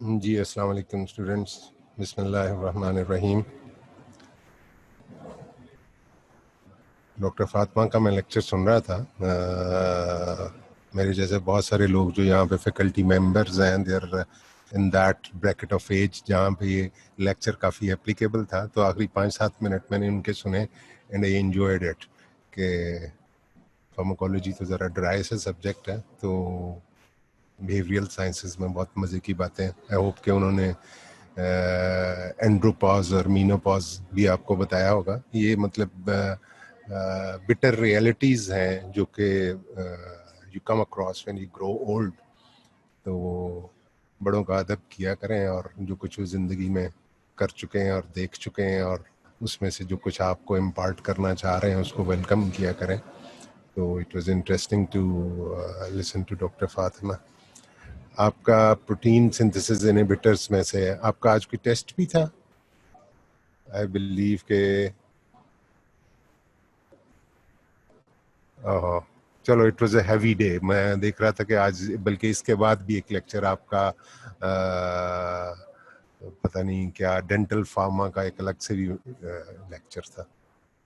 जी अस्सलाम वालेकुम स्टूडेंट्स, बिस्मिल्लाहिर्रहमानिर्रहीम। डॉक्टर फातिमा का मैं लेक्चर सुन रहा था। मेरे जैसे बहुत सारे लोग जो यहाँ पे फैकल्टी मेंबर्स हैं, there in that bracket of age जहाँ पे ये लेक्चर काफ़ी एप्लीकेबल था, तो आखिरी 5-7 मिनट मैंने उनके सुने एंड आई एंजॉयड इट। कि फार्माकोलॉजी तो ज़रा ड्राई सा सब्जेक्ट है, तो बिहेवियरल साइंसेस में बहुत मज़े की बातें। आई होप कि उन्होंने एंड्रोपॉज और मीनोपॉज भी आपको बताया होगा। ये मतलब बिटर रियलिटीज़ हैं जो कि you come across when you grow old. तो बड़ों का अदब किया करें और जो कुछ वो ज़िंदगी में कर चुके हैं और देख चुके हैं और उसमें से जो कुछ आपको इम्पार्ट करना चाह रहे हैं उसको वेलकम किया करें। तो it was interesting to listen to doctor Fatima. आपका प्रोटीन सिंथेसिस इनहिबिटर्स में से आपका आज कोई टेस्ट भी था? आई बिलीव के चलो, it was a heavy day. मैं देख रहा था कि आज बल्कि इसके बाद भी एक लेक्चर आपका पता नहीं क्या डेंटल फार्मा का एक अलग से भी लेक्चर था।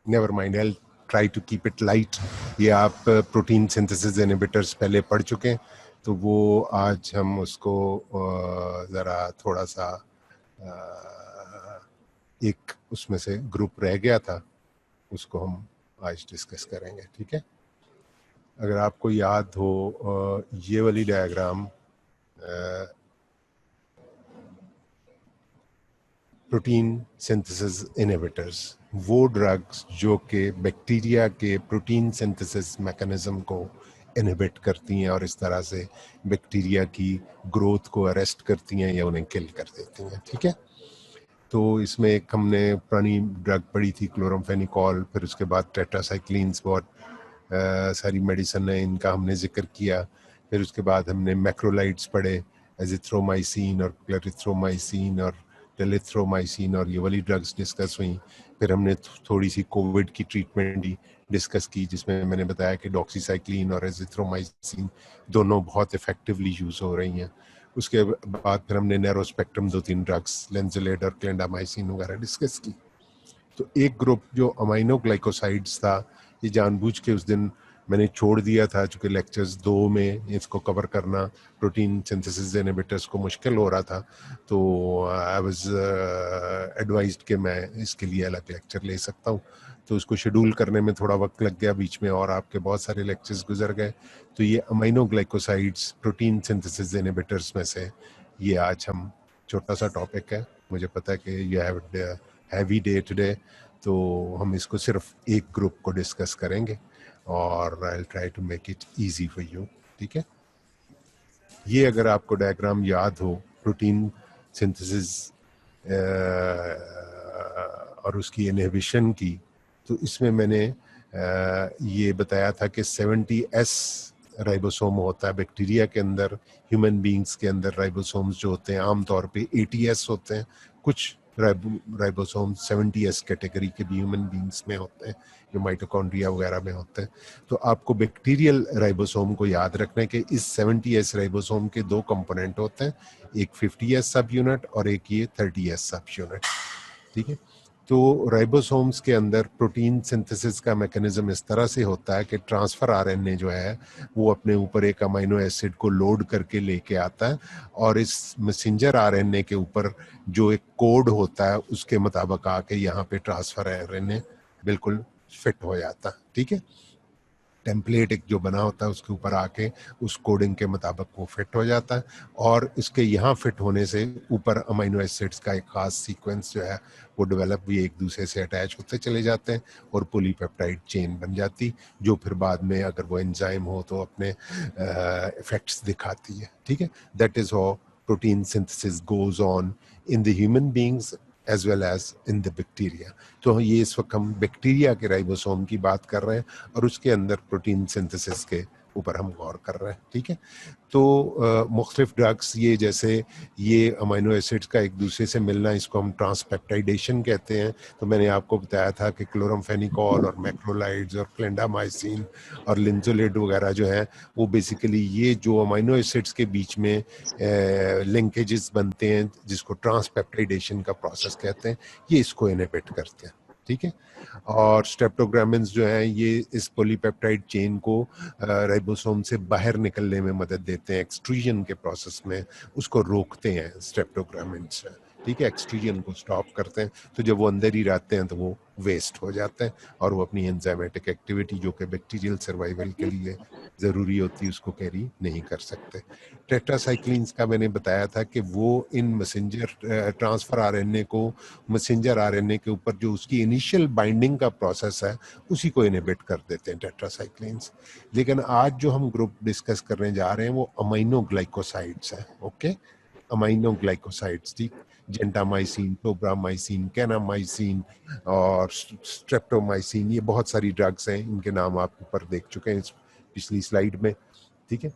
Never mind, I try to keep it light. ये आप प्रोटीन सिंथेसिस इनहिबिटर्स पहले पढ़ चुके हैं, तो वो आज हम उसको ज़रा थोड़ा सा एक उसमें से ग्रुप रह गया था, उसको हम आज डिस्कस करेंगे। ठीक है, अगर आपको याद हो ये वाली डायग्राम प्रोटीन सिंथेसिस इनहिबिटर्स, वो ड्रग्स जो कि बैक्टीरिया के प्रोटीन सिंथेसिस मैकेनिज्म को इनहिबिट करती हैं और इस तरह से बैक्टीरिया की ग्रोथ को अरेस्ट करती हैं या उन्हें किल कर देती हैं। ठीक है, तो इसमें एक हमने पुरानी ड्रग पढ़ी थी क्लोरामफेनिकॉल, फिर उसके बाद टेट्रासाइक्लिन्स, बहुत सारी मेडिसिन है, इनका हमने जिक्र किया। फिर उसके बाद हमने मैक्रोलाइड्स पढ़े, एजिथ्रोमाइसिन और क्लरिथ्रोमाइसिन और टेलिथ्रोमाइसिन, और ये वाली ड्रग्स डिस्कस हुई। फिर हमने थोड़ी सी कोविड की ट्रीटमेंट भी डिस्कस की, जिसमें मैंने बताया कि डॉक्सीसाइक्लिन और एजिथ्रोमाइसिन दोनों बहुत इफेक्टिवली यूज़ हो रही हैं। उसके बाद फिर हमने नैरो स्पेक्ट्रम 2-3 ड्रग्स लेंजोलेड और क्लेंडामाइसिन वगैरह डिस्कस की। तो एक ग्रुप जो अमाइनोग्लाइकोसाइड्स था, ये जानबूझ के उस दिन मैंने छोड़ दिया था, चूँकि लेक्चर्स 2 में इसको कवर करना प्रोटीन सिंथेसिस इनहिबिटर्स को मुश्किल हो रहा था। तो आई वाज एडवाइज्ड कि मैं इसके लिए अलग लेक्चर ले सकता हूँ। तो उसको शेड्यूल करने में थोड़ा वक्त लग गया बीच में, और आपके बहुत सारे लेक्चर्स गुजर गए। तो ये अमाइनोग्लाइकोसाइड्स प्रोटीन सिंथेसिस इनहिबिटर्स में से ये आज हम छोटा सा टॉपिक है। मुझे पता है कि you have heavy day today, तो हम इसको सिर्फ एक ग्रुप को डिस्कस करेंगे और I will try to make it easy for you. ठीक है, ये अगर आपको डायग्राम याद हो प्रोटीन सिंथेसिस और उसकी इनहिबिशन की, तो इसमें मैंने ये बताया था कि 70S राइबोसोम होता है बैक्टीरिया के अंदर। ह्यूमन बींग्स के अंदर राइबोसोम्स जो होते हैं आमतौर पे 80S होते हैं। कुछ राइबोसोम 70S कैटेगरी के भी ह्यूमन बींग्स में होते हैं, जो माइटोकॉन्ड्रिया वगैरह में होते हैं। तो आपको बैक्टीरियल राइबोसोम को याद रखना है कि इस 70S राइबोसोम के 2 कंपोनेंट होते हैं, एक 50S सब यूनिट और एक ये 30S सब यूनिट। ठीक है, तो राइबोसोम्स के अंदर प्रोटीन सिंथेसिस का मैकेनिज्म इस तरह से होता है कि ट्रांसफर आरएनए जो है वो अपने ऊपर एक अमीनो एसिड को लोड करके लेके आता है, और इस मैसेंजर आरएनए के ऊपर जो एक कोड होता है उसके मुताबिक आके यहाँ पे ट्रांसफर आरएनए बिल्कुल फिट हो जाता है। ठीक है, टेम्पलेट एक जो बना होता है उसके ऊपर आके उस कोडिंग के मुताबिक वो फिट हो जाता है, और इसके यहाँ फिट होने से ऊपर अमीनो एसिड्स का एक खास सीक्वेंस जो है वो डेवलप भी एक दूसरे से अटैच होते चले जाते हैं और पॉलीपेप्टाइड चेन बन जाती, जो फिर बाद में अगर वो एंजाइम हो तो अपने इफेक्ट्स दिखाती है। ठीक है, that is how protein synthesis goes on in the human beings as well as in the bacteria. तो इस वक्त हम बैक्टीरिया के राइबोसोम की बात कर रहे हैं और उसके अंदर प्रोटीन सिंथेसिस के ऊपर हम गौर कर रहे हैं। ठीक है, तो मुख्तलिफ ड्रग्स ये जैसे ये अमीनो एसिड्स का एक दूसरे से मिलना, इसको हम ट्रांसपेप्टाइडेशन कहते हैं। तो मैंने आपको बताया था कि क्लोरमफेनिकॉल और मैक्रोलाइड्स और क्लेंडामाइसिन और लिंजोलिड वगैरह जो है वो बेसिकली ये जो अमीनो एसिड्स के बीच में लिंकेजेस बनते हैं जिसको ट्रांसपेप्टाइडेशन का प्रोसेस कहते हैं, ये इसको इनहिबिट करते हैं। ठीक है, और स्ट्रेप्टोग्रामिन्स जो हैं ये इस पॉलीपेप्टाइड चेन को राइबोसोम से बाहर निकलने में मदद देते हैं, एक्सट्रूजन के प्रोसेस में उसको रोकते हैं स्ट्रेप्टोग्रामिन्स। ठीक है, एक्सट्रूजन को स्टॉप करते हैं, तो जब वो अंदर ही रहते हैं तो वो वेस्ट हो जाते हैं और वो अपनी एंजाइमेटिक एक्टिविटी जो कि बैक्टीरियल सर्वाइवल के लिए ज़रूरी होती है उसको कैरी नहीं कर सकते। टेट्रासाइक्लिन्स का मैंने बताया था कि वो इन मैसेंजर ट्रांसफ़र आरएनए को मैसेंजर आरएनए के ऊपर जो उसकी इनिशियल बाइंडिंग का प्रोसेस है उसी को इनहिबिट कर देते हैं टेट्रासाइक्लिन्स। लेकिन आज जो हम ग्रुप डिस्कस करने जा रहे हैं वो अमीनोग्लाइकोसाइड्स है। ओके, अमीनोग्लाइकोसाइड्स, ठीक, जेंटामाइसिन, टोब्रामाइसिन, कैनामाइसिन और स्ट्रेप्टोमाइसिन, ये बहुत सारी ड्रग्स हैं, इनके नाम आप ऊपर देख चुके हैं पिछली स्लाइड में। ठीक है,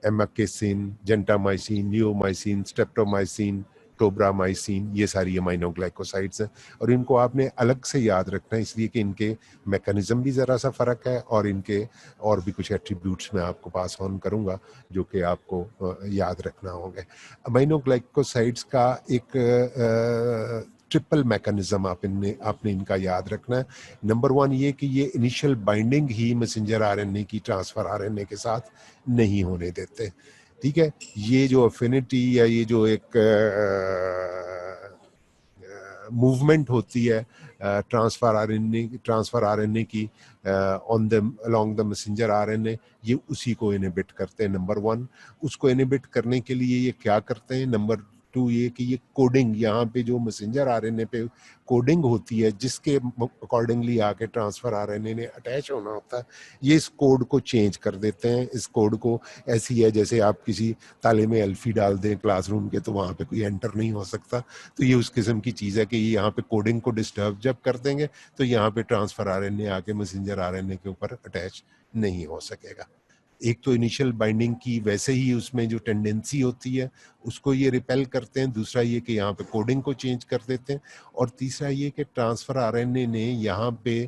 एमाकेसिन, जेंटामाइसिन, नियोमाइसिन, स्ट्रेप्टोमाइसिन, टोब्रामाइसिन, ये सारी अमीनोग्लाइकोसाइड्स हैं और इनको आपने अलग से याद रखना है इसलिए कि इनके मैकेनिज्म भी ज़रा सा फ़र्क है और इनके और भी कुछ एट्रीब्यूट्स मैं आपको पास ऑन करूंगा जो कि आपको याद रखना होंगे। अमीनोग्लाइकोसाइड्स का एक ट्रिपल मैकेनिज्म आपने इनका याद रखना है। नंबर वन ये कि ये इनिशियल बाइंडिंग ही मैसेंजर आरएनए की ट्रांसफर आरएनए के साथ नहीं होने देते। ठीक है, ये जो अफिनिटी या ये जो एक मूवमेंट होती है ट्रांसफर आरएनए की on the along the messenger RNA, ये उसी को इनहिबिट करते हैं। नंबर वन, उसको इनहिबिट करने के लिए ये क्या करते हैं, नंबर टू ये कि ये कोडिंग, यहाँ पे जो मैसेंजर आरएनए पे कोडिंग होती है जिसके अकॉर्डिंगली आके ट्रांसफर आरएनए ने अटैच होना होता है, ये इस कोड को चेंज कर देते हैं। इस कोड को ऐसी है जैसे आप किसी ताले में एल्फी डाल दें क्लासरूम के तो वहाँ पे कोई एंटर नहीं हो सकता, तो ये उस किस्म की चीज़ है कि ये यहाँ पे कोडिंग को डिस्टर्ब जब कर देंगे तो यहाँ पे ट्रांसफर आरएनए आके मैसेंजर आरएनए के ऊपर अटैच नहीं हो सकेगा। एक तो इनिशियल बाइंडिंग की वैसे ही उसमें जो टेंडेंसी होती है उसको ये रिपेल करते हैं, दूसरा ये कि यहाँ पे कोडिंग को चेंज कर देते हैं, और तीसरा ये कि ट्रांसफर आरएनए ने यहाँ पे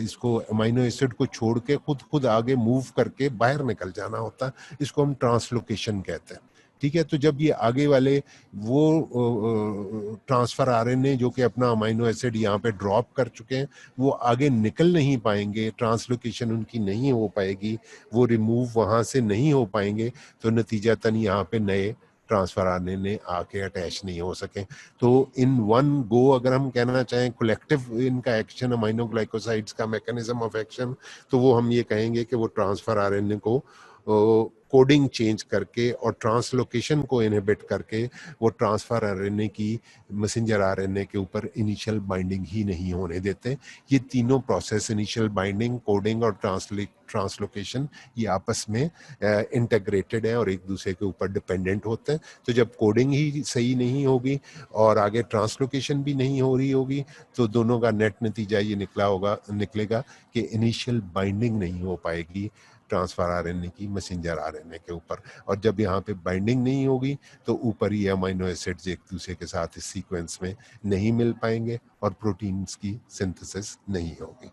इसको अमीनो एसिड को छोड़ के खुद आगे मूव करके बाहर निकल जाना होता है, इसको हम ट्रांसलोकेशन कहते हैं। ठीक है, तो जब ये आगे वाले वो ट्रांसफर आरएनए जो कि अपना अमीनो एसिड यहाँ पे ड्रॉप कर चुके हैं वो आगे निकल नहीं पाएंगे, ट्रांसलोकेशन उनकी नहीं हो पाएगी, वो रिमूव वहाँ से नहीं हो पाएंगे, तो नतीजतन यहाँ पे नए ट्रांसफर आरएनए आके अटैच नहीं हो सके। तो इन वन गो अगर हम कहना चाहें कलेक्टिव इनका एक्शन अमीनोग्लाइकोसाइड्स का मैकेनिज्म ऑफ एक्शन, तो वो हम ये कहेंगे कि वो ट्रांसफर आरएनए को कोडिंग चेंज करके और ट्रांसलोकेशन को इनहिबिट करके वो ट्रांसफर आरएनए की मैसेंजर आरएनए के ऊपर इनिशियल बाइंडिंग ही नहीं होने देते। ये तीनों प्रोसेस, इनिशियल बाइंडिंग, कोडिंग और ट्रांसलोकेशन, ये आपस में इंटीग्रेटेड है और एक दूसरे के ऊपर डिपेंडेंट होते हैं। तो जब कोडिंग ही सही नहीं होगी और आगे ट्रांसलोकेशन भी नहीं हो रही होगी तो दोनों का नेट नतीजा ये निकलेगा कि इनिशियल बाइंडिंग नहीं हो पाएगी ट्रांसफर आरएनए की मैसेंजर आरएनए के ऊपर, और जब यहाँ पे बाइंडिंग नहीं होगी तो ऊपर ही अमीनो एसिड्स एक दूसरे के साथ इस सीक्वेंस में नहीं मिल पाएंगे और प्रोटीन्स की सिंथेसिस नहीं होगी।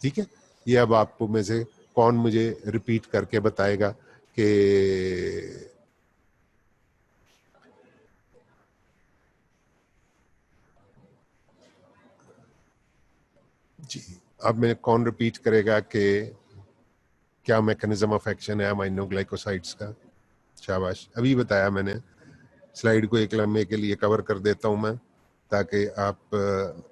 ठीक है, ये अब आपको में से कौन मुझे रिपीट करके बताएगा कि जी, अब मैं कौन रिपीट करेगा कि क्या मैकेनिज्म ऑफ एक्शन है अमीनोग्लाइकोसाइड्स का? शाबाश, अभी बताया मैंने। स्लाइड को एक लम्हे के लिए कवर कर देता हूं मैं ताकि आप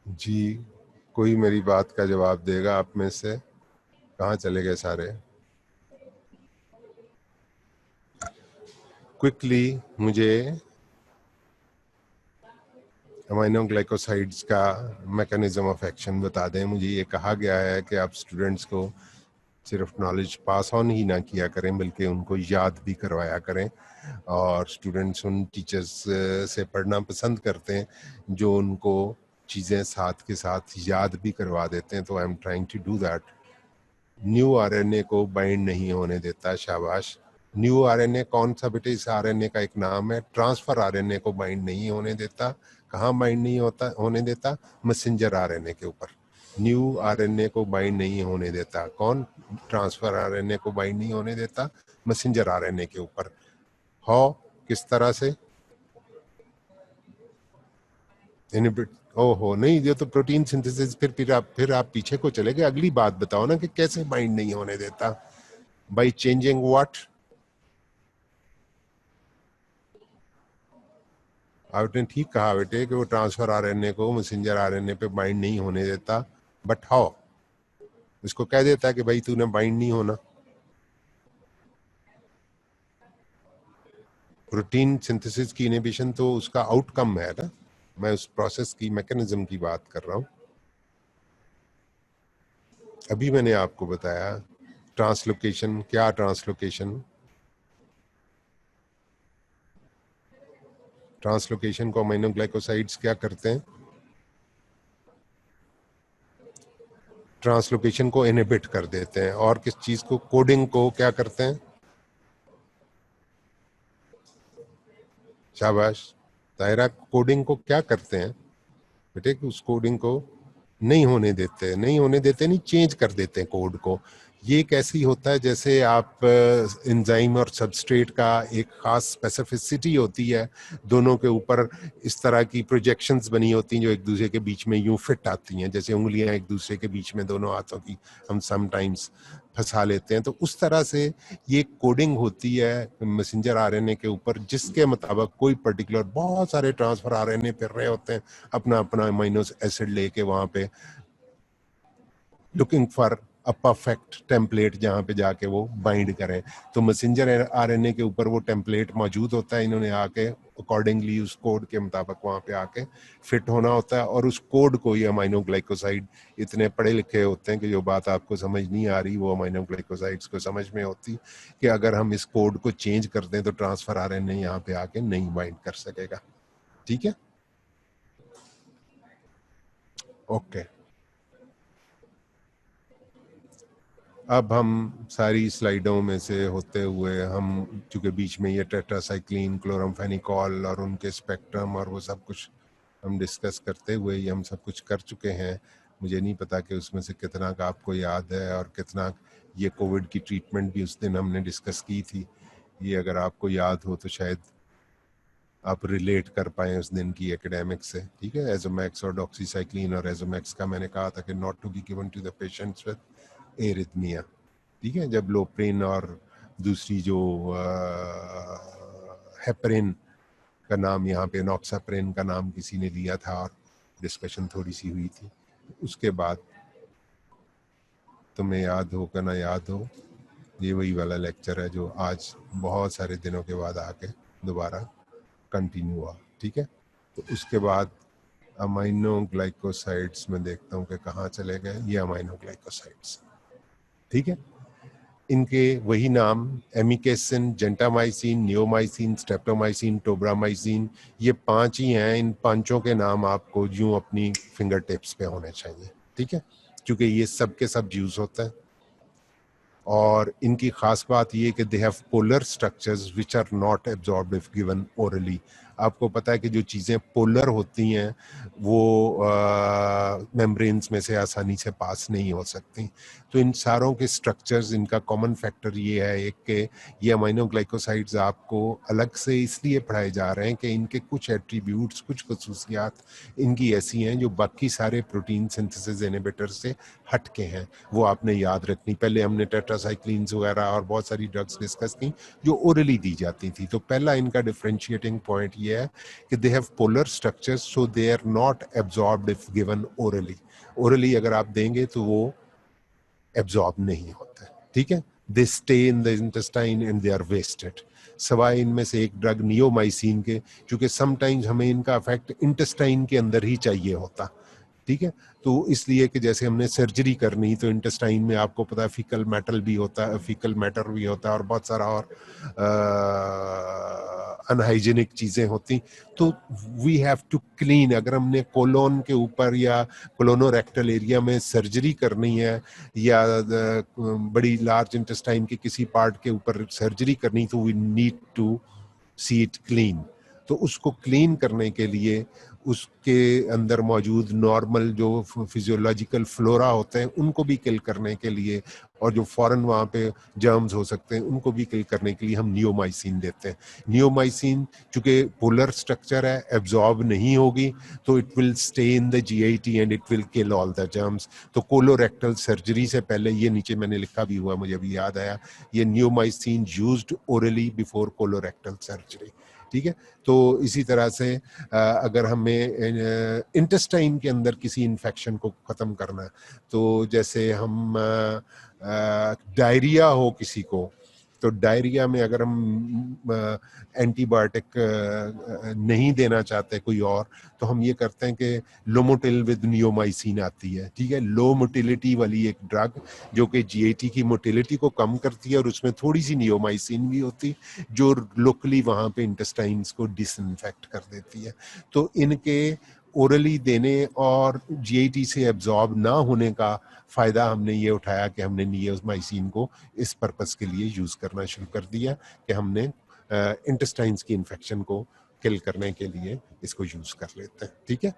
जी, कोई मेरी बात का जवाब देगा आप में से? कहाँ चले गए सारे? क्विकली मुझे अमीनोग्लाइकोसाइड्स का मैकेनिज्म ऑफ एक्शन बता दें। मुझे ये कहा गया है कि आप स्टूडेंट्स को सिर्फ नॉलेज पास ऑन ही ना किया करें, बल्कि उनको याद भी करवाया करें। और स्टूडेंट्स उन टीचर्स से पढ़ना पसंद करते हैं जो उनको चीज़ें साथ के साथ याद भी करवा देते हैं। तो I am trying to do that. New RNA को बाइंड नहीं होने देता, शाबाश। न्यू आरएनए कौन सा बेटे? इस आरएनए का एक नाम है। ट्रांसफर आरएनए को बाइंड नहीं होने देता। कहाँ बाइंड नहीं होने देता? मैसेंजर आरएनए के ऊपर। न्यू आरएनए को बाइंड नहीं होने देता कौन? ट्रांसफर आरएनए को बाइंड नहीं होने देता मैसेंजर आरएनए के ऊपर। हाउ? किस तरह से? इनहिबिट? ओहो नहीं, ये तो प्रोटीन सिंथेसिस। फिर आप पीछे को चले गए। अगली बात बताओ ना कि कैसे बाइंड नहीं होने देता। By changing what? आपने ठीक कहा बेटे कि वो ट्रांसफर आरएनए को मैसेंजर आरएनए पे बाइंड नहीं होने देता, बट हाउ? इसको कह देता है कि भाई तूने बाइंड नहीं होना। प्रोटीन सिंथेसिस की इनहिबिशन तो उसका आउटकम है ना, मैं उस प्रोसेस की मैकेनिज्म की बात कर रहा हूं। अभी मैंने आपको बताया ट्रांसलोकेशन। क्या ट्रांसलोकेशन? ट्रांसलोकेशन को अमीनोग्लाइकोसाइड्स क्या करते हैं? ट्रांसलोकेशन को इनहिबिट कर देते हैं। और किस चीज को? कोडिंग को क्या करते हैं? शाबाश। दायरा कोडिंग को क्या करते हैं बेटे? उस कोडिंग को नहीं होने देते। नहीं होने देते नहीं, चेंज कर देते हैं कोड को। ये कैसे होता है? जैसे आप एंजाइम और सबस्ट्रेट का एक खास स्पेसिफिसिटी होती है, दोनों के ऊपर इस तरह की प्रोजेक्शंस बनी होती हैं जो एक दूसरे के बीच में यूं फिट आती हैं, जैसे उंगलियां एक दूसरे के बीच में दोनों हाथों की हम समटाइम्स फंसा लेते हैं। तो उस तरह से ये कोडिंग होती है मैसेंजर आरएनए के ऊपर, जिसके मुताबिक कोई पर्टिकुलर, बहुत सारे ट्रांसफर आरएनए फिर रहे होते हैं अपना अपना अमीनो एसिड लेके वहां पे, looking for a perfect template जहां पे जाके वो बाइंड करें। तो मैसेंजर आरएनए के ऊपर वो टेम्पलेट मौजूद होता है। इन्होंने आके अकॉर्डिंगली उस कोड के मुताबिक वहां पे आके फिट होना होता है। और उस कोड को ये अमीनोग्लाइकोसाइड, इतने पढ़े लिखे होते हैं कि जो बात आपको समझ नहीं आ रही वो अमीनोग्लाइकोसाइड्स को समझ में होती कि अगर हम इस कोड को चेंज कर दें तो ट्रांसफर आरएनए यहाँ पे आके नहीं बाइंड कर सकेगा। ठीक है, ओके। अब हम सारी स्लाइडों में से होते हुए, हम चूँकि बीच में ये टेट्रासाइक्लिन, क्लोरामफेनिकॉल और उनके स्पेक्ट्रम और वो सब कुछ हम डिस्कस करते हुए ये हम सब कुछ कर चुके हैं। मुझे नहीं पता कि उसमें से कितना का आपको याद है और कितना ये कोविड की ट्रीटमेंट भी उस दिन हमने डिस्कस की थी। ये अगर आपको याद हो तो शायद आप रिलेट कर पाएँ उस दिन की एकेडमिक से। ठीक है, एजोमैक्स और डॉक्सीसाइक्लिन और एजोमैक्स का मैंने कहा था कि not to be given to the patients with arrhythmia. ठीक है, जब लोप्रिन और दूसरी जो हेपरिन का नाम यहाँ पे, नॉक्साप्रिन का नाम किसी ने लिया था और डिस्कशन थोड़ी सी हुई थी। उसके बाद तुम्हें याद हो कि ना याद हो, ये वही वाला लेक्चर है जो आज बहुत सारे दिनों के बाद आके दोबारा कंटिन्यू हुआ। ठीक है, तो उसके बाद अमीनोग्लाइकोसाइड्स में देखता हूँ कि कहाँ चले गए ये अमीनोग्लाइकोसाइड्स। ठीक है, इनके वही नाम एमिकेसिन, जेंटामाइसिन, नियोमाइसिन, स्ट्रेप्टोमाइसिन, टोब्रामाइसिन, ये 5 ही हैं। इन पांचों के नाम आपको यूं अपनी फिंगर टिप्स पे होने चाहिए। ठीक है, क्योंकि ये सब के सब यूज होता है। और इनकी खास बात ये कि they have polar structures which are not absorbed if given orally. आपको पता है कि जो चीज़ें पोलर होती हैं वो मेम्ब्रेन्स में से आसानी से पास नहीं हो सकती। तो इन सारों के स्ट्रक्चर्स, इनका कॉमन फैक्टर ये है एक कि ये अमीनोग्लाइकोसाइड्स आपको अलग से इसलिए पढ़ाए जा रहे हैं कि इनके कुछ एट्रीब्यूट्स, कुछ खसूसियात इनकी ऐसी हैं जो बाकी सारे प्रोटीन सिंथेसिस इनहिबिटर से हट के हैं। वो आपने याद रखनी। पहले हमने टेट्रासाइक्लिन्स वगैरह और बहुत सारी ड्रग्स डिस्कस की जो ओरली दी जाती थी। तो पहला इनका डिफरेंशिएटिंग पॉइंट ये है कि they have polar structures, so they are not absorbed if given orally. Orally अगर आप देंगे तो वो एब्जॉर्ब नहीं होता। ठीक है, they stay in the intestine and they are wasted. सवाए इनमें से एक ड्रग नियोमाइसिन के, क्योंकि समटाइम्स हमें इनका इफेक्ट इंटेस्टाइन के अंदर ही चाहिए होता, ठीक है। तो इसलिए कि जैसे हमने सर्जरी करनी तो इंटेस्टाइन में आपको पता है फीकल मैटर भी होता है, फीकल मैटर भी होता है और बहुत सारा और अनहाइजीनिक चीज़ें होती, तो वी हैव टू क्लीन। अगर हमने कोलोन के ऊपर या कोलोनोरेक्टल एरिया में सर्जरी करनी है या बड़ी लार्ज इंटेस्टाइन के किसी पार्ट के ऊपर सर्जरी करनी, तो we need to see it clean. तो उसको क्लीन करने के लिए उसके अंदर मौजूद नॉर्मल जो फिजियोलॉजिकल फ्लोरा होते हैं उनको भी किल करने के लिए, और जो फॉरेन वहाँ पे जर्म्स हो सकते हैं उनको भी किल करने के लिए हम नियोमाइसिन देते हैं। नियोमाइसिन चूंकि पोलर स्ट्रक्चर है, एब्जॉर्ब नहीं होगी, तो it will stay in the GIT and it will kill all the germs. तो कोलोरेक्टल सर्जरी से पहले, ये नीचे मैंने लिखा भी हुआ, मुझे अभी याद आया, ये neomycin used orally before colorectal surgery, ठीक है। तो इसी तरह से अगर हमें इंटेस्टाइन के अंदर किसी इन्फेक्शन को ख़त्म करना है, तो जैसे हम डायरिया हो किसी को, तो डायरिया में अगर हम एंटीबायोटिक नहीं देना चाहते कोई और, तो हम ये करते हैं कि लोमोटिल विद नियोमाइसिन आती है, ठीक है, लो मोटिलिटी वाली एक ड्रग जो कि जीआईटी की मोटिलिटी को कम करती है और उसमें थोड़ी सी नियोमाइसिन भी होती जो लोकली वहाँ पे इंटेस्टाइन्स को डिसइंफेक्ट कर देती है। तो इनके ओरली देने और जीआईटी से एब्जॉर्ब ना होने का फ़ायदा हमने ये उठाया कि हमने नियोमाइसिन को इस पर्पस के लिए यूज़ करना शुरू कर दिया कि हमने इंटेस्टाइन्स की इन्फेक्शन को किल करने के लिए इसको यूज़ कर लेते हैं, ठीक है।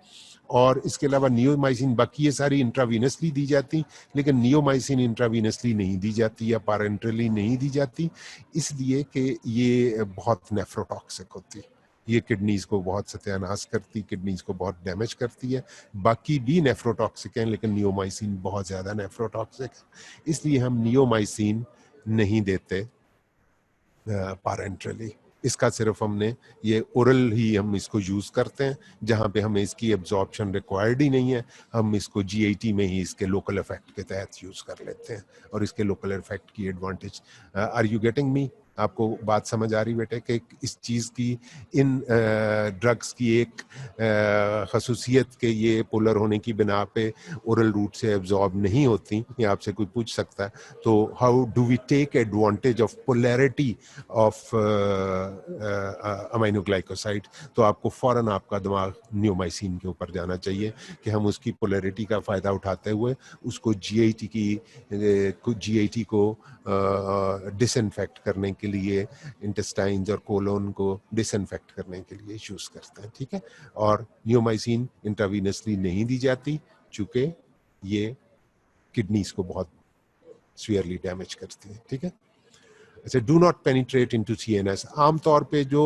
और इसके अलावा नियोमाइसिन बाकी ये सारी इंट्रावीनसली दी जाती, लेकिन नियोमाइसिन इंट्रावीनसली नहीं दी जाती या पारेंट्रली नहीं दी जाती, इसलिए कि ये बहुत नेफ्रोटॉक्सिक होती है, ये किडनीज को बहुत सत्यानाश करती, किडनीज को बहुत डैमेज करती है। बाकी भी नेफ्रोटॉक्सिक हैं, लेकिन नियोमाइसिन बहुत ज़्यादा नेफ्रोटॉक्सिक है, इसलिए हम नियोमाइसिन नहीं देते पारेंट्रली। इसका सिर्फ हमने ये ओरल ही हम इसको यूज़ करते हैं, जहाँ पे हमें इसकी एब्जॉर्प्शन रिक्वायर्ड ही नहीं है, हम इसको जीआईटी में ही इसके लोकल इफेक्ट के तहत यूज़ कर लेते हैं और इसके लोकल इफेक्ट की advantage. Are you getting me? आपको बात समझ आ रही बेटे कि इस चीज़ की, इन ड्रग्स की एक खसूसियत के ये पोलर होने की बिना पे ओरल रूट से एब्जॉर्ब नहीं होती, ये आपसे कोई पूछ सकता है। तो how do we take advantage of polarity of aminoglycoside? तो आपको फौरन आपका दिमाग नियोमाइसिन के ऊपर जाना चाहिए कि हम उसकी पोलैरिटी का फ़ायदा उठाते हुए उसको जीआईटी को डिसइंफेक्ट करने के लिए, इंटेस्टाइन्स और कोलोन को डिसइंफेक्ट करने के लिए यूज़ करते हैं, ठीक है। और नियोमाइसिन इंट्रावीनसली नहीं दी जाती चूँकि ये किडनीज को बहुत सीवियरली डैमेज करती है, ठीक है। ऐसे do not penetrate into CNS. आमतौर पे जो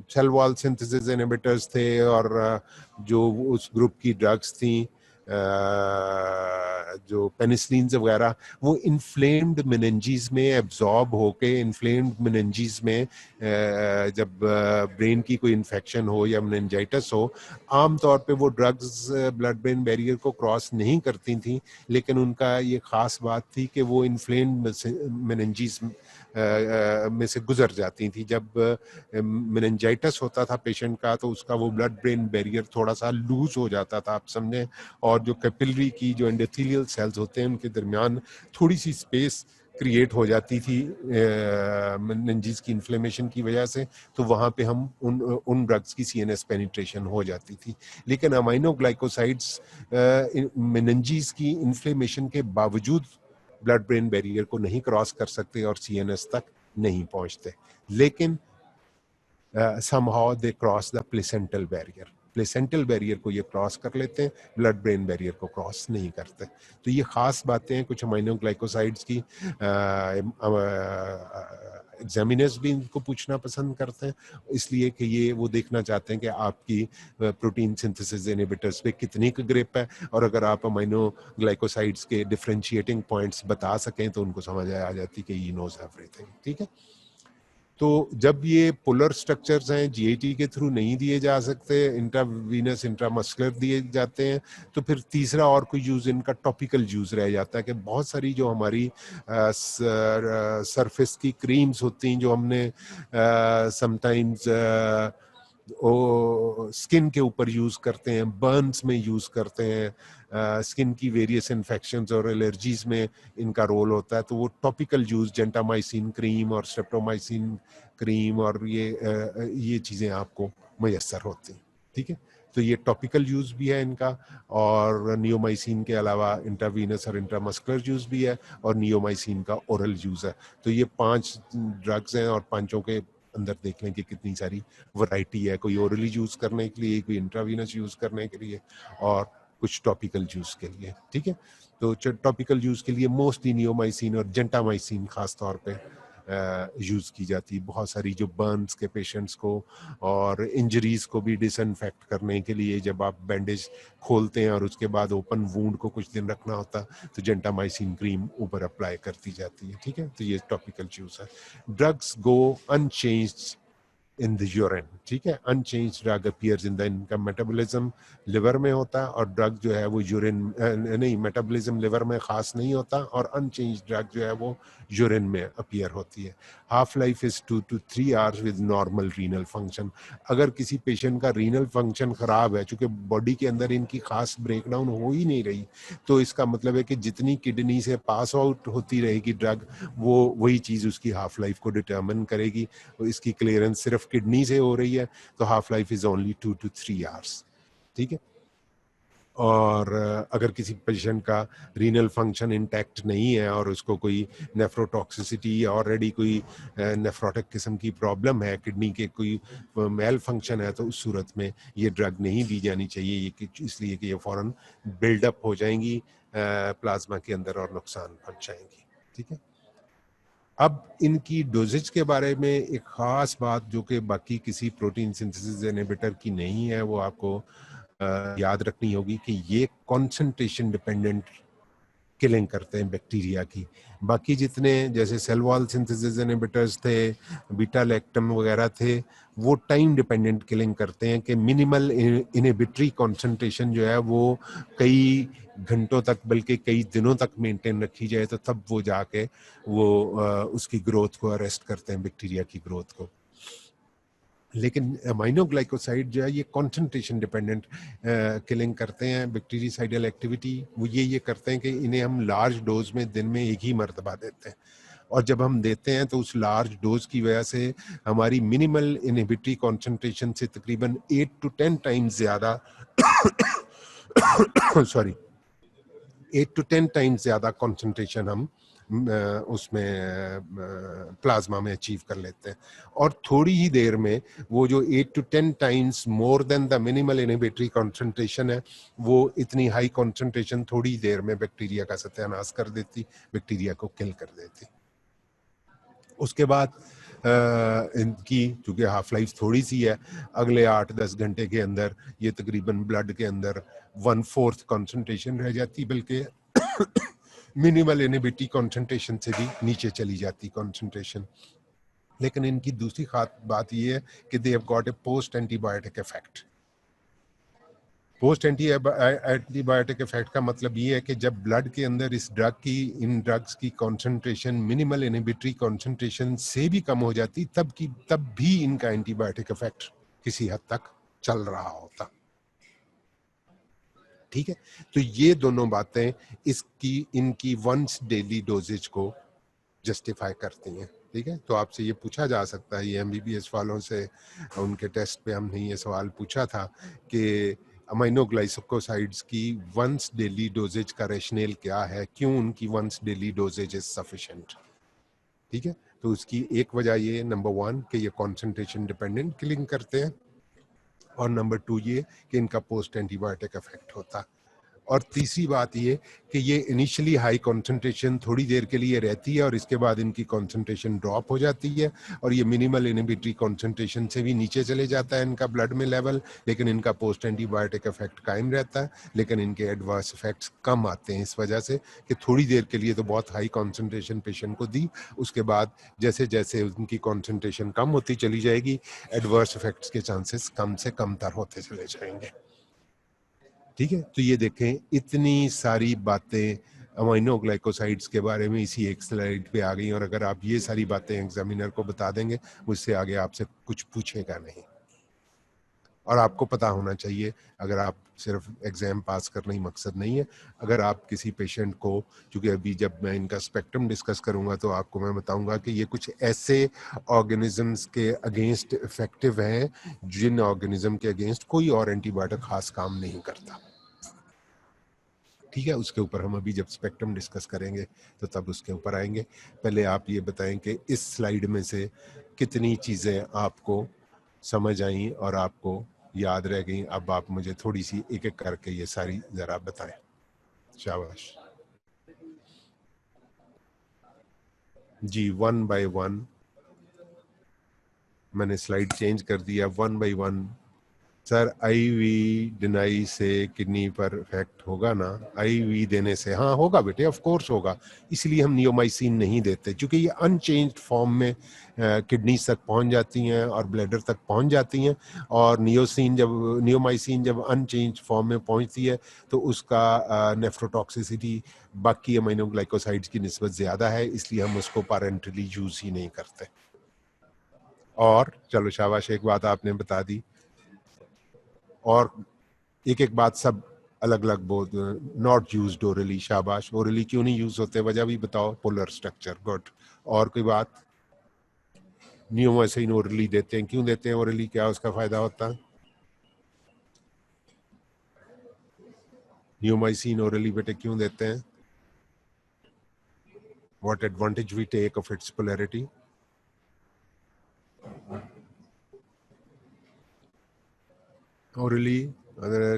सेल वॉल सिंथेसिस इनहिबिटर्स थे और जो उस ग्रुप की ड्रग्स थी, जो पेनिसिलिन वगैरह, वो इन्फ्लेम्ड मेनिंजीज में एब्जॉर्ब होके, इन्फ्लेम्ड मेनिंजीज में जब ब्रेन की कोई इन्फेक्शन हो या मेनिंजाइटिस हो, आमतौर पे वो ड्रग्स ब्लड ब्रेन बैरियर को क्रॉस नहीं करती थी, लेकिन उनका ये ख़ास बात थी कि वो इन्फ्लेम्ड मेनिंजीज में से गुजर जाती थी। जब मेनिंजाइटिस होता था पेशेंट का, तो उसका वो ब्लड ब्रेन बैरियर थोड़ा सा लूज हो जाता था, आप समझें, और जो कैपिलरी की जो एंडोथेलियल सेल्स होते हैं उनके दरमियान थोड़ी सी स्पेस क्रिएट हो जाती थी मेनिंजेस की इन्फ्लेमेशन की वजह से, तो वहाँ पे हम उन ड्रग्स की सीएनएस पेनिट्रेशन हो जाती थी। लेकिन अमाइनोग्लाइकोसाइड्स मेनिंजेस की इन्फ्लेमेशन के बावजूद ब्लड ब्रेन बैरियर को नहीं क्रॉस कर सकते और सीएनएस तक नहीं पहुँचते, लेकिन somehow they cross the placental barrier. Placental barrier को ये क्रॉस कर लेते हैं, ब्लड ब्रेन बैरियर को क्रॉस नहीं करते। तो ये खास बातें हैं कुछ अमाइनोग्लाइकोसाइड्स की। एग्जामिनर्स भी इनको पूछना पसंद करते हैं, इसलिए कि ये वो देखना चाहते हैं कि आपकी प्रोटीन सिंथेसिस इनहिबिटर्स पे कितनी ग्रिप है, और अगर आप अमाइनोग्लाइकोसाइड्स के डिफरेंशिएटिंग पॉइंट्स बता सकें तो उनको समझ आ जाती कि ही नोज एवरीथिंग, ठीक है। तो जब ये पोलर स्ट्रक्चर्स हैं, जीआईटी के थ्रू नहीं दिए जा सकते, इंट्रावीनस इंट्रामस्कुलर दिए जाते हैं, तो फिर तीसरा और कोई यूज इनका टॉपिकल यूज रह जाता है कि बहुत सारी जो हमारी सरफेस की क्रीम्स होती हैं जो हमने समटाइम्स स्किन के ऊपर यूज करते हैं, बर्न्स में यूज करते हैं, स्किन की वेरियस इन्फेक्शंस और एलर्जीज में इनका रोल होता है, तो वो टॉपिकल यूज जेंटामाइसिन क्रीम और स्ट्रेप्टोमाइसिन क्रीम और ये चीजें आपको मैसर होती हैं। ठीक है, तो ये टॉपिकल यूज भी है इनका, और नियोमाइसिन के अलावा इंट्रावीनस और इंट्रामस्कुलर यूज भी है, और नियोमाइसिन का ओरल यूज है। तो ये 5 ड्रग्स हैं, और पांचों के अंदर देख लें कि कितनी सारी वैरायटी है, कोई ओरली यूज करने के लिए, कोई इंट्रावीनस यूज करने के लिए, और कुछ टॉपिकल यूज के लिए। ठीक है, तो टॉपिकल यूज के लिए मोस्टली नियोमाइसिन और जेंटामाइसिन खास तौर पे यूज की जाती है। बहुत सारी जो बर्न्स के पेशेंट्स को और इंजरीज को भी डिसइंफेक्ट करने के लिए, जब आप बैंडेज खोलते हैं और उसके बाद ओपन वूंड को कुछ दिन रखना होता, तो जेंटामाइसिन क्रीम ऊपर अप्लाई करती जाती है। ठीक है, तो ये टॉपिकल यूज है। Drugs go unchanged in the urine. ठीक है, unchange drug appears in the, इनका मेटाबॉलिज्म लिवर में होता है, और ड्रग जो है वो यूरिन नहीं, मेटाबॉलिज्म लिवर में खास नहीं होता, और अनचेंज ड्रग जो है वो यूरिन में अपीयर होती है। Half life is 2 to 3 hours with normal renal function. अगर किसी पेशेंट का रीनल फंक्शन खराब है, चूंकि बॉडी के अंदर इनकी खास ब्रेकडाउन हो ही नहीं रही, तो इसका मतलब है कि जितनी किडनी से पास आउट होती रहेगी ड्रग, वो वही चीज उसकी हाफ लाइफ को डिटर्मिन करेगी। इसकी क्लियरेंस सिर्फ किडनी से हो रही है, तो half life is only 2 to 3 hours. ठीक है, और अगर किसी पेशेंट का रीनल फंक्शन इंटैक्ट नहीं है और उसको कोई नेफ्रोटॉक्सिसिटी या ऑलरेडी कोई नेफ्रोटिक किस्म की प्रॉब्लम है, किडनी के कोई मेल फंक्शन है, तो उस सूरत में ये ड्रग नहीं दी जानी चाहिए, ये इसलिए कि ये फौरन बिल्डअप हो जाएंगी प्लाज्मा के अंदर और नुकसान पहुंचाएंगी। ठीक है, अब इनकी डोजेज के बारे में एक खास बात जो कि बाकी किसी प्रोटीन सिंथेसिस इनहिबिटर की नहीं है, वो आपको याद रखनी होगी कि ये कंसंट्रेशन डिपेंडेंट किलिंग करते हैं बैक्टीरिया की। बाकी जितने जैसे सेल वॉल सिंथेसिस इनहिबिटर्स थे, बीटा लैक्टम वगैरह थे, वो टाइम डिपेंडेंट किलिंग करते हैं कि मिनिमल इनहिबिटरी कंसंट्रेशन जो है वो कई घंटों तक बल्कि कई दिनों तक मेंटेन रखी जाए, तो तब वो जाके वो उसकी ग्रोथ को अरेस्ट करते हैं, बैक्टीरिया की ग्रोथ को। लेकिन अमीनोग्लाइकोसाइड जो है ये कंसंट्रेशन डिपेंडेंट किलिंग करते हैं। बैक्टीरियासाइडल एक्टिविटी वो ये करते हैं कि इन्हें हम लार्ज डोज में दिन में एक ही मरतबा देते हैं, और जब हम देते हैं तो उस लार्ज डोज की वजह से हमारी मिनिमल इनहिबिटरी कंसंट्रेशन से तकरीबन 8 to 10 टाइम्स ज्यादा सॉरी 8 to 10 टाइम्स ज्यादा कंसंट्रेशन हम उसमें प्लाज्मा में अचीव कर लेते हैं, और थोड़ी ही देर में वो जो 8 to 10 times more than the minimal inhibitory concentration है, वो इतनी हाई कंसंट्रेशन थोड़ी देर में बैक्टीरिया का सत्यानाश कर देती, बैक्टीरिया को किल कर देती। उसके बाद इनकी चूंकि हाफ लाइफ थोड़ी सी है, अगले 8-10 घंटे के अंदर ये तकरीबन ब्लड के अंदर 1/4 कंसंट्रेशन रह जाती, बल्कि मिनिमल इनहिबिटरी कंसंट्रेशन से भी नीचे चली जाती कंसंट्रेशन। लेकिन इनकी दूसरी बात ये है कि they have got a post antibiotic effect. Post antibiotic effect का मतलब ये है कि जब ब्लड के अंदर इस ड्रग की, इन ड्रग्स की कंसंट्रेशन मिनिमल इनहिबिटरी कंसंट्रेशन से भी कम हो जाती, तब भी इनका एंटीबायोटिक इफेक्ट किसी हद तक चल रहा होता। ठीक है, तो ये दोनों बातें इनकी वंस डेली डोजेज को जस्टिफाई करती हैं। ठीक है, तो आपसे ये पूछा जा सकता है, ये एमबीबीएस वालों से उनके टेस्ट पे हमने ये सवाल पूछा था कि अमीनोग्लाइकोसाइड्स की वंस डेली डोजेज का रैशनल क्या है, क्यों उनकी once daily dosages is sufficient. ठीक है, तो उसकी एक वजह ये, नंबर 1 कि ये कंसंट्रेशन डिपेंडेंट किलिंग करते हैं, और नंबर 2 ये कि इनका पोस्ट एंटीबायोटिक इफेक्ट होता। और तीसरी बात ये कि ये इनिशियली हाई कंसंट्रेशन थोड़ी देर के लिए रहती है और इसके बाद इनकी कंसंट्रेशन ड्रॉप हो जाती है और ये मिनिमल इनहिबिटरी कंसंट्रेशन से भी नीचे चले जाता है इनका ब्लड में लेवल, लेकिन इनका पोस्ट एंटीबायोटिक इफेक्ट कायम रहता है, लेकिन इनके एडवर्स इफेक्ट्स कम आते हैं इस वजह से कि थोड़ी देर के लिए तो बहुत हाई कंसंट्रेशन पेशेंट को दी, उसके बाद जैसे जैसे उनकी कंसंट्रेशन कम होती चली जाएगी एडवर्स इफेक्ट्स के चांसेस कम से कमतर होते चले जाएंगे। ठीक है, तो ये देखें इतनी सारी बातें अमीनोग्लाइकोसाइड्स के बारे में इसी एक स्लाइड पे आ गई, और अगर आप ये सारी बातें एग्जामिनर को बता देंगे उससे आगे आपसे कुछ पूछेगा नहीं। और आपको पता होना चाहिए, अगर आप सिर्फ एग्जाम पास करना ही मकसद नहीं है, अगर आप किसी पेशेंट को, क्योंकि अभी जब मैं इनका स्पेक्ट्रम डिस्कस करूंगा तो आपको मैं बताऊंगा कि ये कुछ ऐसे ऑर्गेनिजम्स के अगेंस्ट इफेक्टिव हैं जिन ऑर्गेनिज्म के अगेंस्ट कोई और एंटीबायोटिक खास काम नहीं करता। ठीक है, उसके ऊपर हम अभी जब स्पेक्ट्रम डिस्कस करेंगे तो तब उसके ऊपर आएंगे। पहले आप ये बताएं कि इस स्लाइड में से कितनी चीज़ें आपको समझ आई और आपको याद रह गई। अब आप मुझे थोड़ी सी एक एक करके ये सारी ज़रा बताएं। शाबाश जी, 1 बाय 1 मैंने स्लाइड चेंज कर दिया। 1 बाय 1 सर, आईवी डिनाई से किडनी पर इफेक्ट होगा ना? आईवी देने से हाँ होगा बेटे, ऑफ कोर्स होगा, इसलिए हम नियोमाइसिन नहीं देते, क्योंकि ये अनचेंज्ड फॉर्म में किडनी तक पहुंच जाती हैं और ब्लैडर तक पहुंच जाती हैं, और नियोमाइसिन जब अनचेंज्ड फॉर्म में पहुंचती है तो उसका नेफ्रोटॉक्सिसिटी बाकी अमीनोग्लाइकोसाइड्स की निस्बत ज़्यादा है, इसलिए हम उसको पैरेंटली यूज़ ही नहीं करते। और चलो शाबाश, एक बात आपने बता दी, और एक एक बात सब अलग अलग बोल, नॉट यूज्ड ओरली। शाबाश, ओरली क्यों नहीं यूज होते, वजह भी बताओ। Polar structure, good. और कोई बात? नियोमाइसिन ओरली देते हैं, क्यों देते हैं ओरली, क्या उसका फायदा होता है? नियोमाइसिन ओरली बेटे क्यों देते हैं? What advantage we take of its polarity? Orally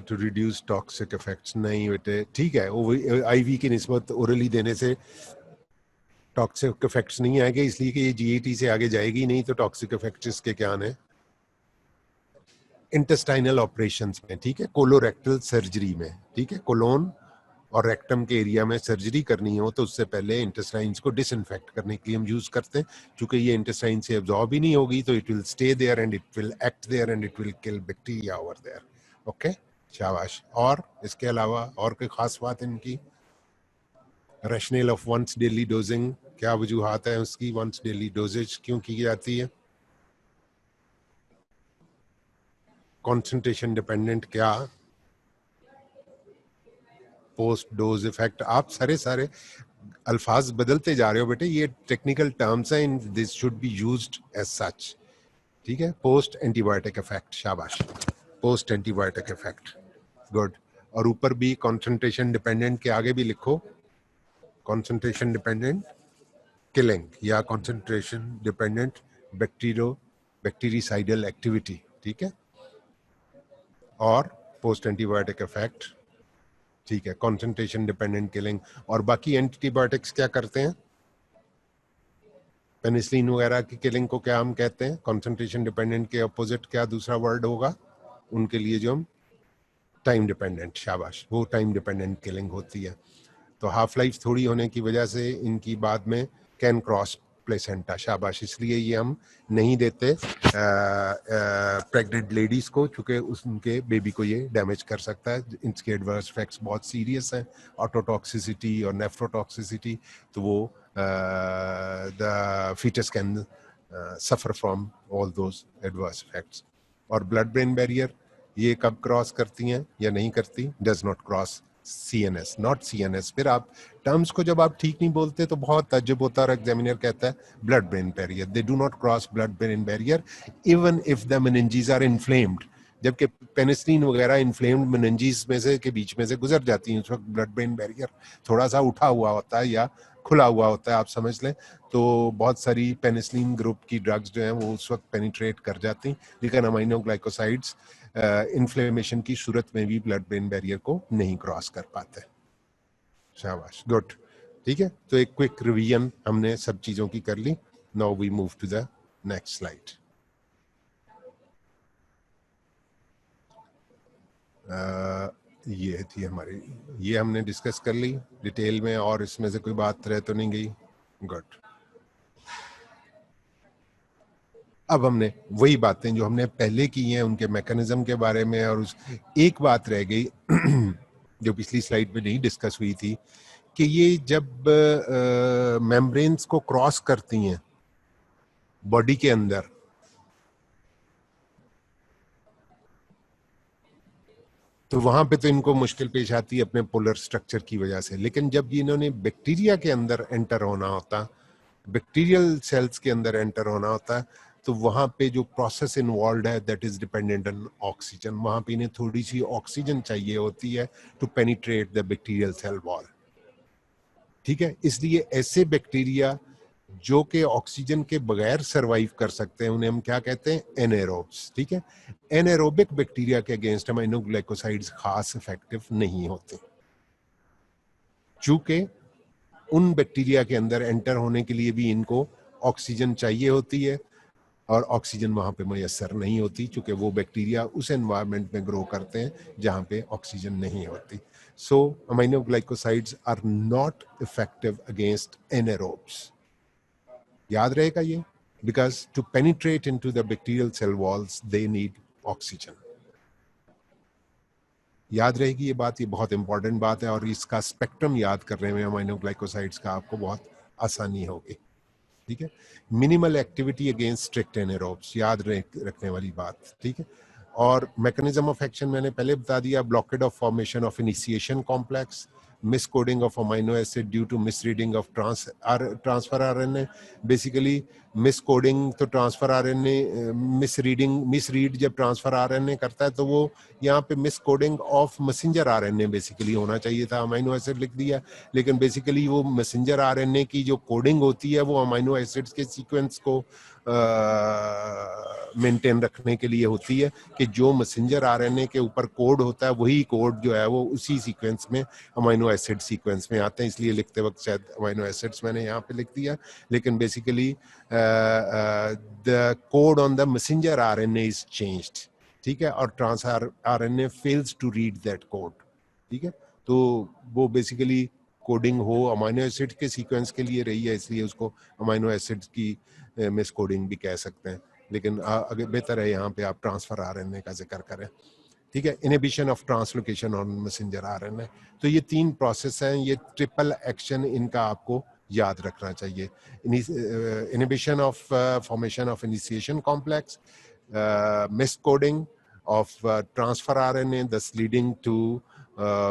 to reduce toxic effects. नहीं बेटे, ठीक है, आईवी की निस्बत ओरली देने से टॉक्सिक इफेक्ट्स नहीं आएंगे, इसलिए कि ये जीएटी से आगे जाएगी नहीं, तो टॉक्सिक इफेक्ट्स इसके क्या है? इंटेस्टाइनल ऑपरेशंस में, ठीक है, कोलोरेक्टल सर्जरी में, ठीक है, कोलोन और रेक्टम के एरिया में सर्जरी करनी हो तो उससे पहले इंटेस्टाइन्स को डिसइंफेक्ट करने के लिए हम यूज करते हैं, क्योंकि ये इंटेस्टाइन से एब्जॉर्ब ही नहीं होगी तो it will stay there and it will act there and it will kill bacteria over there. Okay, शाबाश। और इसके अलावा और कोई खास बात इनकी? Rationale of once daily dosing, क्या वजूहात है उसकी? वंस डेली डोजेज क्यों की जाती है? कॉन्सेंट्रेशन डिपेंडेंट, क्या? Post dose effect. आप सारे अल्फाज बदलते जा रहे हो बेटे, ये टेक्निकल टर्म्स हैं, this should be used as such. ठीक है, पोस्ट एंटीबायोटिक इफेक्ट, शाबाश, पोस्ट एंटीबायोटिक इफेक्ट, गुड। और ऊपर भी कंसंट्रेशन डिपेंडेंट के आगे भी लिखो, कंसंट्रेशन डिपेंडेंट किलिंग या कंसंट्रेशन डिपेंडेंट बैक्टीरिसाइडल एक्टिविटी, ठीक है, और पोस्ट एंटीबायोटिक इफेक्ट, ठीक है, कंसंट्रेशन डिपेंडेंट किलिंग। और बाकी एंटीबायोटिक्स क्या करते हैं? पेनिसिलिन वगैरह की किलिंग को क्या हम कहते हैं? कंसंट्रेशन डिपेंडेंट के अपोजिट क्या दूसरा वर्ड होगा उनके लिए जो हम? टाइम डिपेंडेंट, शाबाश, वो टाइम डिपेंडेंट किलिंग होती है। तो हाफ लाइफ थोड़ी होने की वजह से इनकी बाद में कैन क्रॉस प्लेसेंटा, शाबाश, इसलिए ये हम नहीं देते प्रेग्नेंट लेडीज को, चूंकि उनके बेबी को ये डैमेज कर सकता है। इनके एडवर्स इफेक्ट्स बहुत सीरियस हैं, ऑटोटॉक्सिसिटी और नेफ्रोटॉक्सिसिटी, तो वो the fetus can suffer from all those adverse effects. और ब्लड ब्रेन बैरियर ये कब क्रॉस करती हैं या नहीं करती? Does not cross CNS, not CNS। फिर आप टर्म्स को जब आप ठीक नहीं बोलते तो बहुत ताज्जुब होता है, और एग्जामिनर कहता है blood brain barrier, they do not cross blood brain barrier even if the meninges are inflamed, जबकि पेनिसिलिन वगैरह इन्फ्लेम्ड मेनिंजेस में से के बीच में से गुजर जाती है, उस वक्त ब्लड ब्रेन बैरियर थोड़ा सा उठा हुआ होता है या खुला हुआ होता है, आप समझ लें। तो बहुत सारी पेनिसिलिन ग्रुप की ड्रग्स जो हैं वो उस वक्त पेनिट्रेट कर जाती, लेकिन अमीनोग्लाइकोसाइड्स इन्फ्लेमेशन की सूरत में भी ब्लड ब्रेन बैरियर को नहीं क्रॉस कर पाते। शाबाश, गुड। ठीक है, तो एक क्विक रिवीजन हमने सब चीजों की कर ली। Now we move to the next slide. ये थी हमारी, ये हमने डिस्कस कर ली डिटेल में, और इसमें से कोई बात रह तो नहीं गई? गुड। अब हमने वही बातें जो हमने पहले की हैं उनके मैकेनिज्म के बारे में, और उस एक बात रह गई जो पिछली स्लाइड में नहीं डिस्कस हुई थी, कि ये जब मेम्ब्रेन्स को क्रॉस करती हैं बॉडी के अंदर, तो वहां पे तो इनको मुश्किल पेश आती है अपने पोलर स्ट्रक्चर की वजह से। लेकिन जब इन्होंने बैक्टीरिया के अंदर एंटर होना होता, बैक्टीरियल सेल्स के अंदर एंटर होना होता है, तो वहां पे जो प्रोसेस इन्वॉल्व है that is dependent on oxygen. वहां पे इन्हें थोड़ी सी ऑक्सीजन चाहिए होती है to penetrate the bacterial cell wall. ठीक है, इसलिए ऐसे बैक्टीरिया जो कि ऑक्सीजन के बगैर सरवाइव कर सकते हैं उन्हें हम क्या कहते हैं? एनारोब्स। ठीक है, एनारोबिक बैक्टीरिया के अगेंस्ट अमीनोग्लाइकोसाइड्स खास इफेक्टिव नहीं होते, चूंकि उन बैक्टीरिया के अंदर एंटर होने के लिए भी इनको ऑक्सीजन चाहिए होती है, और ऑक्सीजन वहां पे मैसर नहीं होती, क्योंकि वो बैक्टीरिया उस एनवायरनमेंट में ग्रो करते हैं जहां पे ऑक्सीजन नहीं होती। So aminoglycosides are not effective against anaerobes. याद रहेगा ये, because to penetrate into the bacterial cell walls they need oxygen. याद रहेगी ये बात, ये बहुत इंपॉर्टेंट बात है, और इसका स्पेक्ट्रम याद करने में अमीनोग्लाइकोसाइड्स का आपको बहुत आसानी होगी। ठीक है, minimal activity against strict anaerobes, याद रखने वाली बात। ठीक है, और मैकेनिज्म ऑफ एक्शन मैंने पहले बता दिया, blockade of formation of initiation complex, miscoding of amino acid due to misreading of transfer RNA। Basically miscoding तो ट्रांसफर आरएनए मिसरीड जब ट्रांसफर आरएनए करता है तो वो यहाँ पे मिसकोडिंग ऑफ मैसेंजर आरएनए बेसिकली होना चाहिए था, अमीनो एसिड लिख दिया। लेकिन बेसिकली वो मैसेंजर आरएनए की जो कोडिंग होती है वो अमीनो एसिड्स के सीक्वेंस को मेंटेन रखने के लिए होती है, कि जो मैसेंजर आरएनए के ऊपर कोड होता है वही कोड जो है वो उसी सीक्वेंस में अमीनो एसिड सीक्वेंस में आते हैं। इसलिए लिखते वक्त शायद अमीनो एसिड्स मैंने यहाँ पे लिख दिया, लेकिन basically the code on the messenger RNA is changed. ठीक है, और trans RNA fails to read that code. ठीक है, तो वो बेसिकली कोडिंग हो अमीनो एसिड के सीक्वेंस के लिए रही है, इसलिए उसको अमीनो एसिड की मिस कोडिंग भी कह सकते हैं, लेकिन अगर बेहतर है यहाँ पे आप ट्रांसफर आरएनए का जिक्र करें। ठीक है, inhibition of translocation on messenger RNA. तो ये तीन प्रोसेस हैं, ये ट्रिपल एक्शन इनका आपको याद रखना चाहिए। Inhibition of formation of initiation complex, miscoding of transfer RNA thus leading to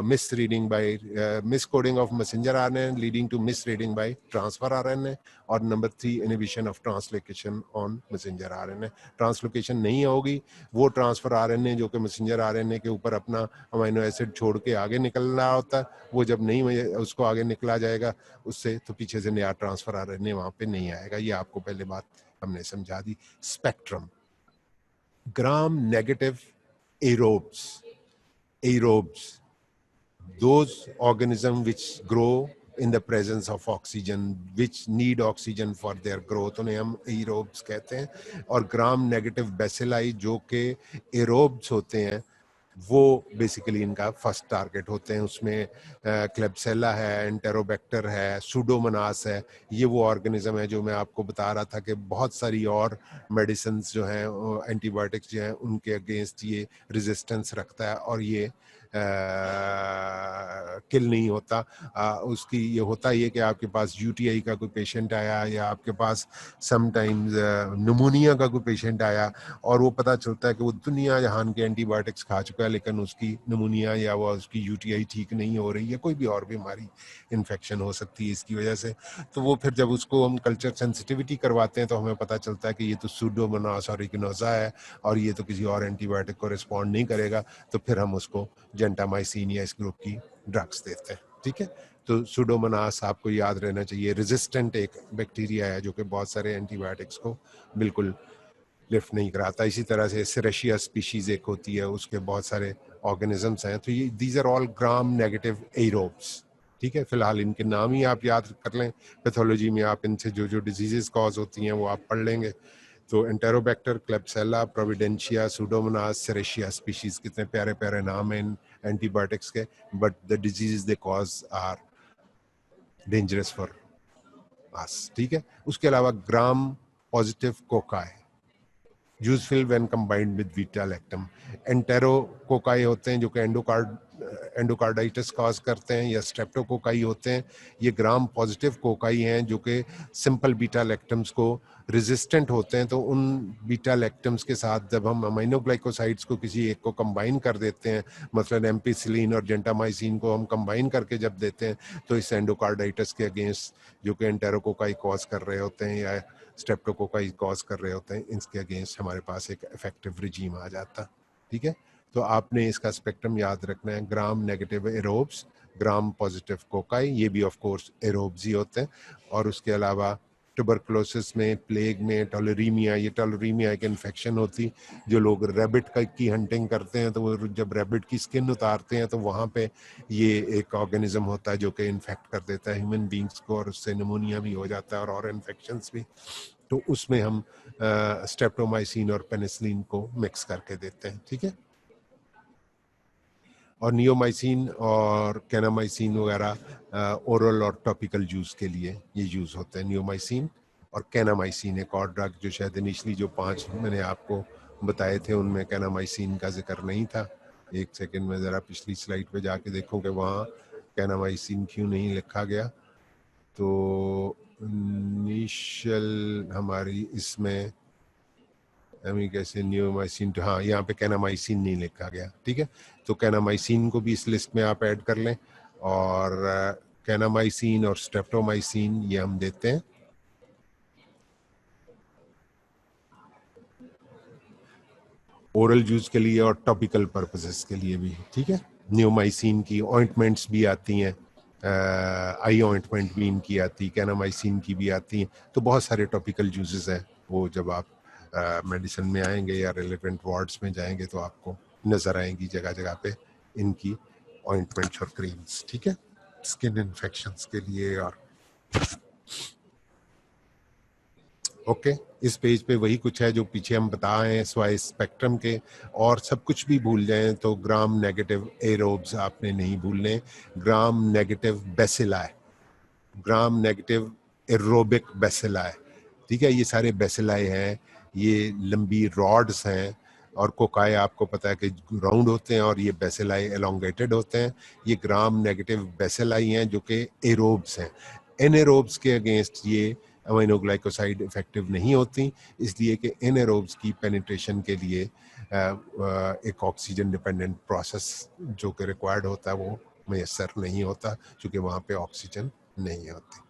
misreading by miscoding of messenger RNA leading to misreading by transfer RNA, और number 3 inhibition of translocation on messenger RNA. Translocation नहीं होगी, वो transfer RNA जो कि messenger RNA के ऊपर अपना amino acid छोड़ के आगे निकल रहा होता है, वो जब नहीं उसको आगे निकला जाएगा उससे, तो पीछे से नया ट्रांसफर आरएनए वहां पे नहीं आएगा। ये आपको पहले बात हमने समझा दी। Spectrum, gram negative aerobes, those organisms which grow in the presence of oxygen, which need oxygen for their growth, उन्हें हम aerobes कहते हैं। और ग्राम नेगेटिव बेसिलाई जो कि एरोब्स होते हैं, वो बेसिकली इनका फर्स्ट टारगेट होते हैं। उसमें क्लेब्सेला है, एंटेरोबैक्टर है, सूडोमोनास है। ये वो ऑर्गेनिज्म है जो मैं आपको बता रहा था कि बहुत सारी और मेडिसिन जो हैं, एंटीबायोटिक्स जो हैं, उनके अगेंस्ट ये रेजिस्टेंस रखता है, और ये किल नहीं होता। उसकी ये होता ही है कि आपके पास यूटीआई का कोई पेशेंट आया, या आपके पास समटाइम्स निमोनिया का कोई पेशेंट आया, और वो पता चलता है कि वो दुनिया जहान के एंटीबायोटिक्स खा चुका है, लेकिन उसकी निमोनिया या वो उसकी यूटीआई ठीक नहीं हो रही है, कोई भी और बीमारी इन्फेक्शन हो सकती है इसकी वजह से। तो वो फिर जब उसको हम कल्चर सेंसिटिविटी करवाते हैं तो हमें पता चलता है कि ये तो सूडोमोनास और इग्नोजा है, और ये तो किसी और एंटीबायोटिक को रिस्पॉन्ड नहीं करेगा, तो फिर हम उसको जेंटामाइसिन या इस ग्रुप की ड्रग्स देते हैं। ठीक है, तो सुडोमोनास आपको याद रहना चाहिए, रेजिस्टेंट एक बैक्टीरिया है जो कि बहुत सारे एंटीबायोटिक्स को बिल्कुल लिफ्ट नहीं कराता। इसी तरह से सेरेशिया स्पीशीज एक होती है, उसके बहुत सारे ऑर्गेनिजम्स हैं। तो ये these are all gram negative aerobes. ठीक है, फिलहाल इनके नाम ही आप याद कर लें, पैथोलॉजी में आप इनसे जो जो डिजीजेस कॉज होती हैं वो आप पढ़ लेंगे। तो एंटेरोबैक्टर, क्लेब्सिella, प्रोविडेंशिया, सुडोमोनास, सेरेशिया स्पीशीज, कितने प्यारे प्यारे नाम हैं इन एंटीबायोटिक्स के, but the disease they cause are dangerous for us. ठीक है, उसके अलावा gram positive cocci useful when combined with beta lactam. Enterococci होते हैं जो कि एंडोकार्डाइटिस कॉज करते हैं, या स्ट्रेप्टोकोकाई होते हैं। ये ग्राम पॉजिटिव कोकाई हैं जो कि सिंपल बीटा लैक्टम्स को रेजिस्टेंट होते हैं। तो उन बीटा लैक्टम्स के साथ जब हम अमीनोग्लाइकोसाइड्स को किसी एक को कंबाइन कर देते हैं, मतलब एम्पिसिलिन और जेंटामाइसिन को हम कंबाइन करके जब देते हैं, तो इस एंडोकार्डाइटिस के अगेंस्ट जो कि एंटेरोकोकाई कॉज कर रहे होते हैं या स्ट्रेप्टोकोकाई कॉज कर रहे होते हैं, इसके अगेंस्ट हमारे पास एक इफेक्टिव रिजीम आ जाता। ठीक है, तो आपने इसका स्पेक्ट्रम याद रखना है, ग्राम नेगेटिव एरोब्स, ग्राम पॉजिटिव कोकाई, ये भी ऑफ कोर्स एरोब्स ही होते हैं। और उसके अलावा ट्यूबरकुलोसिस में, प्लेग में, टॉलरीमिया, ये टॉलरीमिया एक इन्फेक्शन होती, जो लोग रैबिट की हंटिंग करते हैं तो वो जब रैबिट की स्किन उतारते हैं तो वहाँ पे ये एक ऑर्गेनिज्म होता है जो कि इन्फेक्ट कर देता है ह्यूमन बींग्स को, और उससे निमोनिया भी हो जाता है और इन्फेक्शंस भी। तो उसमें हम स्ट्रेप्टोमाइसिन और पेनिसिलिन को मिक्स करके देते हैं। ठीक है, और नियोमाइसिन और कैनामाइसिन वगैरह ओरल और टॉपिकल यूज के लिए ये यूज होते हैं। नियोमाइसिन और कैनामाइसिन एक और ड्रग जो शायद इनिशली जो 5 मैंने आपको बताए थे उनमें कैनामाइसिन का जिक्र नहीं था। एक सेकंड में ज़रा पिछली स्लाइड पे जाके देखूं कि वहाँ कैनामाइसिन क्यों नहीं लिखा गया। तो इनिशियल हमारी इसमें कैसे नियोमाइसिन, हाँ यहाँ पे कैनामाइसिन नहीं लिखा गया। ठीक है, तो कैनामाइसिन को भी इस लिस्ट में आप ऐड कर लें। और कैनामाइसिन और स्ट्रेप्टोमाइसिन ये हम देते हैं ओरल यूज के लिए और टॉपिकल पर्पसेस के लिए भी। ठीक है, नियोमाइसिन की ऑइंटमेंट्स भी आती हैं, आई ऑइंटमेंट भी इनकी आती, कैनामाइसिन की भी आती हैं। तो बहुत सारे टॉपिकल यूजेस हैं, वो जब आप मेडिसिन में आएंगे या रिलेवेंट वार्ड्स में जाएंगे तो आपको नजर आएंगी जगह जगह पे इनकी ऑइंटमेंट्स और क्रीम्स। ठीक है, स्किन इन्फेक्शंस के लिए। और ओके, इस पेज पे वही कुछ है जो पीछे हम बताए हैं स्वाई स्पेक्ट्रम के, और सब कुछ भी भूल जाएं तो ग्राम नेगेटिव एरोब्स आपने नहीं भूलने, gram negative bacilli, gram negative aerobic bacilli. ठीक है, ये सारे बेसिलाई हैं, ये लंबी रॉड्स हैं, और कोकाई आपको पता है कि राउंड होते हैं और ये बेसिलाई एलोंगेटेड होते हैं। ये ग्राम नेगेटिव बेसिलाई हैं जो कि एरोब्स हैं। एनेरोब्स के अगेंस्ट ये अमीनोग्लाइकोसाइड इफेक्टिव नहीं होती, इसलिए कि एनेरोब्स की पेनिट्रेशन के लिए एक ऑक्सीजन डिपेंडेंट प्रोसेस जो कि रिक्वायर्ड होता है वो मैसर नहीं होता, क्योंकि वहाँ पे ऑक्सीजन नहीं होती।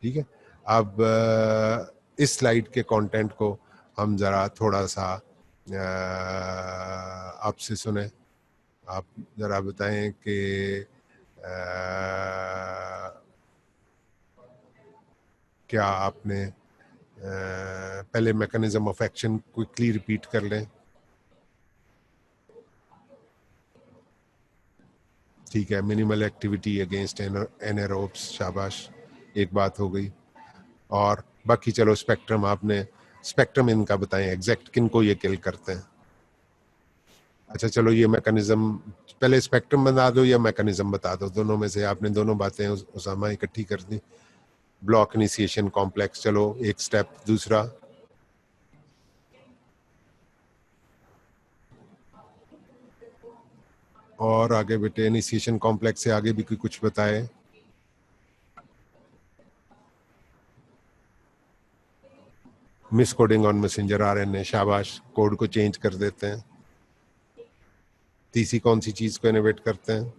ठीक है, अब इस स्लाइड के कंटेंट को हम ज़रा थोड़ा सा आपसे सुने। आप ज़रा बताएं कि क्या आपने पहले mechanism of action quickly repeat कर लें। ठीक है, मिनिमल एक्टिविटी अगेंस्ट एनारोब्स, शाबाश, एक बात हो गई। और बाकी चलो स्पेक्ट्रम, आपने स्पेक्ट्रम इनका बताएं, एग्जैक्ट किन को ये किल करते हैं। अच्छा चलो, ये मैकेनिज्म पहले स्पेक्ट्रम बता दो या मैकेनिज्म बता दो, दोनों में से आपने दोनों बातें उसामा इकट्ठी कर दी। ब्लॉक इनिशिएशन कॉम्प्लेक्स, चलो एक स्टेप दूसरा। और आगे बेटे इनिशिएशन कॉम्प्लेक्स से आगे भी कुछ बताए। Miss coding on messenger RNA, शाबाश, कोड को चेंज कर देते हैं। तीसरी कौन सी चीज को इनोवेट करते हैं?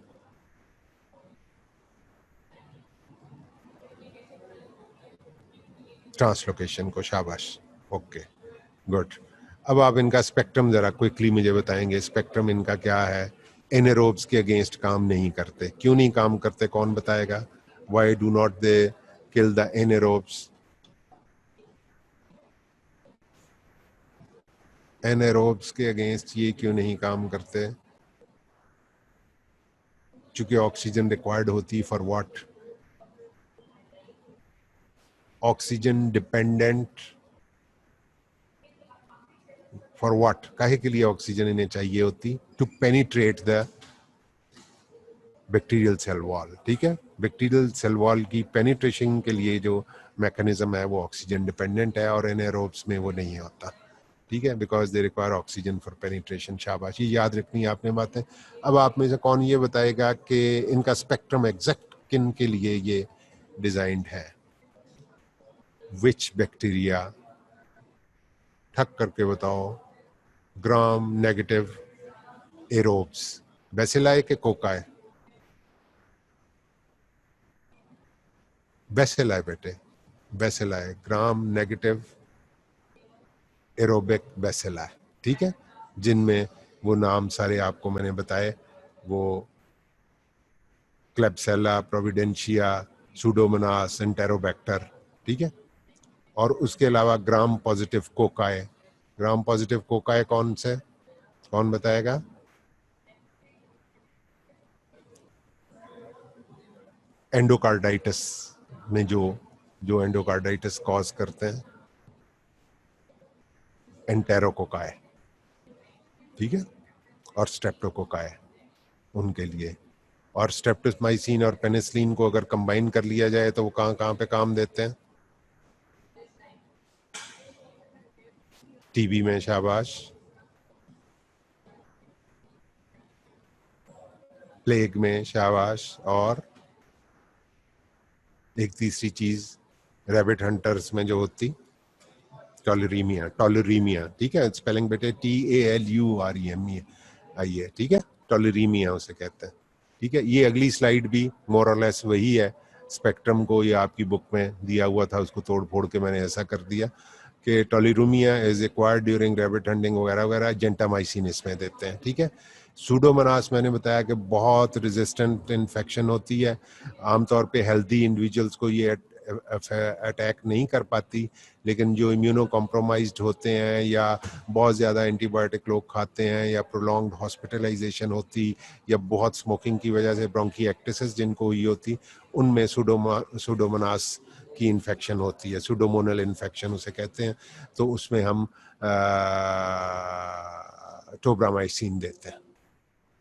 ट्रांसलोकेशन को, शाबाश, ओके, गुड। अब आप इनका स्पेक्ट्रम जरा क्विकली मुझे बताएंगे, स्पेक्ट्रम इनका क्या है। एनेरोब्स के अगेंस्ट काम नहीं करते, क्यों नहीं काम करते, कौन बताएगा? Why do not they kill the anaerobes? Anaerobes के अगेंस्ट ये क्यों नहीं काम करते? चूंकि ऑक्सीजन रिक्वायर्ड होती for what? Oxygen dependent for what? काहे के लिए ऑक्सीजन इन्हें चाहिए होती? To penetrate the bacterial cell wall. ठीक है, बैक्टीरियल सेल वॉल की पेनिट्रेशन के लिए जो मैकेनिज्म है वो ऑक्सीजन डिपेंडेंट है और एनारोब्स में वो नहीं होता। ठीक है, because they require oxygen for penetration. शाबाश, ये याद रखनी है आपने बातें। अब आप में से कौन ये बताएगा कि इनका स्पेक्ट्रम एग्जैक्ट किन के लिए ये डिजाइंड है? विच बैक्टीरिया? ठक करके बताओ। ग्राम नेगेटिव एरोब्स, बेसिलाए के कोकाए? बेसिलाए बेटे, बेसिलाए, ग्राम नेगेटिव एरोबिक बेसिलाए। ठीक है, जिनमें वो नाम सारे आपको मैंने बताए, वो क्लेब्सेला, प्रोविडेंशिया, सूडोमोनास, एंटेरोबैक्टर। ठीक है, और उसके अलावा ग्राम पॉजिटिव कोकाए। ग्राम पॉजिटिव कोकाए कौन से, कौन बताएगा? एंडोकार्डाइटिस में जो जो एंडोकार्डाइटिस कॉज करते हैं, एंटेरोकोकाए। ठीक है, और स्ट्रेप्टोकोकाए उनके लिए। और स्ट्रेप्टोमाइसिन और पेनिसिलिन को अगर कंबाइन कर लिया जाए तो वो कहाँ कहाँ पे काम देते हैं? टीबी में, शाबाश। प्लेग में, शाबाश। और एक तीसरी चीज रैबिट हंटर्स में जो होती, टॉलरीमिया। टॉलरीमिया, ठीक है, स्पेलिंग बेटे TALUREMIA आई है। ठीक है, टॉलरीमिया उसे कहते हैं। ठीक है, ये अगली स्लाइड भी मोर और लेस वही है। स्पेक्ट्रम को ये आपकी बुक में दिया हुआ था, उसको तोड़ फोड़ के मैंने ऐसा कर दिया कि tularemia is acquired during rabbit hunting वगैरह वगैरह। जेंटामाइसिन इसमें देते हैं। ठीक है, सूडोमोनास मैंने बताया कि बहुत रेजिस्टेंट इन्फेक्शन होती है। आमतौर पे हेल्दी इंडिविजुअल्स को ये अटैक नहीं कर पाती, लेकिन जो इम्यूनो कॉम्प्रोमाइज्ड होते हैं या बहुत ज़्यादा एंटीबायोटिक लोग खाते हैं या प्रोलॉन्ग्ड हॉस्पिटलाइजेशन होती या बहुत स्मोकिंग की वजह से ब्रोंकिएक्टिसिस जिनको हुई होती, उनमें सूडोमोनास की इन्फेक्शन होती है। सूडोमोनल इन्फेक्शन उसे कहते हैं। तो उसमें हम टोब्रामाइसिन देते हैं।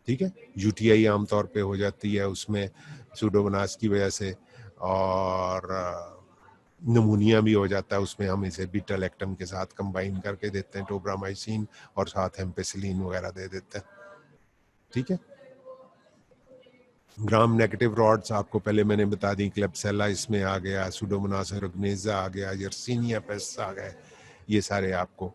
ठीक है, यूटीआई आमतौर पे हो जाती है उसमें सूडोमोनास की वजह से, और नमूनिया भी हो जाता है उसमें। हम इसे बीटा लैक्टम के साथ कंबाइन करके देते हैं, टोब्रामाइसिन, और साथ एम्पेसिलिन वगैरह दे देते हैं। ठीक है, ग्राम नेगेटिव रॉड्स आपको पहले मैंने बता दी। क्लेब्सेला इसमें आ गया, सूडोमोनास ऑर्गेनिजा आ गया, यर्सीनिया पेस्ट आ गए, ये सारे आपको।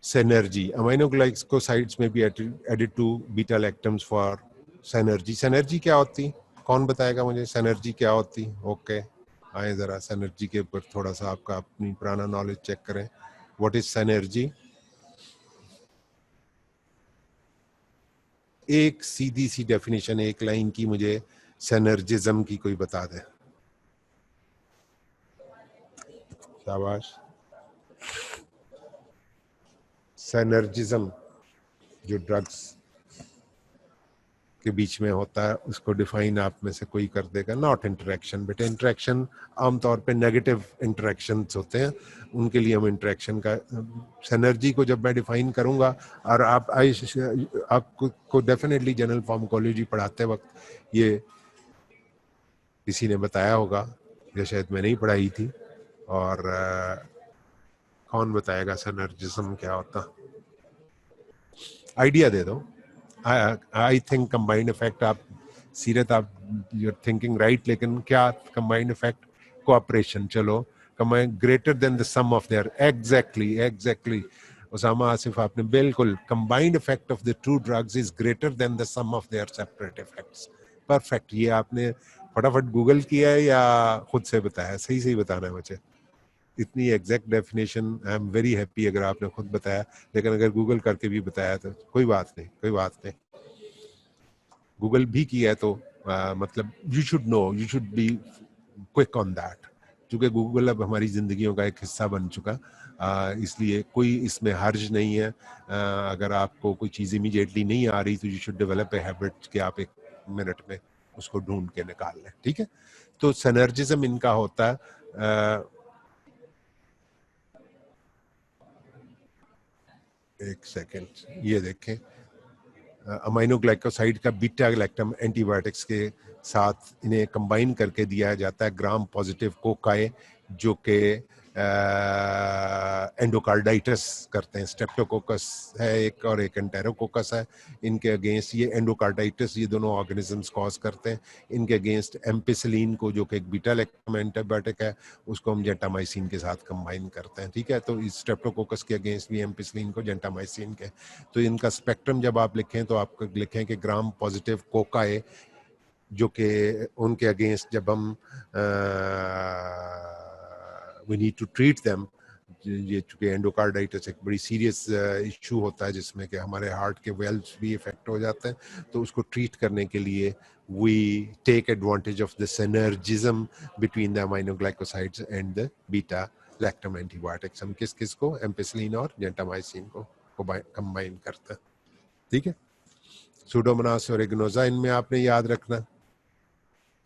सिनर्जी, अमीनोग्लाइकोसाइड्स में भी added to beta lactams for synergy. Synergy क्या होती, कौन बताएगा मुझे? सिनर्जी क्या होती? ओके, आए जरा सिनर्जी के ऊपर थोड़ा सा आपका अपनी पुराना नॉलेज चेक करें। What is synergy? एक सीधी सी डेफिनेशन, एक लाइन की मुझे सिनर्जिज्म की कोई बता दे। शाबाश। सिनर्जिज्म जो ड्रग्स के बीच में होता है, उसको डिफाइन आप में से कोई कर देगा? नॉट इंटरेक्शन बेटे। इंटरेक्शन आमतौर पे नेगेटिव इंटरेक्शंस होते हैं, उनके लिए हम इंटरेक्शन का सिनर्जी को जब मैं डिफाइन करूंगा, और आपको डेफिनेटली जनरल फार्माकोलॉजी पढ़ाते वक्त ये किसी ने बताया होगा, या शायद मैंने ही पढ़ाई थी। और कौन बताएगा सिनर्जिज्म क्या होता? आइडिया दे दो। I think combined effect. आप सीरत, आप यूर थिंकिंग राइट, लेकिन क्या कंबाइंड इफेक्ट? कोऑपरेशन। चलो, combined greater than the sum of their. Exactly exactly Usama Asif, आपने बिल्कुल, combined effect of the two drugs is greater than the sum of their separate effects. Perfect. ये आपने फटाफट Google किया है या खुद से बताया? सही सही बताना है मुझे। इतनी exact definition, I am very happy अगर आपने खुद बताया, लेकिन अगर गूगल करके भी बताया तो कोई बात नहीं, कोई बात नहीं। गूगल भी किया है तो मतलब you should know, you should be quick on that, क्योंकि गूगल अब हमारी ज़िंदगियों का एक हिस्सा बन चुका, इसलिए कोई इसमें हर्ज नहीं है। अगर आपको कोई चीज़ इमीडिएटली नहीं आ रही तो you should develop a habit कि आप 1 मिनट में उसको ढूंढ के निकाल लें, ठीक है। तो सिनर्जिज्म इनका होता है, एक सेकेंड, ये देखें, अमीनोग्लाइकोसाइड का बीटा लैक्टम एंटीबायोटिक्स के साथ इन्हें कंबाइन करके दिया जाता है ग्राम पॉजिटिव कोकाए, जो कि एंडोकार्डाइटिस करते हैं। स्ट्रेप्टोकोकस है एक और एक एंटेरोकोकस है, इनके अगेंस्ट ये एंडोकार्डाइटिस, ये दोनों ऑर्गेनिजम्स कॉज करते हैं। इनके अगेंस्ट एम्पिसिलिन को, जो कि एक बीटा लैक्टम एंटीबायोटिक है, उसको हम जेंटामाइसिन के साथ कंबाइन करते हैं, ठीक है। तो इस स्ट्रेप्टोकोकस के अगेंस्ट भी एम्पिसिलिन को, जेंटामाइसिन के। तो इनका स्पेक्ट्रम जब आप लिखें तो आप लिखें कि ग्राम पॉजिटिव कोकाए, जो कि उनके अगेंस्ट जब हम we need to treat them, ये चूंकि एंडोकार्डाइटिस एक बड़ी सीरियस इशू होता है जिसमें कि हमारे हार्ट के वेल्व्स भी इफेक्ट हो जाते हैं, तो उसको ट्रीट करने के लिए we take advantage of the synergism between the aminoglycosides and the beta lactam antibiotics. हम किस किस को, एम्पिसिलिन और जेंटामाइसिन को कंबाइन करते हैं, ठीक है। सूडोमोनास और इग्नोजा इनमें आपने याद रखना,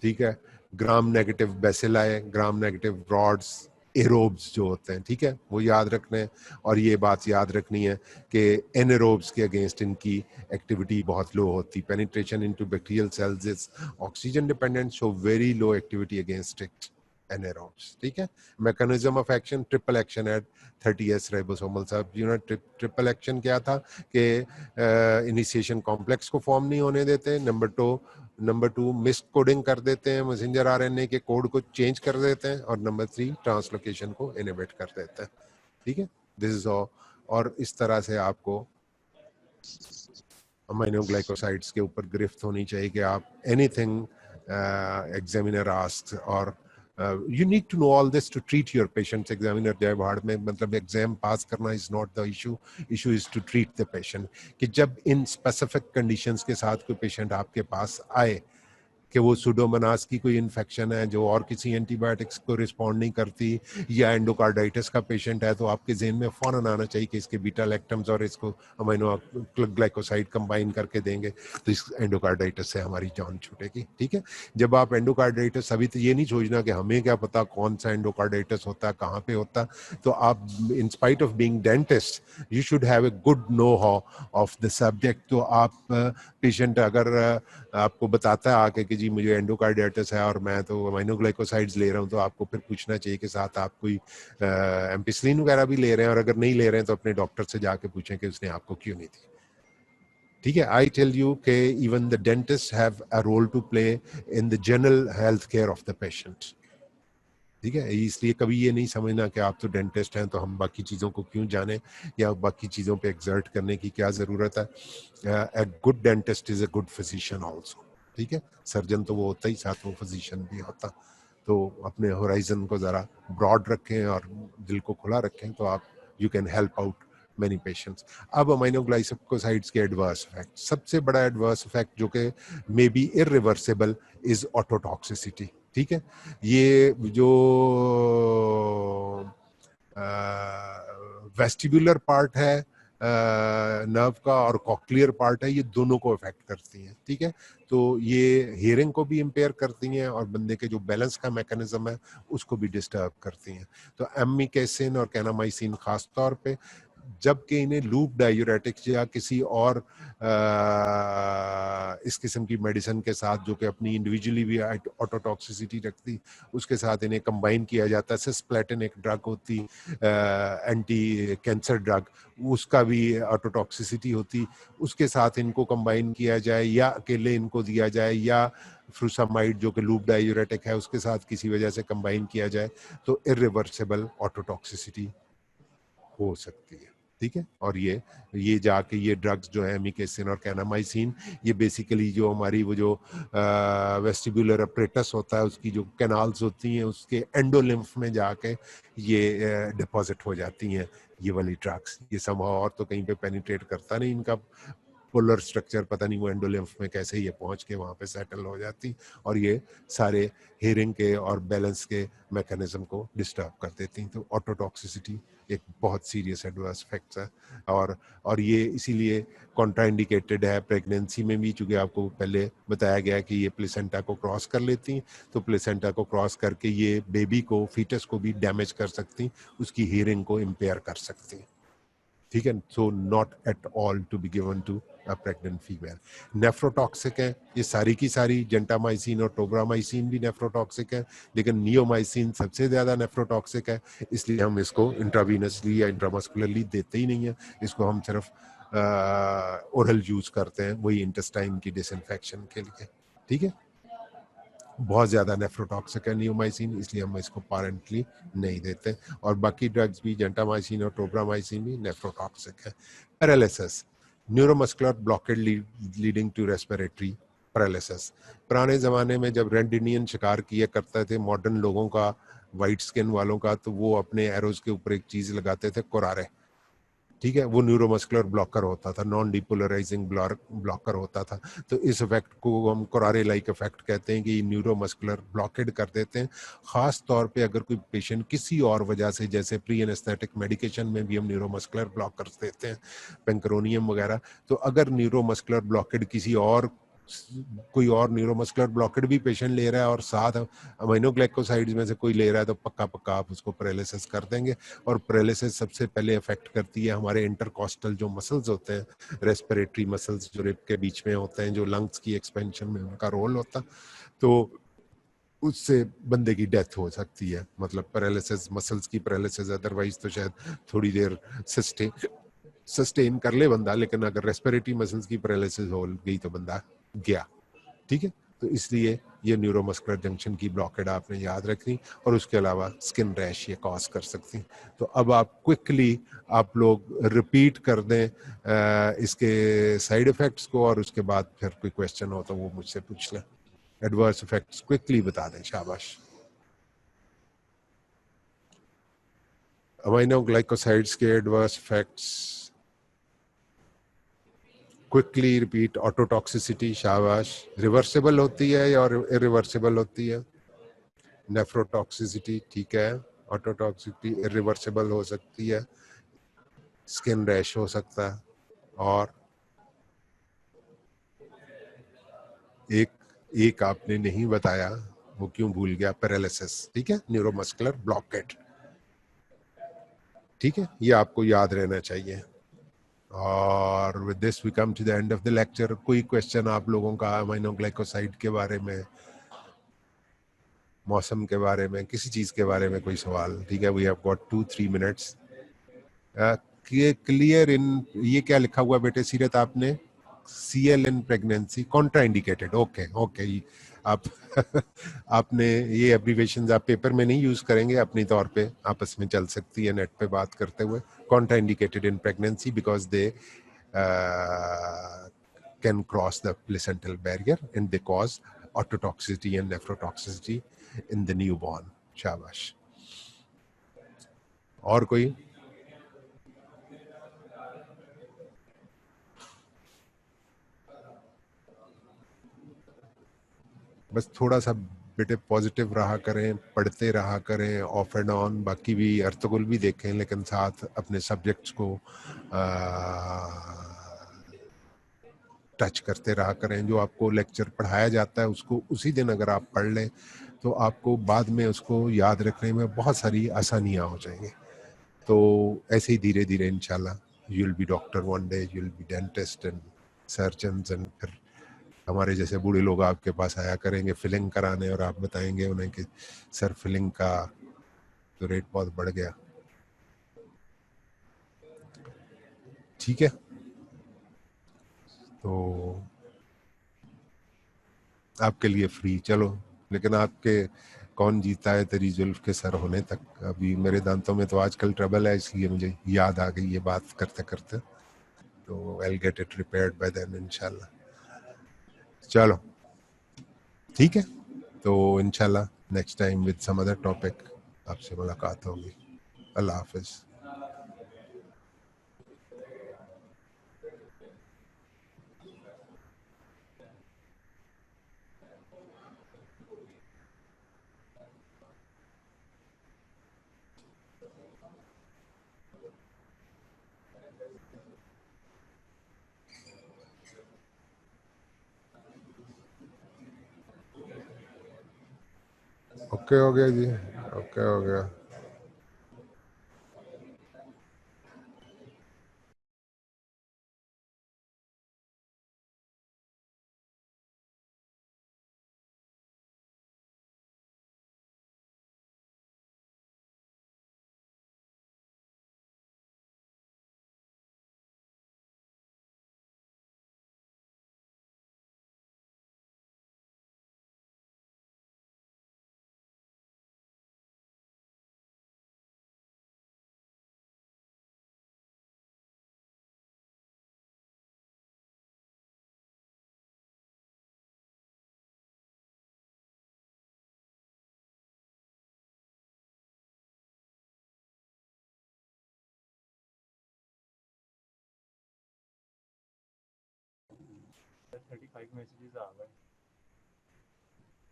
ठीक है। Gram negative bacilli, gram negative rods, aerobes जो होते हैं, ठीक है, वो याद रखने हैं। और ये बात याद रखनी है कि एनएरोब्स के अगेंस्ट इनकी एक्टिविटी बहुत लो होती। Penetration into bacterial cells is oxygen dependent, so very low activity against it anaerobes, ठीक है। Mechanism of action, triple action at 30S ribosomal subunit. Triple action क्या था कि इनिशिएशन कॉम्प्लेक्स को form नहीं होने देते, नंबर टू मिस कोडिंग कर देते हैं, मैसेंजर आरएनए के कोड को चेंज कर देते हैं, और नंबर 3 ट्रांसलोकेशन को इनहिबिट कर देते हैं, ठीक है। This is all. और इस तरह से आपको अमीनोग्लाइकोसाइड्स के ऊपर गिरफ्त होनी चाहिए कि आप एनीथिंग एग्जामिनर आस्क्स, और you need to know all this to treat your patients। Examiner जय भाड़ में, मतलब एग्जाम पास करना is not the issue is to treat the patient. कि जब इन स्पेसिफिक कंडीशंस के साथ कोई पेशेंट आपके पास आए कि वो सुडोमोनास की कोई इन्फेक्शन है जो और किसी एंटीबायोटिक्स को रिस्पॉन्ड नहीं करती, या एंडोकार्डाइटिस का पेशेंट है, तो आपके जहन में फौरन आना चाहिए कि इसके बीटा लैक्टम्स और इसको अमीनो ग्लाइकोसाइड कंबाइन करके देंगे तो इस एंडोकार्डाइटिस से हमारी जान छूटेगी, ठीक है। जब आप एंडोकार्डाइटिस, अभी तो ये नहीं सोचना कि हमें क्या पता कौन सा एंडोकार्डाइटिस होता है, कहाँ पे होता, तो आप in spite of being dentist you should have a good know how of the subject. तो आप पेशेंट अगर आपको बताता है आके कि जी मुझे एंडोकार्डाइटिस है और मैं तो अमीनोग्लाइकोसाइड्स ले रहा हूँ, तो आपको फिर पूछना चाहिए कि साथ आप कोई एम्पिसिलिन वगैरह भी ले रहे हैं, और अगर नहीं ले रहे हैं तो अपने डॉक्टर से जाके पूछें कि उसने आपको क्यों नहीं दी, ठीक है। आई टेल यू कि even the dentist have a role to play in the general health care of the patient, ठीक है। इसलिए कभी ये नहीं समझना कि आप तो डेंटिस्ट हैं तो हम बाकी चीज़ों को क्यों जाने, या बाकी चीज़ों पे एक्सर्ट करने की क्या ज़रूरत है। A good dentist is a good physician also, ठीक है। सर्जन तो वो होता ही, साथ वो फिजिशियन भी होता। तो अपने होराइजन को ज़रा ब्रॉड रखें और दिल को खुला रखें, तो आप you can help out many patients. अब अमीनोग्लाइकोसाइड्स के एडवर्स इफेक्ट, सबसे बड़ा एडवर्स इफेक्ट जो कि may be irreversible is autotoxicity, ठीक है। ये जो वेस्टिबुलर पार्ट है नर्व का और कॉक्लियर पार्ट है, ये दोनों को इफेक्ट करती हैं, ठीक है। तो ये हियरिंग को भी इम्पेयर करती हैं और बंदे के जो बैलेंस का मैकेनिज्म है उसको भी डिस्टर्ब करती हैं। तो एमिकेसिन और कैनामाइसिन खास तौर पे, जबकि इन्हें लूप डायूरेटिक्स या किसी और इस किस्म की मेडिसिन के साथ जो कि अपनी इंडिविजुअली भी ऑटोटॉक्सिसिटी रखती, उसके साथ इन्हें कंबाइन किया जाता है। सिस्प्लेटिन एक ड्रग होती, एंटी कैंसर ड्रग, उसका भी ऑटोटॉक्सिसिटी होती, उसके साथ इनको कंबाइन किया जाए या अकेले इनको दिया जाए, या फ्रूसामाइड जो कि लूप डायूरेटिक है उसके साथ किसी वजह से कंबाइन किया जाए, तो इरिवर्सिबल ऑटोटॉक्सिसिटी हो सकती है, ठीक है। और ये जाके ये ड्रग्स जो है एमिकेसिन और कैनामाइसिन, ये बेसिकली जो हमारी वो जो वेस्टिबुलर अपरेटस होता है उसकी जो कैनाल्स होती हैं उसके एंडोलिम्फ में जाके ये डिपॉजिट हो जाती हैं, ये वाली ड्रग्स। ये समहाउ और तो कहीं पे पेनिट्रेट करता नहीं इनका पोलर स्ट्रक्चर पता नहीं वो एंडोलिम्फ में कैसे ये पहुंच के वहां पे सेटल हो जाती और ये सारे हेयरिंग के और बैलेंस के मैकेनिज्म को डिस्टर्ब कर देती। तो ऑटोटॉक्सिसिटी एक बहुत सीरियस एडवर्स इफेक्ट्स है और ये इसीलिए कॉन्ट्राइंडिकेटेड है प्रेगनेंसी में भी, चूंकि आपको पहले बताया गया कि ये प्लेसेंटा को क्रॉस कर लेती, तो प्लेसेंटा को क्रॉस करके ये बेबी को, फीटस को भी डैमेज कर सकती, उसकी हियरिंग को इम्पेयर कर सकती। ठीक है, so not at all to be given to a pregnant female. Nephrotoxic है ये सारी की सारी, जेंटामाइसिन और टोब्रामाइसिन भी नेफ्रोटॉक्सिक है, लेकिन नियोमाइसिन सबसे ज्यादा नेफ्रोटॉक्सिक है, इसलिए हम इसको इंट्रावीनसली या इंट्रामस्कुलरली देते ही नहीं है, इसको हम सिर्फ ओरल यूज करते हैं, वही इंटेस्टाइन की डिसइंफेक्शन के लिए। ठीक है, बहुत ज़्यादा नेफ्रोटॉक्सिक है नियोमाइसिन, इसलिए हम इसको पारेंटली नहीं देते, और बाकी ड्रग्स भी जेंटामाइसिन और टोब्रामाइसिन भी नेफ्रोटॉक्सिक है। Paralysis, neuromuscular blockade leading to respiratory paralysis. पुराने ज़माने में जब रेड इंडियन शिकार किया करते थे मॉडर्न लोगों का, वाइट स्किन वालों का, तो वो अपने एरोज के ऊपर एक चीज़ लगाते थे, कुरारे। ठीक है, वो न्यूरोमस्कुलर ब्लॉकर होता था, नॉन डिपोलराइजिंग ब्लॉकर होता था। तो इस इफेक्ट को हम कोरारे लाइक इफेक्ट कहते हैं कि न्यूरोमस्कुलर ब्लॉकेड कर देते हैं। खास तौर पे अगर कोई पेशेंट किसी और वजह से, जैसे प्री एनेस्थेटिक मेडिकेशन में भी हम न्यूरोमस्कुलर ब्लॉकर्स देते हैं, पेंक्रोनियम वगैरह, तो अगर न्यूरोमस्कुलर ब्लॉकेड किसी और, कोई और न्यूरोमस्कुलर ब्लॉकेड भी पेशेंट ले रहा है और साथ अमीनोग्लाइकोसाइड्स में से कोई ले रहा है, तो पक्का पक्का आप उसको पैरालिसिस कर देंगे। और पैरालिसिस सबसे पहले अफेक्ट करती है हमारे इंटरकॉस्टल जो मसल्स होते हैं, रेस्पिरेटरी मसल्स जो रिब के बीच में होते हैं, जो लंग्स की एक्सपेंशन में उनका रोल होता, तो उससे बंदे की डेथ हो सकती है। मतलब पैरालिसिस, मसल्स की पैरालिसिस, अदरवाइज तो शायद थोड़ी देर सस्टेन कर ले बंदा, लेकिन अगर रेस्पिरेटरी मसल्स की पैरालिसिस हो गई तो बंदा गया। ठीक है, तो इसलिए ये न्यूरोमस्कुलर जंक्शन की ब्लॉकेड आपने याद रखनी, और उसके अलावा स्किन रैश ये कॉज कर सकती। तो अब आप क्विकली आप लोग रिपीट कर दें इसके साइड इफेक्ट्स को, और उसके बाद फिर कोई क्वेश्चन हो तो वो मुझसे पूछ लें। एडवर्स इफेक्ट्स क्विकली बता दें, शाबाश। अमीनोग्लाइकोसाइड्स के adverse effects quickly repeat. Autotoxicity, शाबाश। रिवर्सिबल होती है या इरिवर्सिबल होती है? नेफ्रोटॉक्सिसिटी, ठीक है। ऑटोटॉक्सिसिटी इरिवर्सिबल हो सकती है, स्किन रैश हो सकता है, और एक एक आपने नहीं बताया, वो क्यों भूल गया? पैरालिसिस। ठीक है, न्यूरोमस्कुलर ब्लॉकेट। ठीक है, ये आपको याद रहना चाहिए। और with this we come to the end of the lecture. कोई क्वेश्चन आप लोगों का अमीनोग्लाइकोसाइड के बारे में, मौसम के बारे में, किसी चीज के बारे में कोई सवाल? ठीक है, we have got 2-3 minutes. Clear इन, ये क्या लिखा हुआ बेटे सीरत आपने? CL in pregnancy contraindicated. Okay okay, आप आपने ये एब्रीवेशंस आप पेपर में नहीं यूज करेंगे, अपनी तौर पे आपस में चल सकती है नेट पे बात करते हुए। Contra indicated in pregnancy because they can cross the placental barrier and they cause ototoxicity and nephrotoxicity in the newborn. शाबाश। और कोई? बस थोड़ा सा बेटे पॉजिटिव रहा करें, पढ़ते रहा करें ऑफ एंड ऑन, बाकी भी अर्तगुल भी देखें, लेकिन साथ अपने सब्जेक्ट्स को टच करते रहा करें। जो आपको लेक्चर पढ़ाया जाता है उसको उसी दिन अगर आप पढ़ लें तो आपको बाद में उसको याद रखने में बहुत सारी आसानियाँ हो जाएंगी। तो ऐसे ही धीरे धीरे इंशाल्लाह you will be doctor one day, you will be dentist and surgeons, and फिर हमारे जैसे बूढ़े लोग आपके पास आया करेंगे फिलिंग कराने, और आप बताएंगे उन्हें कि सर फिलिंग का तो रेट बहुत बढ़ गया। ठीक है, तो आपके लिए फ्री, चलो। लेकिन आपके कौन जीता है तेरी जुल्फ के सर होने तक, अभी मेरे दांतों में तो आजकल ट्रबल है, इसलिए मुझे याद आ गई ये बात करते करते। तो I will get it repaired by then इंशाल्लाह। चलो ठीक है, तो इंशाल्लाह next time with some other topic आपसे मुलाकात होगी। अल्लाह हाफिज। ओके हो गया जी, ओके हो गया।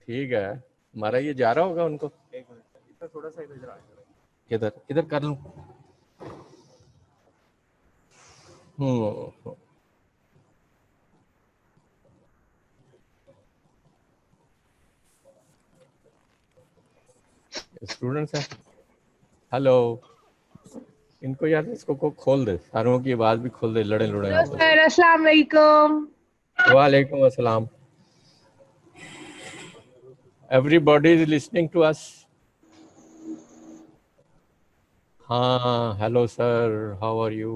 ठीक है, हमारा ये जा रहा होगा उनको। थोड़ा सा इधर इधर इधर कर लूं। स्टूडेंट्स हैं। हेलो, इनको यार इसको को खोल दे, सारों की आवाज भी खोल दे, लड़े लड़े। सर अस्सलाम वालेकुम। वालेकुम अस्सलाम। Everybody is listening to us. हाँ, hello sir, how are you?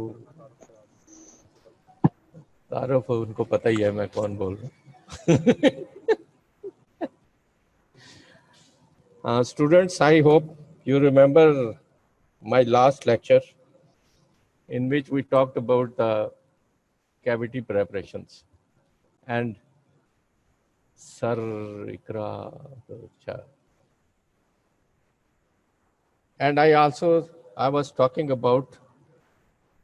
तारुफ उनको पता ही है मैं कौन बोल रहा हूँ। Students, I hope you remember my last lecture in which we talked about the cavity preparations and Sir Ikra. And I was talking about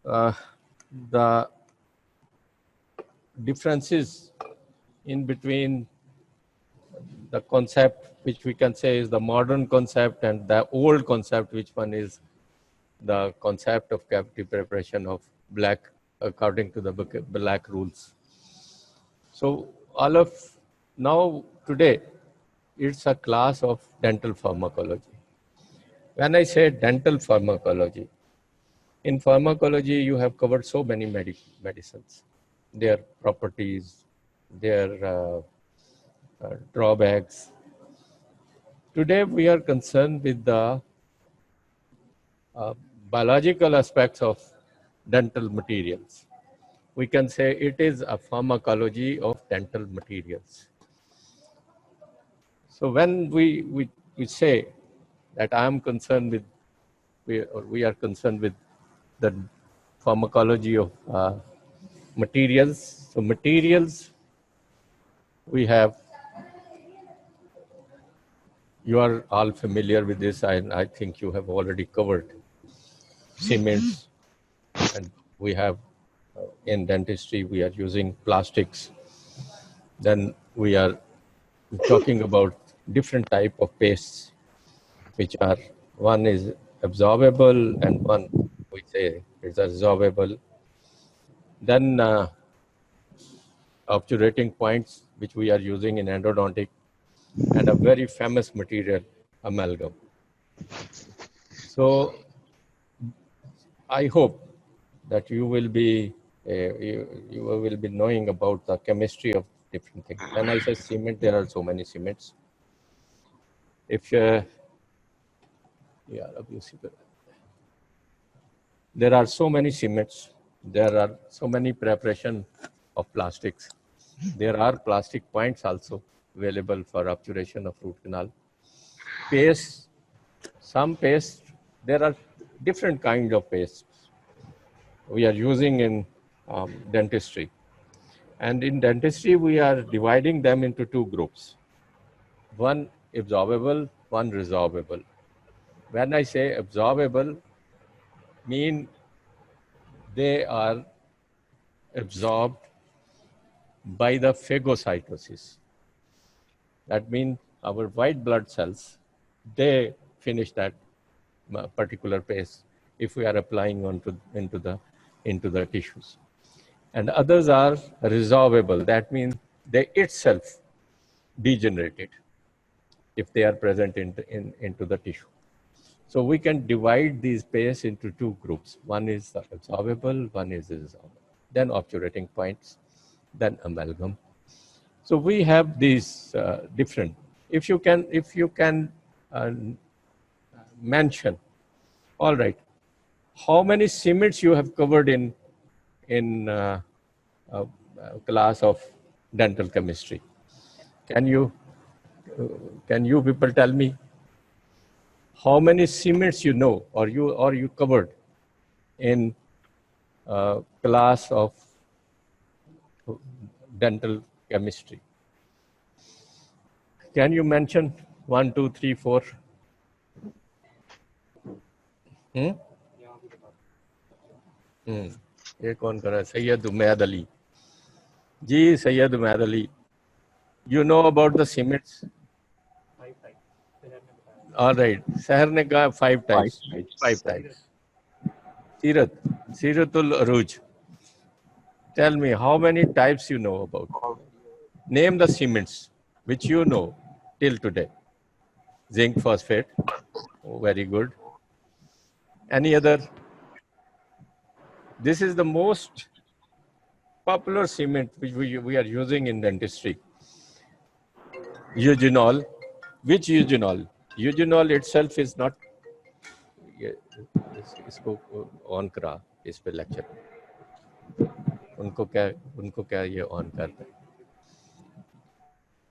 the differences in between the concept which we can say is the modern concept and the old concept, which one is the concept of cavity preparation of black according to the black rules. So all of now today, it's a class of dental pharmacology. When I say dental pharmacology, in pharmacology you have covered so many medicines, their properties, their drawbacks. Today we are concerned with the biological aspects of dental materials. We can say it is a pharmacology of dental materials. So when we say that I am concerned with, we are concerned with the pharmacology of materials. So materials, we have, you are all familiar with this, and I think you have already covered cements, and we have in dentistry we are using plastics. Then we are talking about different type of pastes, which are, one is absorbable and one we say is absorbable. Then obturating points, which we are using in endodontic, and a very famous material, amalgam. So I hope that you will be knowing about the chemistry of different things. When I say cement, there are so many cements. If there are so many cements, there are so many preparation of plastics. There are plastic points also available for obturation of root canal. Paste, some paste, there are different kinds of pastes we are using in dentistry. And in dentistry, we are dividing them into two groups. One absorbable, one resorbable. When I say absorbable, mean they are absorbed by the phagocytosis. That means our white blood cells, they finish that particular paste if we are applying into the tissues. And others are resorbable. That means they itself degenerated. if they are present into the tissue. So we can divide these paste into two groups. One is absorbable, one is dissolvable. Then obturating points, then amalgam. So we have these different. If you can mention, all right, how many cements you have covered in class of dental chemistry? Can you people tell me how many cements you know or you covered in class of dental chemistry? Can you mention 1, 2, 3, 4? ये कौन कर रहा है? Syed Umaid Ali ji. Syed Umaid Ali, you know about the cements? All right. Seher ne kaha 5 types. 5 types. Siratul Aruj. Tell me how many types you know about. Name the cements which you know till today. Zinc phosphate. Oh, very good. Any other? This is the most popular cement which we are using in dentistry. Eugenol. Which eugenol? Eugenol itself is not. इसको on करा इस पे lecture. उनको क्या ये on करता है?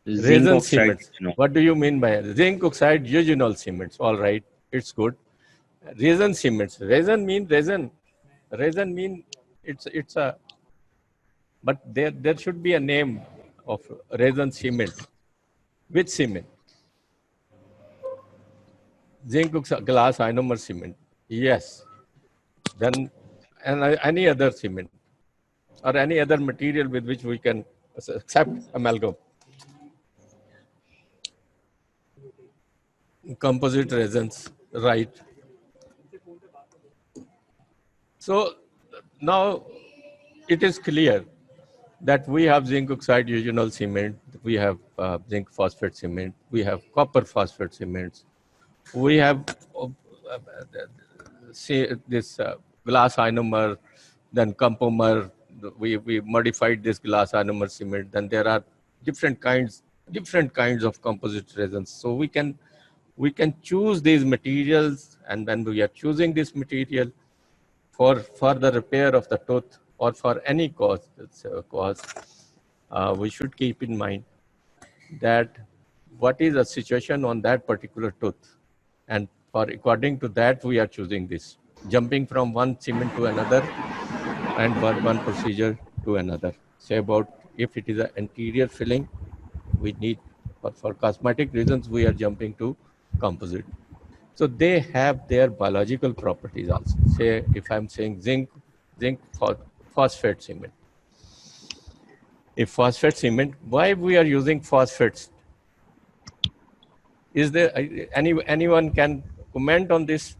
Resin cements. What do you mean by zinc oxide eugenol cements? All right, it's good. Resin cements. Resin mean resin. Resin mean it's a. But there should be a name of resin cement. Which cement? Zinc oxide, glass ionomer cement. Yes. Then any other cement or any other material with which we can accept amalgam. Composite resins, right. So now it is clear that we have zinc oxide eugenol cement, we have zinc phosphate cement, we have copper phosphate cements, we have this glass ionomer, then compomer. We modified this glass ionomer cement. Then there are different kinds of composite resins. So we can choose these materials, and when we are choosing this material for the repair of the tooth or for any cause, we should keep in mind that what is the situation on that particular tooth, and according to that we are choosing this, jumping from one cement to another and one procedure to another. Say about if it is an anterior filling, we need, but for cosmetic reasons we are jumping to composite. So they have their biological properties also. Say if I'm saying zinc phosphate cement. If phosphate cement, why we are using phosphates? Is there anyone can comment on this?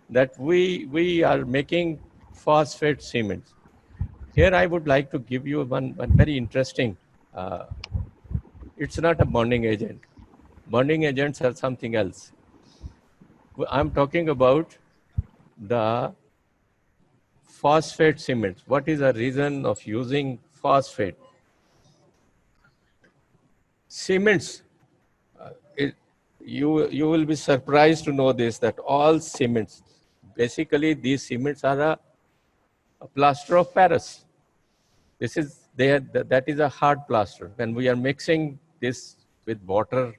That we are making phosphate cements. Here I would like to give you one very interesting. It's not a bonding agent. Bonding agents are something else. I'm talking about the phosphate cements. What is the reason of using phosphate? Cements, you will be surprised to know this, that all cements, basically these cements are a plaster of Paris. That is a hard plaster. When we are mixing this with water,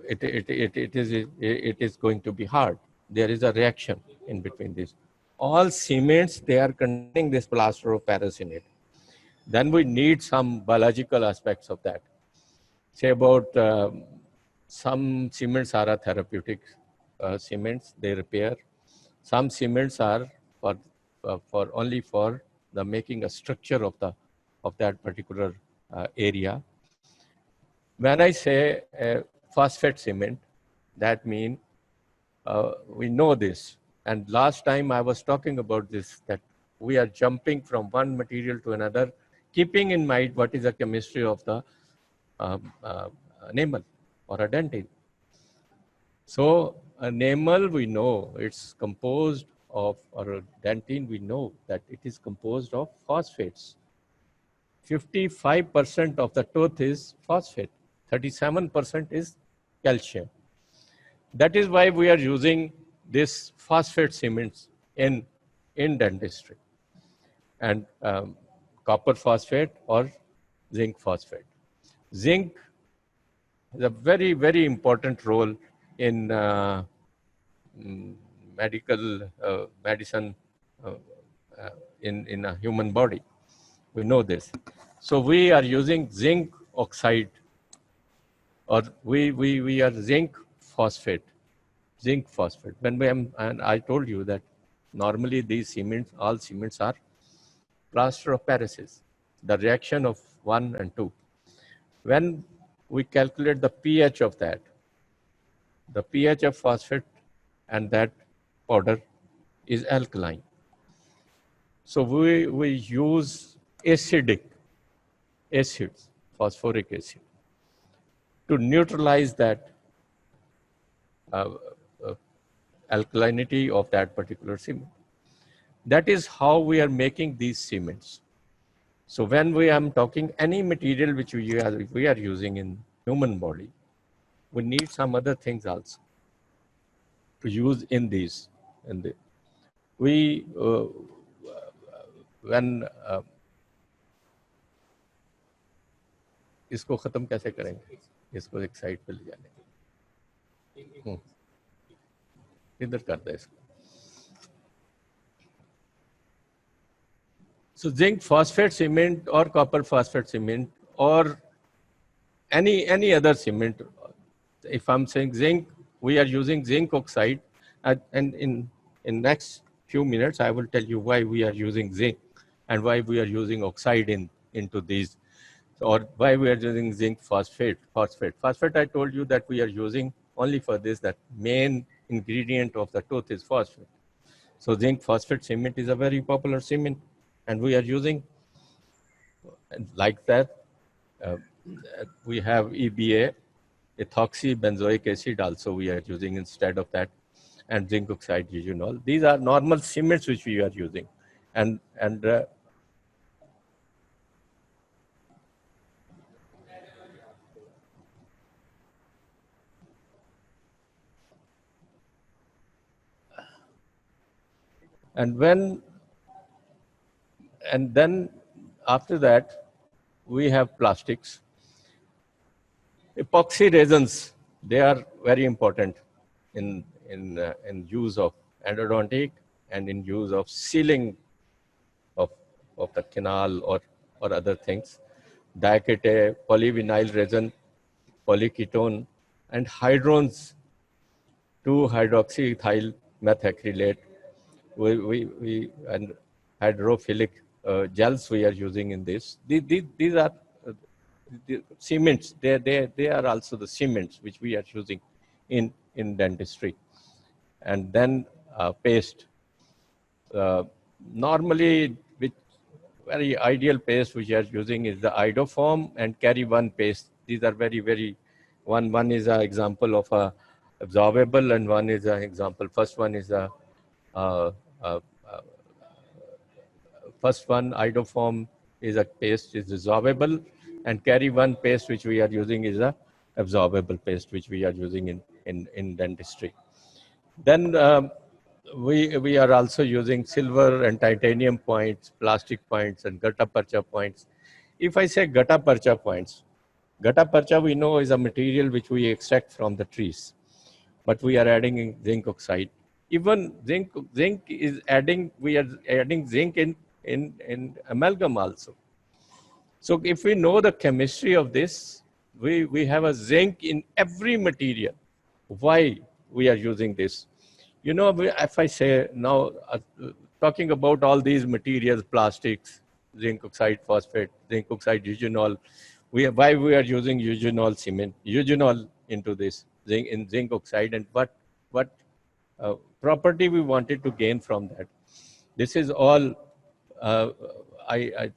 it is going to be hard. There is a reaction in between this. All cements, they are containing this plaster of Paris in it. Then we need some biological aspects of that. Say about some cements are therapeutic cements, they repair. Some cements are only for the making a structure of that particular area. When I say phosphate cement, that means we know this. And last time I was talking about this, that we are jumping from one material to another, keeping in mind what is the chemistry of the enamel or a dentine. So enamel, we know it's composed of, or a dentine, we know that it is composed of phosphates. 55% of the tooth is phosphate, 37% is calcium. That is why we are using this phosphate cements in dentistry, and copper phosphate or zinc phosphate. Zinc is a very, very important role in medicine uh, in a human body. We know this. So we are using zinc oxide, or we are zinc phosphate. Zinc phosphate. And I told you that normally these cements, all cements are plaster of Paris, the reaction of 1 and 2. When we calculate the pH of that, the pH of phosphate and that powder is alkaline. So we use acidic acids, phosphoric acid, to neutralize that uh, uh, alkalinity of that particular cement. That is how we are making these cements. So when we are talking any material which we are using in human body, we need some other things also to use in these. We when इसको खत्म कैसे करेंगे, इसको एक side पे ले जाने, इधर कर दे इसको. So zinc phosphate cement or copper phosphate cement or any other cement. If I'm saying zinc, we are using zinc oxide, and in next few minutes I will tell you why we are using zinc and why we are using oxide into these, or why we are using zinc phosphate. Phosphate, I told you that we are using only for this, that main ingredient of the tooth is phosphate. So zinc phosphate cement is a very popular cement, and we are using like that. We have EBA, ethoxy benzoic acid also we are using instead of that, and zinc oxide eugenol. These are normal cements which we are using. And then after that, we have plastics. Epoxy resins, they are very important in use of endodontic and in use of sealing of the canal or other things. Diakete, polyvinyl resin, polyketone, and hydrones, 2-hydroxyethyl methacrylate, and hydrophilic gels we are using in this. These are the cements. They are also the cements which we are using in dentistry. And then paste. Normally, which very ideal paste which we are using is the iodoform and carry one paste. These are very, very, one is an example of a absorbable, and one is an example. First one is a first one, iodoform, is a paste, is resorbable, and carry one paste which we are using is a absorbable paste which we are using in dentistry. Then we are also using silver and titanium points, plastic points, and gutta percha points. If I say gutta percha points, gutta percha we know is a material which we extract from the trees, but we are adding zinc oxide. Even zinc is adding, we are adding zinc in amalgam also. So if we know the chemistry of this, we have a zinc in every material. Why we are using this? You know, if I say now, talking about all these materials, plastics, zinc oxide phosphate, zinc oxide eugenol, why we are using eugenol cement, eugenol into this zinc oxide, and what property we wanted to gain from that. This is all I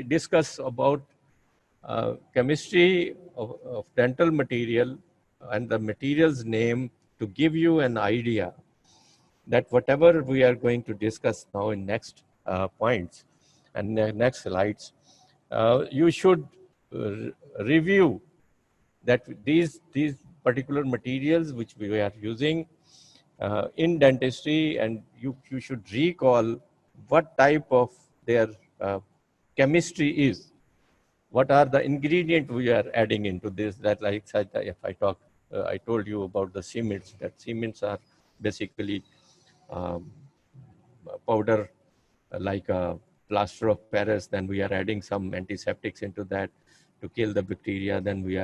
discuss about chemistry of dental material and the material's name to give you an idea that whatever we are going to discuss now in next points and next slides, you should review that these particular materials which we are using in dentistry, and you should recall what type of their chemistry is. What are the ingredients we are adding into this? That, like if I talk, I told you about the cements. That cements are basically um, powder like a plaster of Paris. Then we are adding some antiseptics into that to kill the bacteria. Then we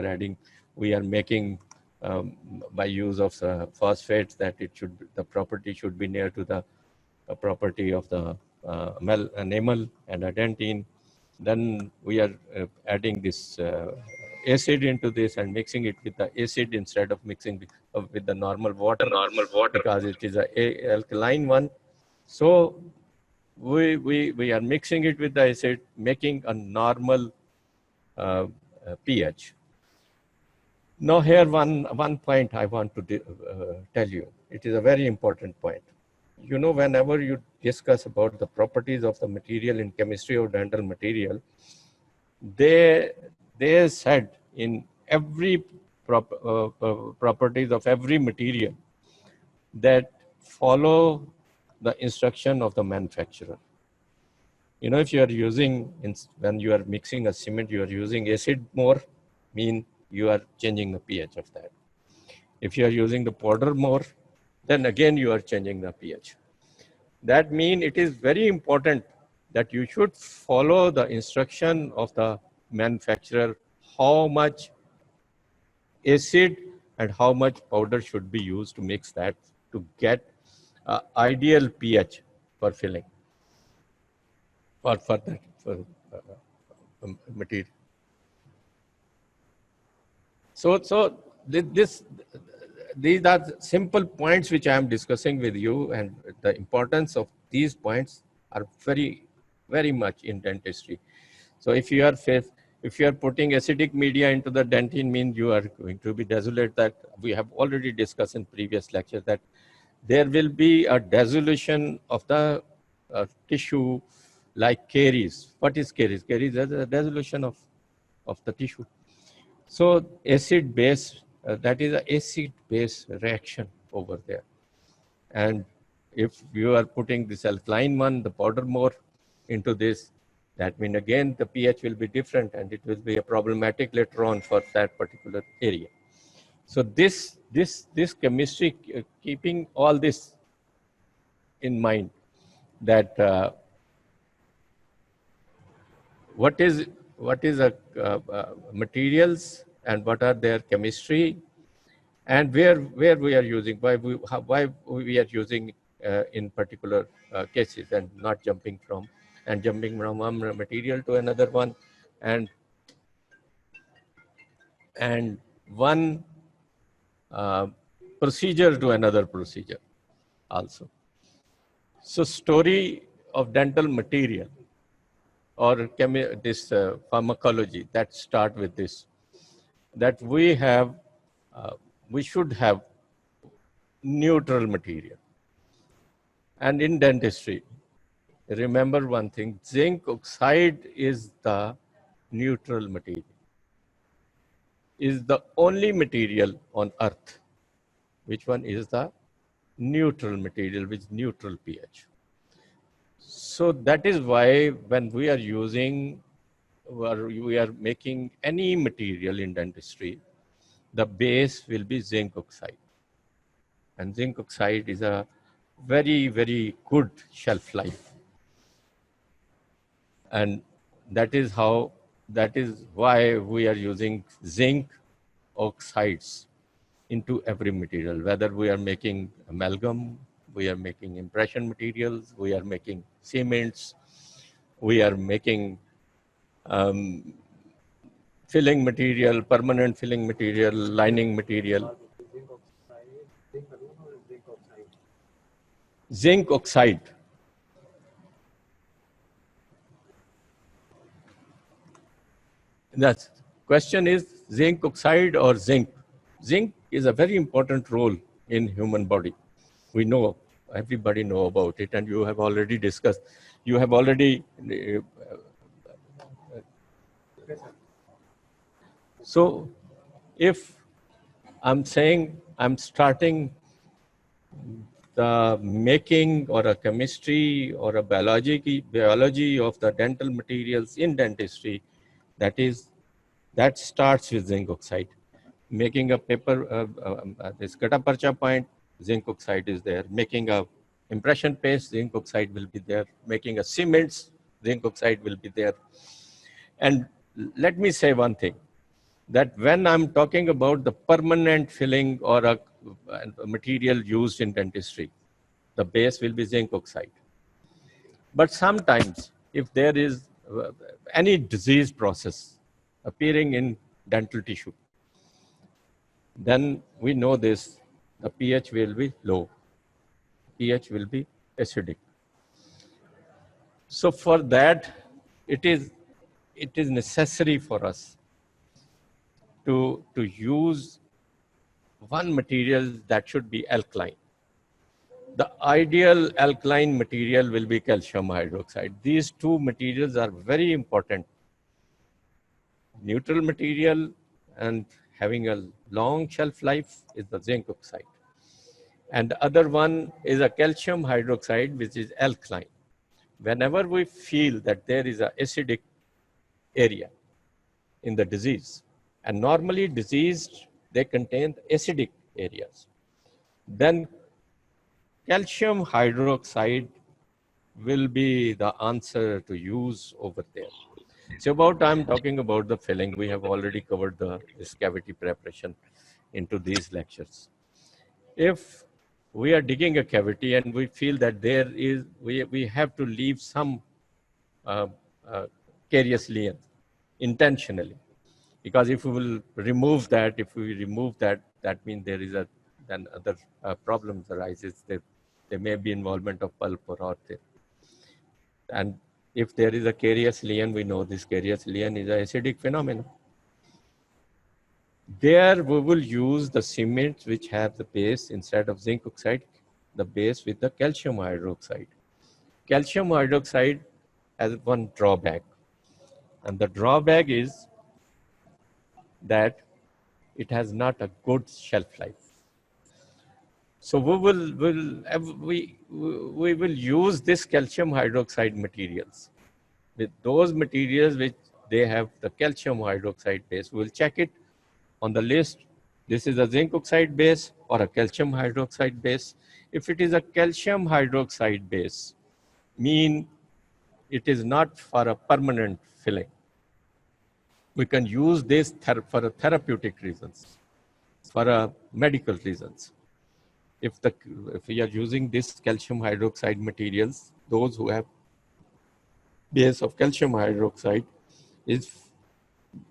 are making by use of phosphates that the property should be near to the property of the enamel and a dentine. Then we are adding this acid into this and mixing it with the acid instead of mixing with the normal water, because it is a alkaline one. So we are mixing it with the acid, making a normal pH. Now here one point I want to tell you. It is a very important point. You know, whenever you discuss about the properties of the material in chemistry of dental material, they said in every properties of every material that follow the instruction of the manufacturer. You know, if you are using, when you are mixing a cement, you are using acid more, mean you are changing the pH of that. If you are using the powder more, then again you are changing the pH. That means it is very important that you should follow the instruction of the manufacturer, how much acid and how much powder should be used to mix that to get ideal pH for filling, for material. So these are simple points which I am discussing with you, and the importance of these points are very much in dentistry. So if you are putting acidic media into the dentine, means you are going to be desolate. That we have already discussed in previous lectures, that there will be a dissolution of the tissue like caries. What is caries? Caries is a dissolution of the tissue. So acid base, that is an acid base reaction over there. And if you are putting this alkaline one, the powder more into this, that means again the pH will be different and it will be a problematic later on for that particular area. So this chemistry, keeping all this in mind, that what is a materials and what are their chemistry, and where we are using, why we are using in particular cases, and not jumping from one material to another one, and one procedure to another procedure also. So story of dental material or this pharmacology that start with this, that we should have neutral material. And in dentistry, remember one thing, zinc oxide is the neutral material, is the only material on earth. Which one is the neutral material with neutral pH? So that is why when we are using, or we are making any material in dentistry, the base will be zinc oxide. And zinc oxide is a very good shelf life. And that is why we are using zinc oxides into every material, whether we are making amalgam, we are making impression materials, we are making cements, we are making filling material, permanent filling material, lining material. Zinc oxide. The question is zinc oxide or zinc. Zinc is a very important role in human body. We know, everybody know about it, and you have already discussed. You have already. So, if I'm saying I'm starting the making or a chemistry or a biology of the dental materials in dentistry, that starts with zinc oxide. Making a paper, this gutta percha point, zinc oxide is there. Making a impression paste, zinc oxide will be there. Making a cements, zinc oxide will be there. And let me say one thing, that when I'm talking about the permanent filling or a material used in dentistry, the base will be zinc oxide. But sometimes, if there is any disease process appearing in dental tissue, then we know this, the pH will be low, pH will be acidic. So for that, it is necessary for us to use one material that should be alkaline. The ideal alkaline material will be calcium hydroxide. These two materials are very important. Neutral material and having a long shelf life is the zinc oxide. And the other one is a calcium hydroxide, which is alkaline. Whenever we feel that there is an acidic area in the disease, and normally diseased, they contain acidic areas, then calcium hydroxide will be the answer to use over there. So I'm talking about the filling. We have already covered this cavity preparation into these lectures. If we are digging a cavity and we feel that we have to leave some carious lesion intentionally, because if we will remove that, that means there is then other problems arises. There may be involvement of pulp or ortho. And if there is a carious lesion, we know this carious lesion is an acidic phenomenon. There we will use the cements which have the base instead of zinc oxide, the base with the calcium hydroxide. Calcium hydroxide has one drawback, and the drawback is that it has not a good shelf life. So we will use this calcium hydroxide materials. With those materials which they have the calcium hydroxide base, we will check it on the list. This is a zinc oxide base or a calcium hydroxide base. If it is a calcium hydroxide base, mean it is not for a permanent filling. We can use this for a therapeutic reasons, for a medical reasons. If we are using this calcium hydroxide materials, those who have base of calcium hydroxide, is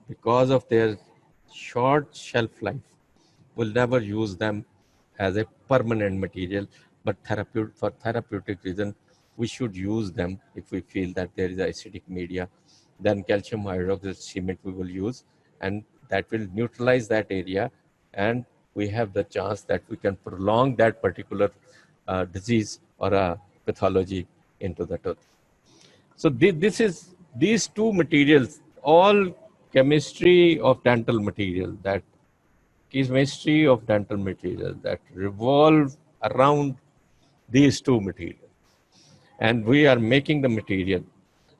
because of their short shelf life, will never use them as a permanent material, but for therapeutic reason, we should use them if we feel that there is acidic media. Then calcium hydroxide cement we will use, and that will neutralize that area, and we have the chance that we can prolong that particular disease or a pathology into the tooth. So these two materials, all chemistry of dental material, that chemistry of dental material that revolve around these two materials. And we are making the material.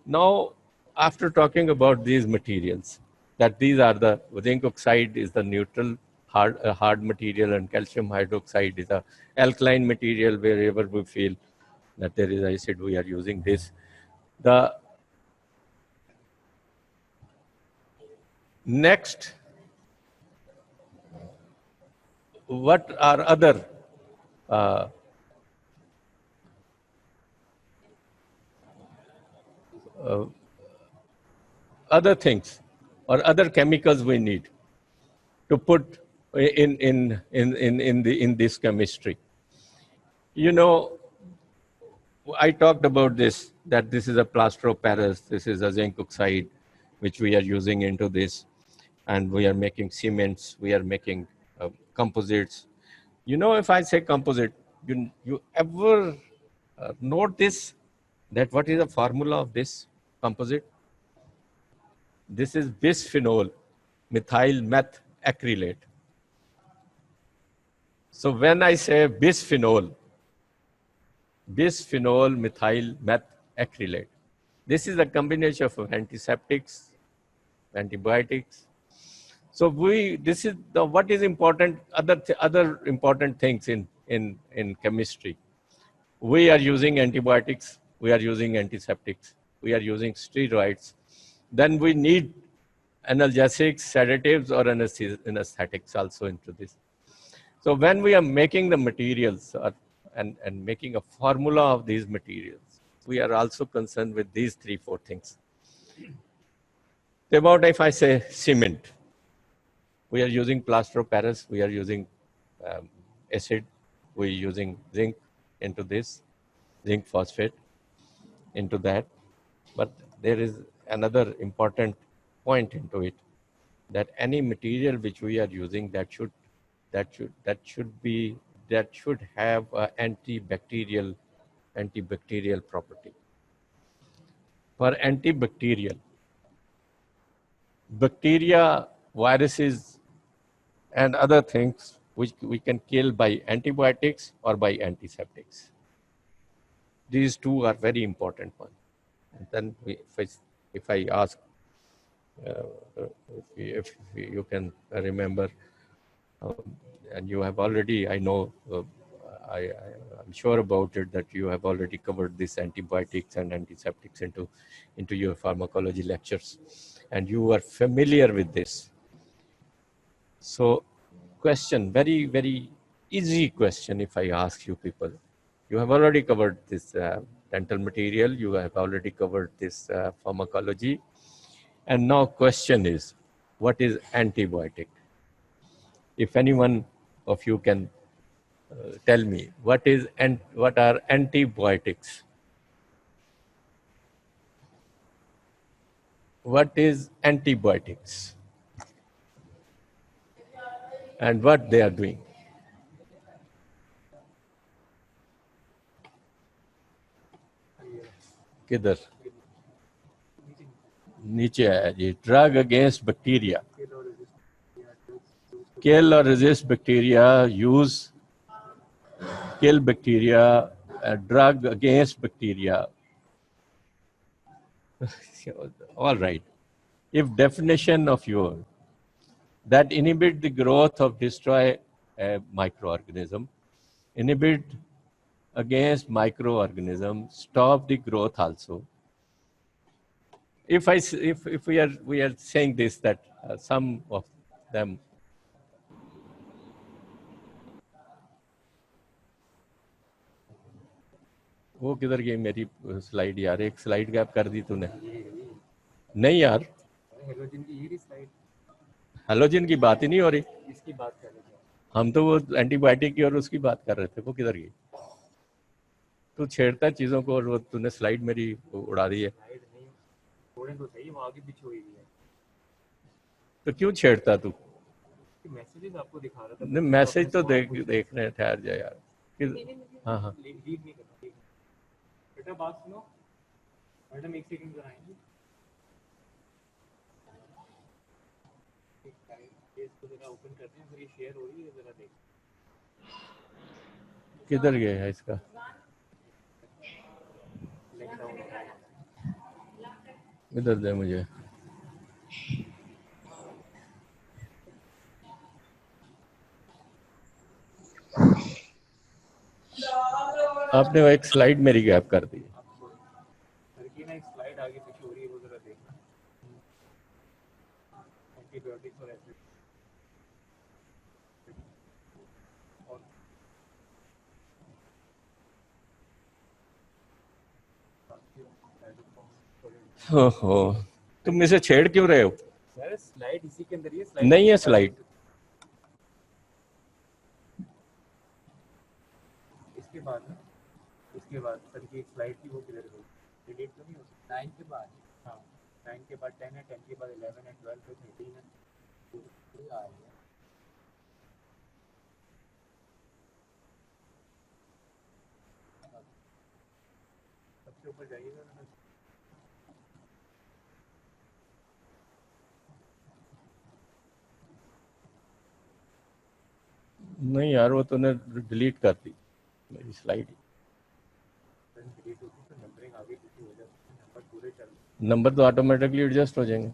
Now, after talking about these materials, that these are the zinc oxide is the neutral hard material, and calcium hydroxide is a alkaline material. Wherever we feel that there is acid, we are using this. The next, what are other other things or other chemicals we need to put in this chemistry? You know, I talked about this, that this is a plaster of Paris, this is a zinc oxide, which we are using into this, and we are making cements, we are making composites. You know, if I say composite, you ever note this, that what is the formula of this composite? This is bisphenol methyl meth acrylate. So when I say bisphenol methyl meth acrylate, this is a combination of antiseptics, antibiotics. So this is the what is important. Other important things in chemistry. We are using antibiotics. We are using antiseptics. We are using steroids. Then we need analgesics, sedatives, or anesthetics also into this. So when we are making the materials and making a formula of these materials, we are also concerned with these 3-4 things. About if I say cement, we are using plaster of Paris, we are using acid, we are using zinc into this, zinc phosphate into that. But there is another important point into it, that any material which we are using that should have antibacterial property. For antibacterial, bacteria, viruses, and other things which we can kill by antibiotics or by antiseptics. These two are very important ones. And then if I ask, if you can remember, and you have already, I know, I'm sure about it, that you have already covered this antibiotics and antiseptics into your pharmacology lectures, and you are familiar with this. So question, very, very easy question if I ask you people. You have already covered this dental material, you have already covered this pharmacology, and now question is, what is antibiotic? If anyone of you can tell me, what are antibiotics? What is antibiotics? And what they are doing? किधर नीचे आया जी, drug against bacteria, kill or resist bacteria, kill bacteria, a drug against bacteria. All right. If definition of your that inhibit the growth of destroy a microorganism, inhibit against microorganism, stop the growth also. If we are saying this, that some of them, वो किधर गई मेरी slide यार, एक slide gap कर दी तूने। नहीं यार, हेलोजन की बात ही नहीं हो रही, इसकी बात कर रहे थे हम, तो वो एंटीबायोटिक की और उसकी बात कर रहे थे, वो किधर गई? तू छेड़ता है चीजों को, और वो तूने स्लाइड मेरी उड़ा दी है। तो सही, वो आगे पीछे हुई है, तो क्यों छेड़ता तू? मैसेजेस आपको दिखा रहा था। नहीं, मैसेज तो देख रहे हैं, ठहर जा यार। हाँ हाँ, बेटा बात सुनो, मैडम एक सेकंड कराएंगे, इसको जरा ओपन करते हैं, फिर ये शेयर हो रही है, जरा देख किधर गया है इसका। इधर दे मुझे। आपने वो एक स्लाइड मेरी गैप कर दी। एक स्लाइड आगे पीछे हो रही है, वो जरा देखना। एंटीबायोटिक्स और एसिड, ओहो, तुम इसे छेड़ क्यों रहे हो? स्लाइड इसी के अंदर ही है, स्लाइड नहीं है स्लाइड। इसके बाद सर की एक स्लाइड थी, वो किधर गई? डिलीट तो नहीं हो सकता, 9 के बाद। हाँ, 9 के बाद 10 है, 10 के बाद 11 है, 12 पे 13 है, ये आ रही है। सबसे ऊपर जाइएगा ना, नहीं यार, वो तूने डिलीट कर दी मेरी स्लाइड। डिलीट होती तो नंबरिंग आगे पीछे हो जाती, नंबर पूरे चल नंबर तो ऑटोमेटिकली एडजस्ट हो जाएंगे।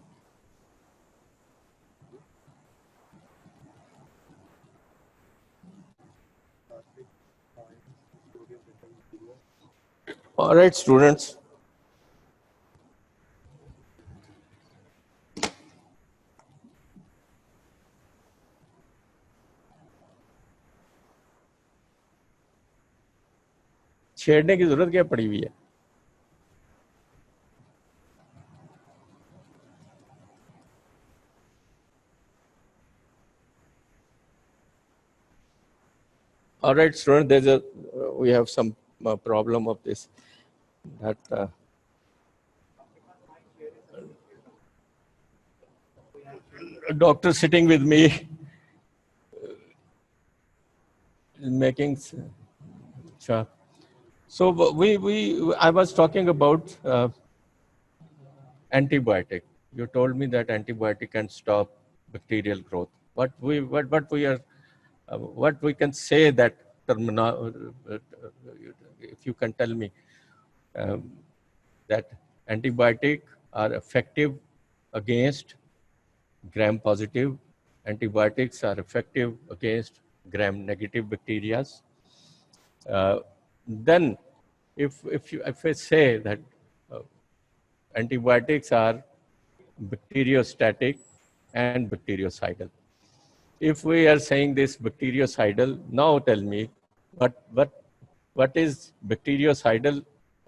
All right, students. छेड़ने की जरूरत क्या पड़ी हुई है? All right, students. We have some problem of this. That doctor sitting with me is making. Sure. So I was talking about antibiotic. You told me that antibiotic can stop bacterial growth. What we can say that if you can tell me that antibiotic are effective against gram-positive, antibiotics are effective against gram-negative bacteria. Then, if I say that antibiotics are bacteriostatic and bactericidal. If we are saying this bactericidal, now tell me what is bactericidal,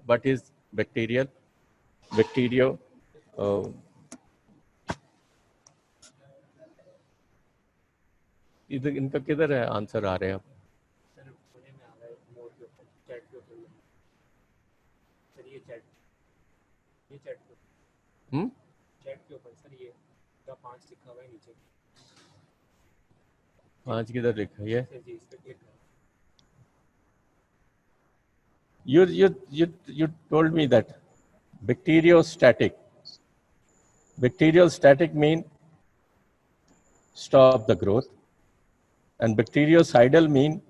what is bacterial, bacterio. इधर इनका किधर है answer आ रहे हैं? Sir कोने में आ रहा है, मोड के ऊपर, चैट के ऊपर। सर ये चैट के ऊपर सर, ये का 5 लिखा हुआ है नीचे। 5 किधर लिखा है? ये सर जी इस पे क्लिक करो। You told me that bacteriostatic mean stop the growth, and bactericidal mean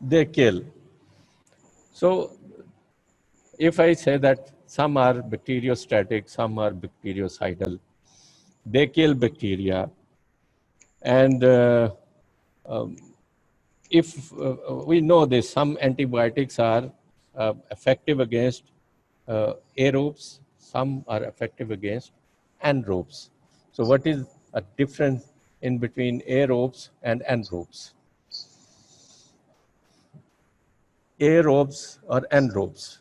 they kill. So if I say that some are bacteriostatic, some are bactericidal, they kill bacteria, and if we know this, some antibiotics are effective against aerobes, some are effective against anaerobes. So what is a difference in between aerobes and anaerobes? Aerobes or anaerobes?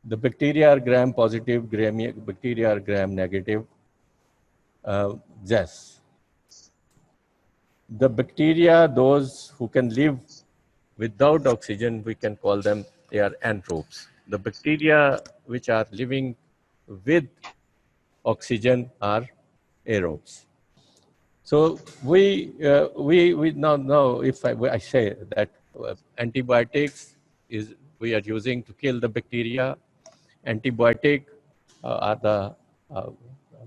The bacteria are gram-positive, bacteria are gram-negative. Yes. The bacteria, those who can live without oxygen, we can call them, they are anaerobes. The bacteria which are living with oxygen are aerobes. So we now if I say that antibiotics we are using to kill the bacteria. Antibiotic are the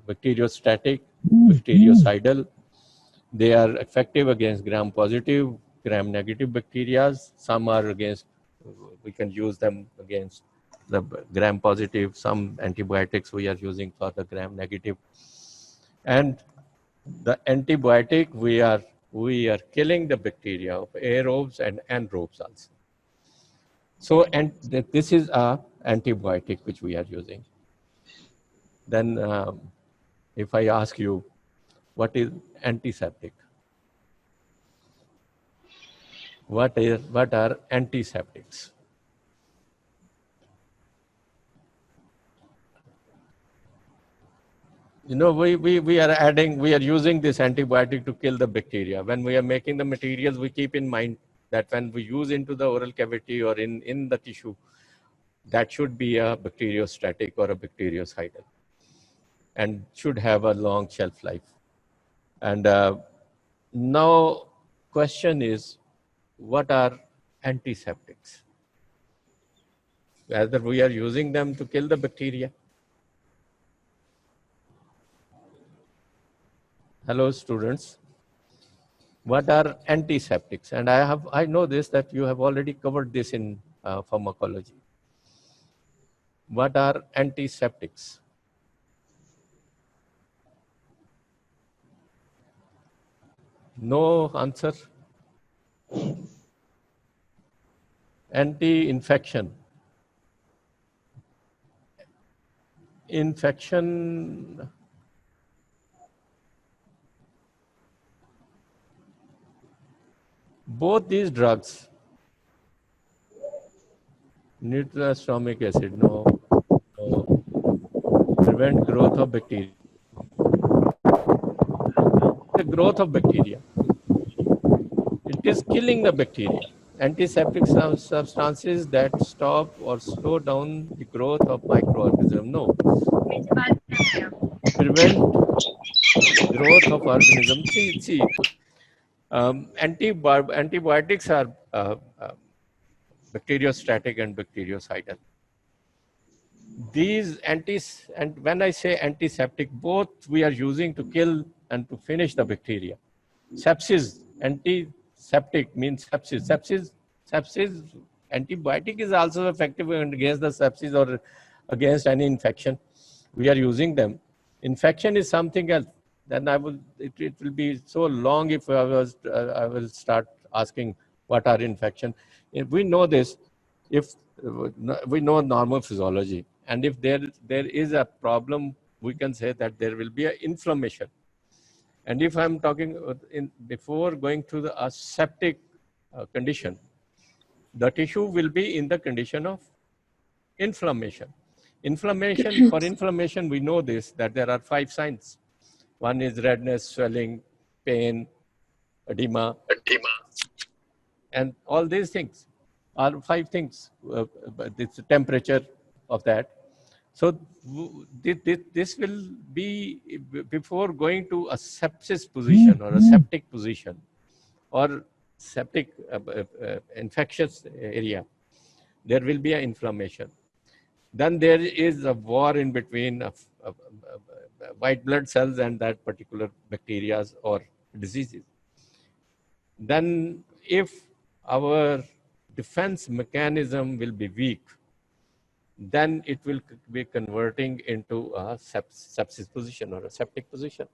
bacteriostatic, bactericidal. They are effective against gram-positive, gram-negative bacteria. Some are against, we can use them against the gram-positive. Some antibiotics we are using for the gram-negative. And the antibiotic, we are killing the bacteria of aerobes and anaerobes also. So, and this is a antibiotic which we are using. Then if I ask you, what is antiseptic? What are antiseptics? You know, we are using this antibiotic to kill the bacteria. When we are making the materials, we keep in mind that when we use into the oral cavity or in the tissue, that should be a bacteriostatic or a bactericidal and should have a long shelf life. And now question is, what are antiseptics? Whether we are using them to kill the bacteria. Hello students. What are antiseptics? And I know this that you have already covered this in pharmacology. What are antiseptics? No answer. Anti-infection. Infection. Both these drugs, nitrosaminic acid, no, prevent growth of bacteria. The growth of bacteria. It is killing the bacteria. Antiseptic substances that stop or slow down the growth of microorganisms. No. Prevent growth of organisms. See, antibiotics are bacteriostatic and bactericidal. These and when I say antiseptic, both we are using to kill and to finish the bacteria. Sepsis, antiseptic means sepsis. Sepsis, antibiotic is also effective against the sepsis or against any infection. We are using them. Infection is something else. Then it will be so long if I will start asking what are infection. If we know this, if we know normal physiology, and if there is a problem, we can say that there will be an inflammation. And if I'm talking before going to the aseptic condition, the tissue will be in the condition of inflammation. For inflammation, we know this, that there are 5 signs. One is redness, swelling, pain, edema, and all these things are 5 things. It's the temperature of that. So this will be before going to a sepsis position or a septic position or septic infectious area, there will be an inflammation. Then there is a war in between of white blood cells and that particular bacteria or diseases. Then if our defense mechanism will be weak, then it will be converting into a sepsis position or a septic position.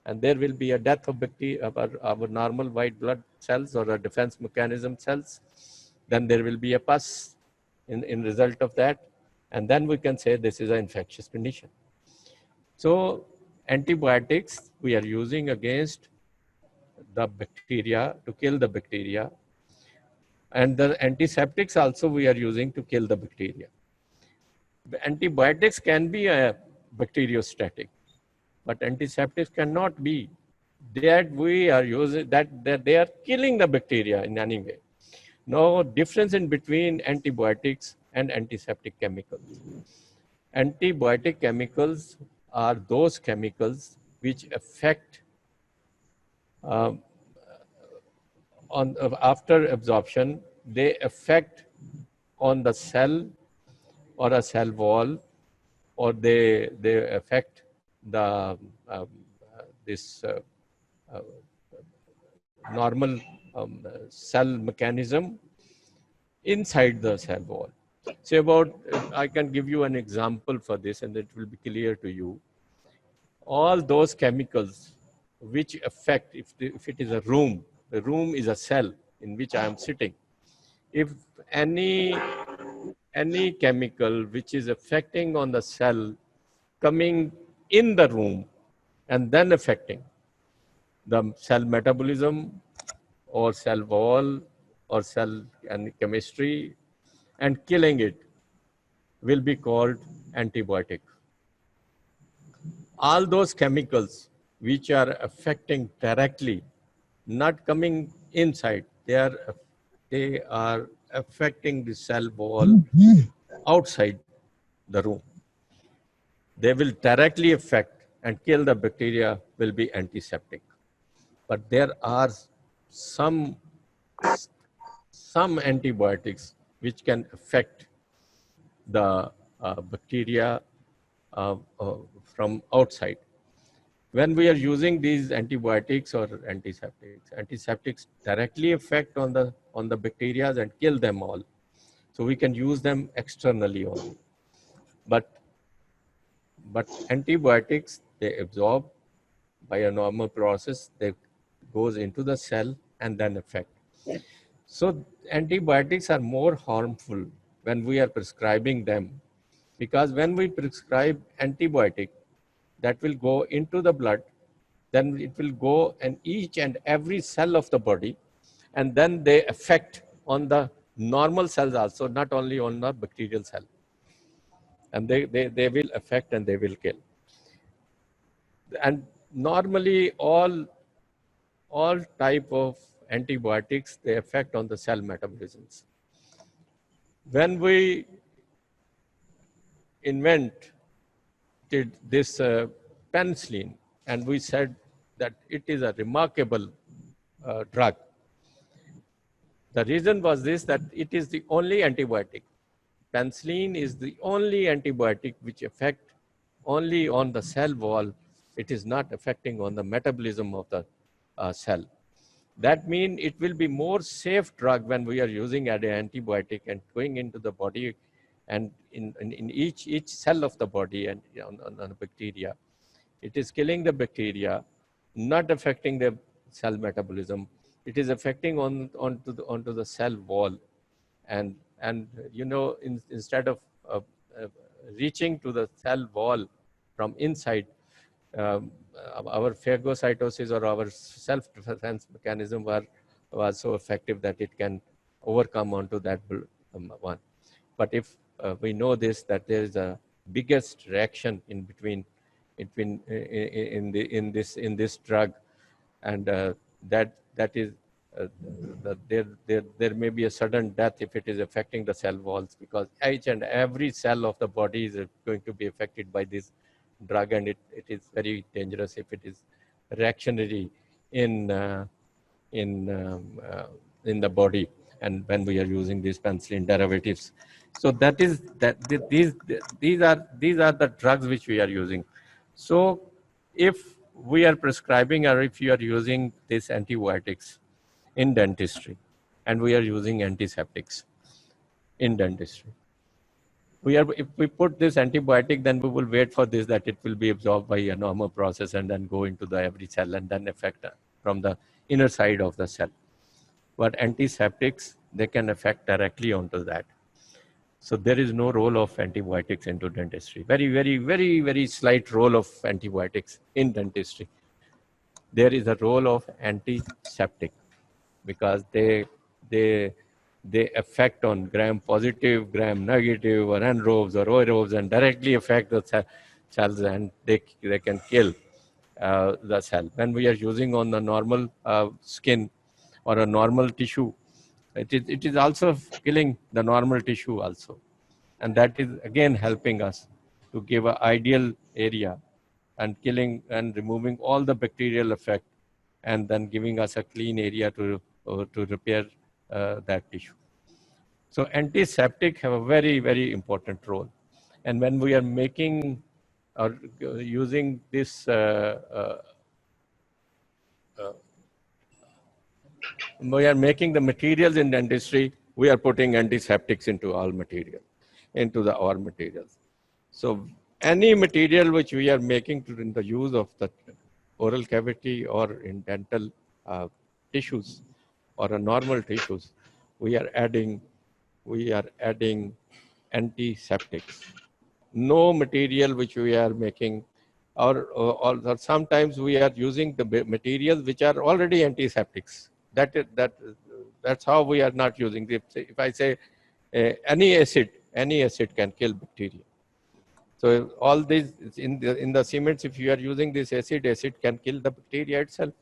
And there will be a death of bacteria, our normal white blood cells or a defense mechanism cells. Then there will be a pus in result of that. And then we can say this is an infectious condition. So antibiotics we are using against the bacteria to kill the bacteria. And the antiseptics also we are using to kill the bacteria. Antibiotics can be a bacteriostatic, but antiseptics cannot be. That we are using, that they are killing the bacteria in any way. No difference in between antibiotics and antiseptic chemicals. Antibiotic chemicals are those chemicals which affect after absorption, they affect on the cell or a cell wall, or they affect the normal cell mechanism inside the cell wall. Say I can give you an example for this and it will be clear to you. All those chemicals which affect, if it is a room, the room is a cell in which I am sitting. If any chemical which is affecting on the cell coming in the room and then affecting the cell metabolism or cell wall or cell and chemistry and killing it will be called antibiotic. All those chemicals which are affecting directly, not coming inside, they are they are affecting the cell wall outside the room. They will directly affect and kill the bacteria, will be antiseptic. But there are some antibiotics which can affect the bacteria from outside. When we are using these antibiotics or antiseptics directly affect on the bacteria and kill them all. So we can use them externally only. But antibiotics, they absorb by a normal process, they goes into the cell and then affect. So antibiotics are more harmful when we are prescribing them, because when we prescribe antibiotic, that will go into the blood, then it will go in each and every cell of the body, and then they affect on the normal cells also, not only on the bacterial cell. And they will affect and they will kill. And normally all type of antibiotics, they affect on the cell metabolisms. When we invented this penicillin, and we said that it is a remarkable drug, the reason was this, that it is the only antibiotic. Penicillin is the only antibiotic which affect only on the cell wall. It is not affecting on the metabolism of the cell. That means it will be more safe drug when we are using an antibiotic and going into the body and in each cell of the body and on the bacteria. It is killing the bacteria, not affecting the cell metabolism. It is affecting onto the cell wall, and you know, instead of reaching to the cell wall from inside, um, our phagocytosis or our self-defense mechanism was so effective that it can overcome onto that one. But if we know this, that there is a biggest reaction in between in this drug, and that is there may be a sudden death if it is affecting the cell walls, because each and every cell of the body is going to be affected by this drug, and it is very dangerous if it is reactionary in the body, and when we are using these penicillin derivatives. So that is that these are the drugs which we are using. So if we are prescribing, or if you are using these antibiotics in dentistry, and we are using antiseptics in dentistry, if we put this antibiotic, then we will wait for this, that it will be absorbed by a normal process and then go into the every cell and then affect from the inner side of the cell. But antiseptics, they can affect directly onto that. So there is no role of antibiotics into dentistry. Very, very, very, very slight role of antibiotics in dentistry. There is a role of antiseptic, because they affect on gram positive, gram negative, or anaerobes or aerobes, and directly affect the cells, and they can kill the cell. When we are using on the normal skin or a normal tissue, it is also killing the normal tissue also. And that is again helping us to give an ideal area and killing and removing all the bacterial effect, and then giving us a clean area to repair that tissue. So antiseptic have a very, very important role. And when we are making or using this we are making the materials in dentistry, we are putting antiseptics into all material, into our materials. So any material which we are making in the use of the oral cavity or in dental tissues or a normal tissues, we are adding antiseptics. No material which we are making, or sometimes we are using the materials which are already antiseptics. That's how we are not using. If I say any acid can kill bacteria. So all these in the cements, if you are using this acid can kill the bacteria itself.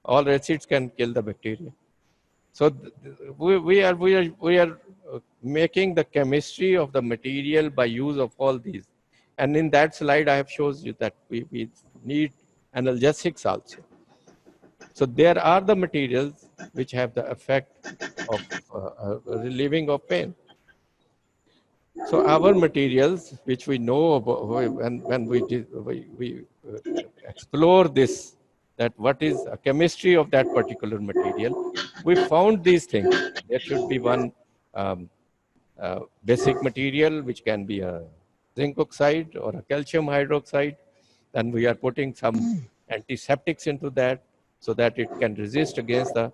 All acids can kill the bacteria. So we are making the chemistry of the material by use of all these. And in that slide, I have shows you that we need analgesics also. So there are the materials which have the effect of relieving of pain. So our materials, which we know about when we explore this, that what is a chemistry of that particular material, we found these things. There should be one basic material, which can be a zinc oxide or a calcium hydroxide. Then we are putting some antiseptics into that so that it can resist against the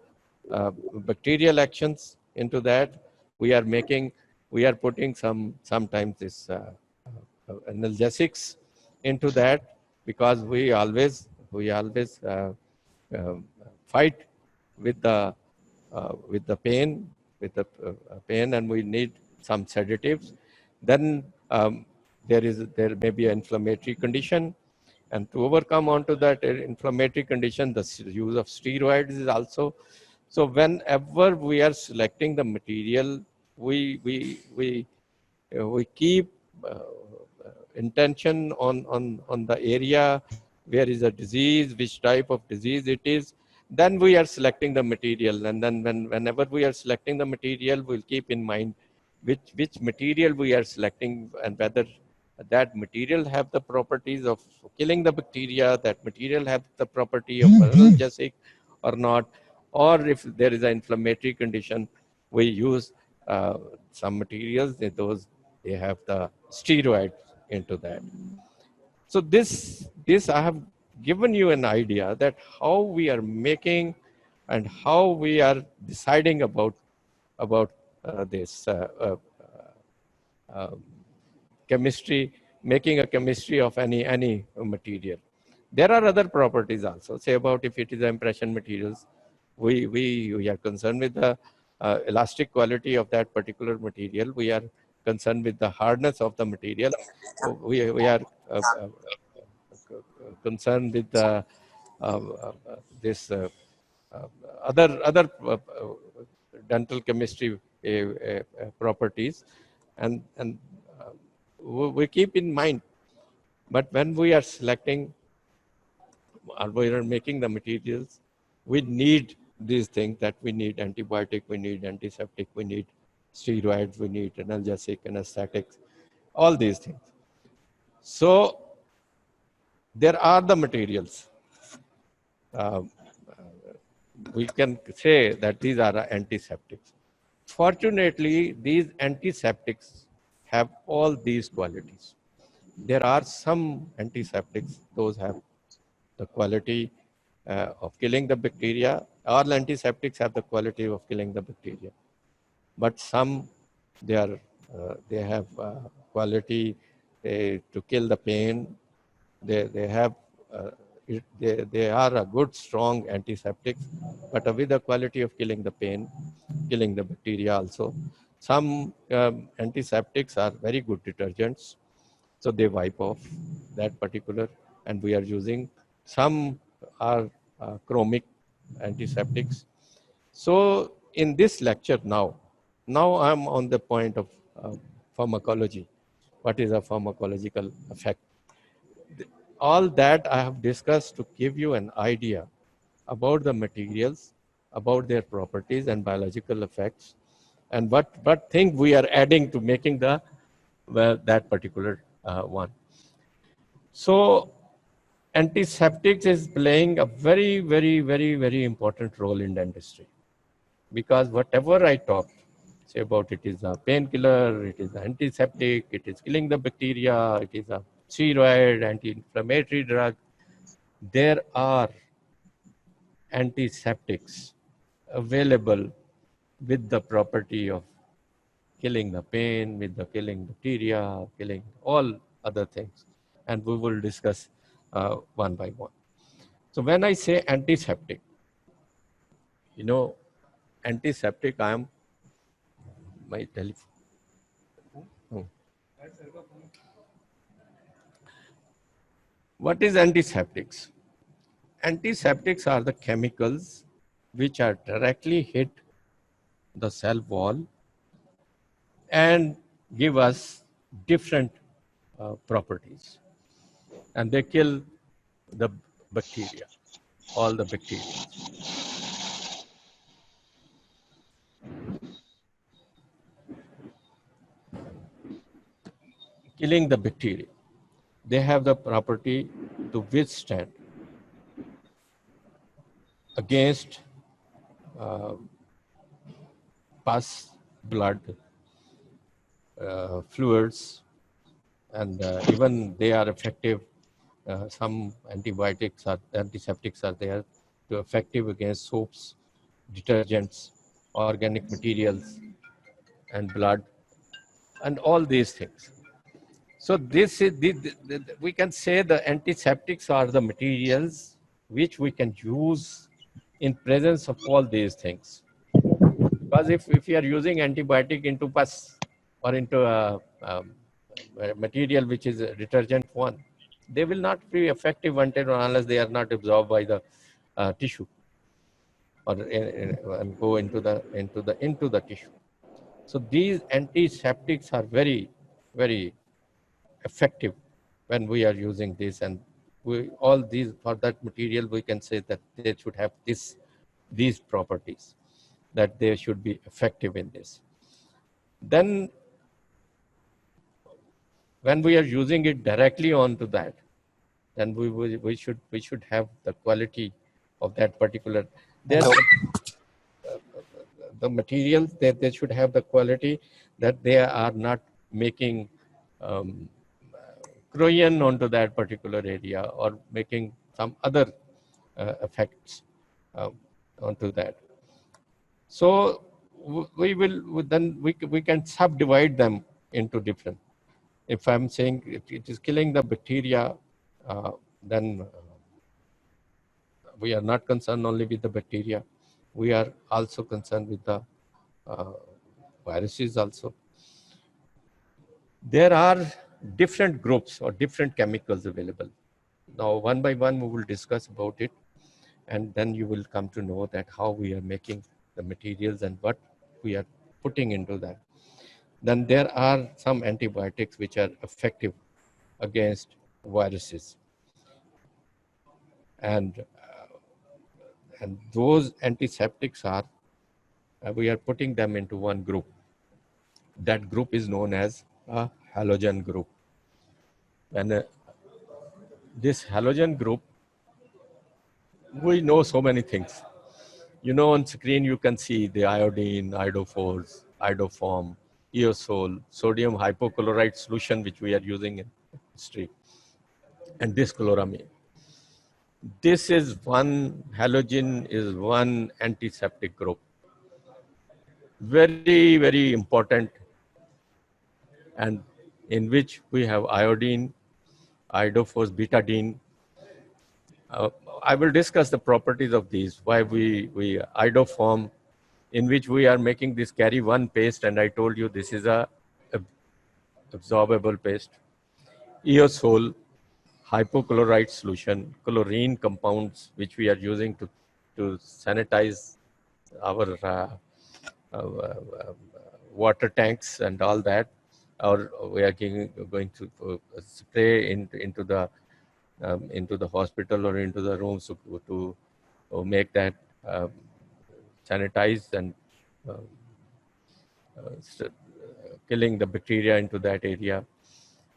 bacterial actions into that. We are making, we are putting sometimes this analgesics into that, because we always fight with the pain, pain, and we need some sedatives. Then there may be an inflammatory condition, and to overcome onto that inflammatory condition, the use of steroids is also. So whenever we are selecting the material, we keep intention on the area where is a disease, which type of disease it is. Then we are selecting the material, and then whenever we are selecting the material, we'll keep in mind which material we are selecting, and whether that material have the properties of killing the bacteria, that material have the property of analgesic or not, or if there is an inflammatory condition, we use some materials, they have the steroids into that. So this I have given you an idea that how we are making and how we are deciding about this uh, chemistry, making a chemistry of any material. There are other properties also. Say about if it is impression materials, we are concerned with the elastic quality of that particular material. We are concerned with the hardness of the material. We are concerned with the this uh, other dental chemistry properties, and we keep in mind. But when we are selecting or we are making the materials, we need these things, that we need antibiotic, we need antiseptic, we need steroids, we need analgesic, anesthetics, all these things. So there are the materials. We can say that these are antiseptics. Fortunately, these antiseptics have all these qualities. There are some antiseptics, those have the quality of killing the bacteria. All antiseptics have the quality of killing the bacteria, but some they have quality to kill the pain. They have they are a good strong antiseptics, but with the quality of killing the pain, killing the bacteria also. Some antiseptics are very good detergents, so they wipe off that particular, and we are using some are chromic antiseptics. So in this lecture now I'm on the point of pharmacology. What is a pharmacological effect? All that I have discussed to give you an idea about the materials, about their properties and biological effects, and what thing we are adding to making the that particular one. So antiseptics is playing a very important role in dentistry, because whatever I talk, say about it is a painkiller, it is antiseptic, it is killing the bacteria, it is a steroid, anti-inflammatory drug, there are antiseptics available with the property of killing the pain, with the killing bacteria, killing all other things. And we will discuss one by one. So when I say antiseptic, you know, antiseptic, I am my telephone. Oh. What is antiseptics? Antiseptics are the chemicals which are directly hit the cell wall and give us different properties. And they kill the bacteria, all the bacteria. Killing the bacteria. They have the property to withstand against uh, pus, blood, fluids, and even they are effective. Some antibiotics or antiseptics are there to effective against soaps, detergents, organic materials, and blood, and all these things. So this is we can say the antiseptics are the materials which we can use in presence of all these things. Because if you are using antibiotic into pus or into a material which is a detergent one, they will not be effective until or unless they are not absorbed by the tissue or and go into the tissue. So these antiseptics are very, very effective when we are using this, and we all these for that material we can say that they should have these properties, that they should be effective in this. Then when we are using it directly onto that, then we should have the quality of that particular the materials, that they should have the quality that they are not making corrosion onto that particular area or making some other effects uh, onto that. So we can subdivide them into different. If I'm saying it is killing the bacteria, then we are not concerned only with the bacteria. We are also concerned with the uh, viruses also. There are different groups or different chemicals available. Now, one by one, we will discuss about it, and then you will come to know that how we are making the materials and what we are putting into that. Then there are some antibiotics which are effective against viruses. And those antiseptics are, we are putting them into one group. That group is known as a halogen group. And this halogen group, we know so many things. You know, on screen you can see the iodine, iodophores, iodoform, eosol, sodium hypochlorite solution, which we are using in history, and this chloramine. This is one, halogen is one antiseptic group. Very, very important, and in which we have iodine, iodophores, betadine. I will discuss the properties of these, why we iodoform, in which we are making this carry one paste, and I told you this is a absorbable paste. Eosol, hypochlorite solution, chlorine compounds which we are using to sanitize our water tanks and all that, or we are going to spray into the hospital or into the rooms to make that sanitized and killing the bacteria into that area.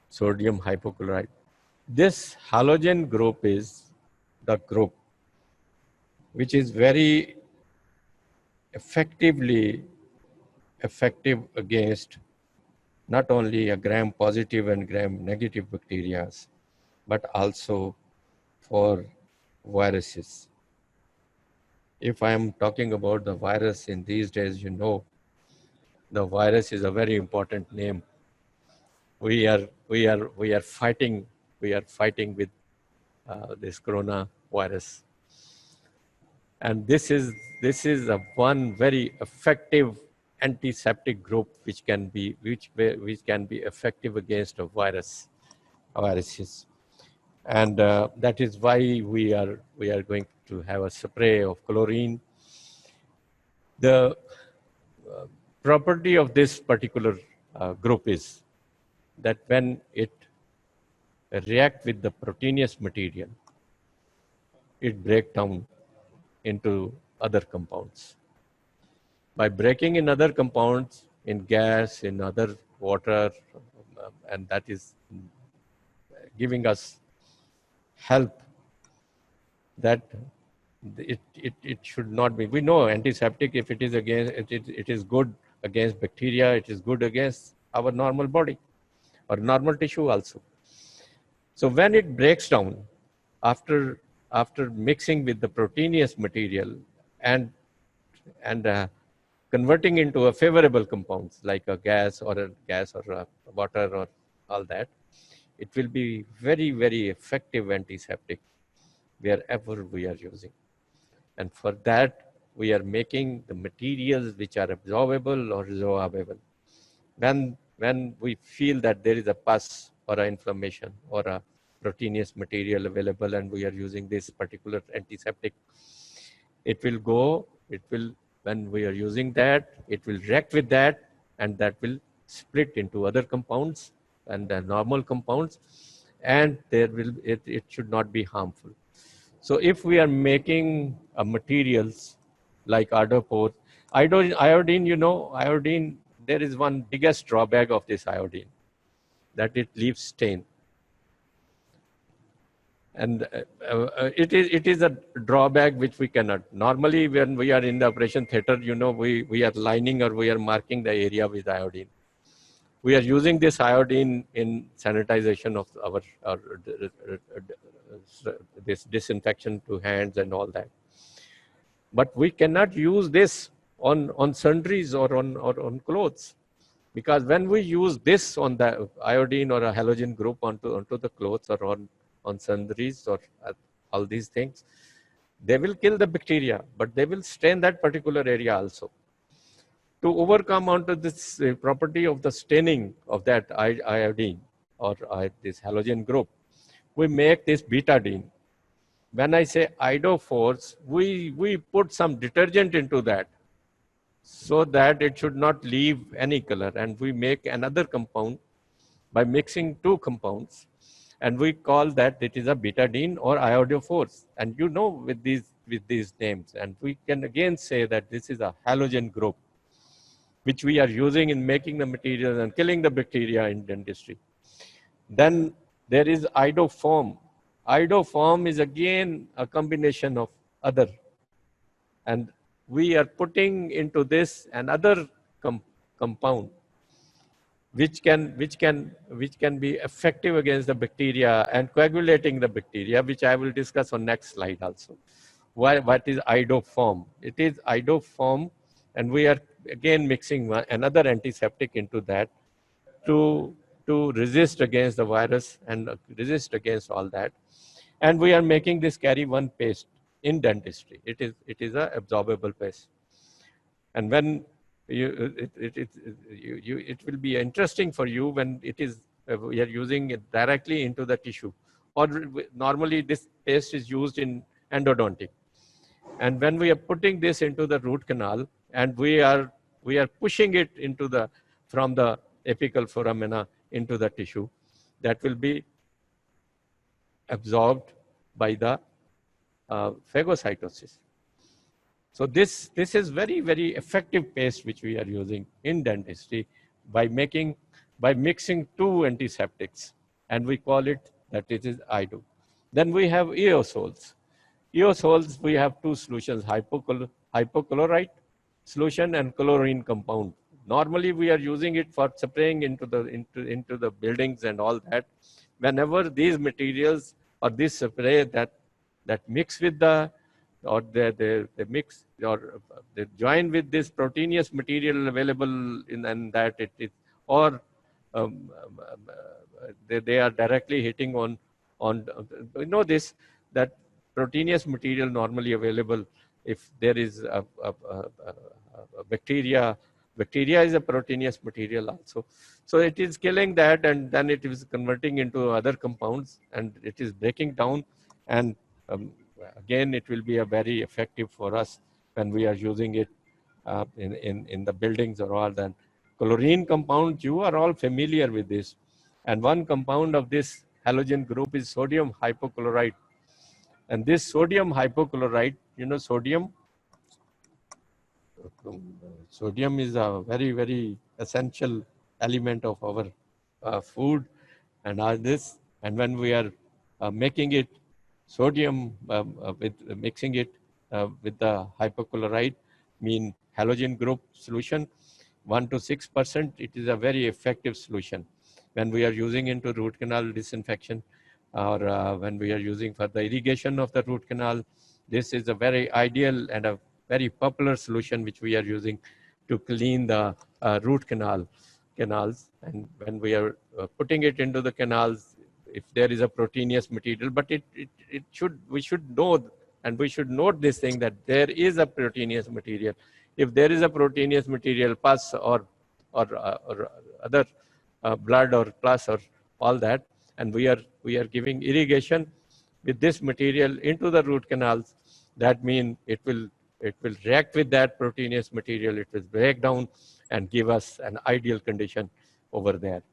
Sodium hypochlorite. This halogen group is the group which is very effective against not only a gram positive and gram negative bacteria, but also for viruses. If I am talking about the virus in these days, you know, the virus is a very important name. We are fighting with this coronavirus, and this is a one very effective antiseptic group which can be effective against a viruses, and that is why we are going to have a spray of chlorine. The property of this particular group is that when it react with the proteinous material, it breaks down into other compounds. By breaking in other compounds, in gas, in other water, and that is giving us help that it should not be. We know antiseptic, if it is against, it is good against bacteria, it is good against our normal body or normal tissue also. So when it breaks down after mixing with the proteinous material and converting into a favorable compounds like a gas or a water or all that, it will be very, very effective antiseptic wherever we are using. And for that, we are making the materials which are absorbable or resorbable. When we feel that there is a pus or an inflammation or a proteinous material available and we are using this particular antiseptic, it will go, when we are using that, it will react with that, and that will split into other compounds and the normal compounds, and it should not be harmful. So if we are making materials like iodophore, iodine, iodine, there is one biggest drawback of this iodine, that it leaves stain. And it is a drawback which we cannot. Normally, when we are in the operation theater, we are lining or we are marking the area with iodine. We are using this iodine in sanitization of our this disinfection to hands and all that. But we cannot use this on sundries or on clothes, because when we use this on the iodine or a halogen group onto the clothes or on sundries or all these things, they will kill the bacteria, but they will stain that particular area also. To overcome onto this property of the staining of that iodine or this halogen group, we make this betadine. When I say iodophores, we put some detergent into that so that it should not leave any color, and we make another compound by mixing two compounds, and we call that it is a betadine or iodophores. And with these names, and we can again say that this is a halogen group which we are using in making the materials and killing the bacteria in dentistry. Then there is iodoform. Iodoform is again a combination of other, and we are putting into this another compound which can be effective against the bacteria and coagulating the bacteria, which I will discuss on next slide also. What is iodoform? It is iodoform, and we are again mixing another antiseptic into that to resist against the virus and resist against all that. And we are making this carry one paste in dentistry. It is a absorbable paste. And when it will be interesting for you when it is we are using it directly into the tissue, or normally this paste is used in endodontic. And when we are putting this into the root canal and we are pushing it into from the apical foramina into the tissue, that will be absorbed by the phagocytosis. So this is very, very effective paste which we are using in dentistry by mixing two antiseptics, and we call it that it is iodo. Then we have aerosols. Aerosols, we have two solutions, hypochlorite solution and chlorine compound. Normally we are using it for spraying into the buildings and all that. Whenever these materials or this spray that mix with they mix or they join with this proteinous material available in that it is, or they are directly hitting on this, that proteinous material normally available if there is a bacteria. Bacteria is a proteinous material also. So it is killing that, and then it is converting into other compounds, and it is breaking down, and again it will be a very effective for us when we are using it in the buildings or all that. Chlorine compound, you are all familiar with this. And one compound of this halogen group is sodium hypochlorite. And this sodium hypochlorite, you know, sodium is a very, very essential element of our food and all this. And when we are making it sodium with mixing it with the hypochlorite, mean halogen group solution, 1 to 6%, it is a very effective solution. When we are using into root canal disinfection or when we are using for the irrigation of the root canal, this is a very ideal and a very popular solution which we are using to clean the root canals. And when we are putting it into the canals, if there is a proteinous material, but we should know, and we should note this thing, that there is a proteinous material. If there is a proteinous material, pus or other blood or pus or all that, and we are giving irrigation with this material into the root canals, that means it will react with that proteinous material, it will break down and give us an ideal condition over there.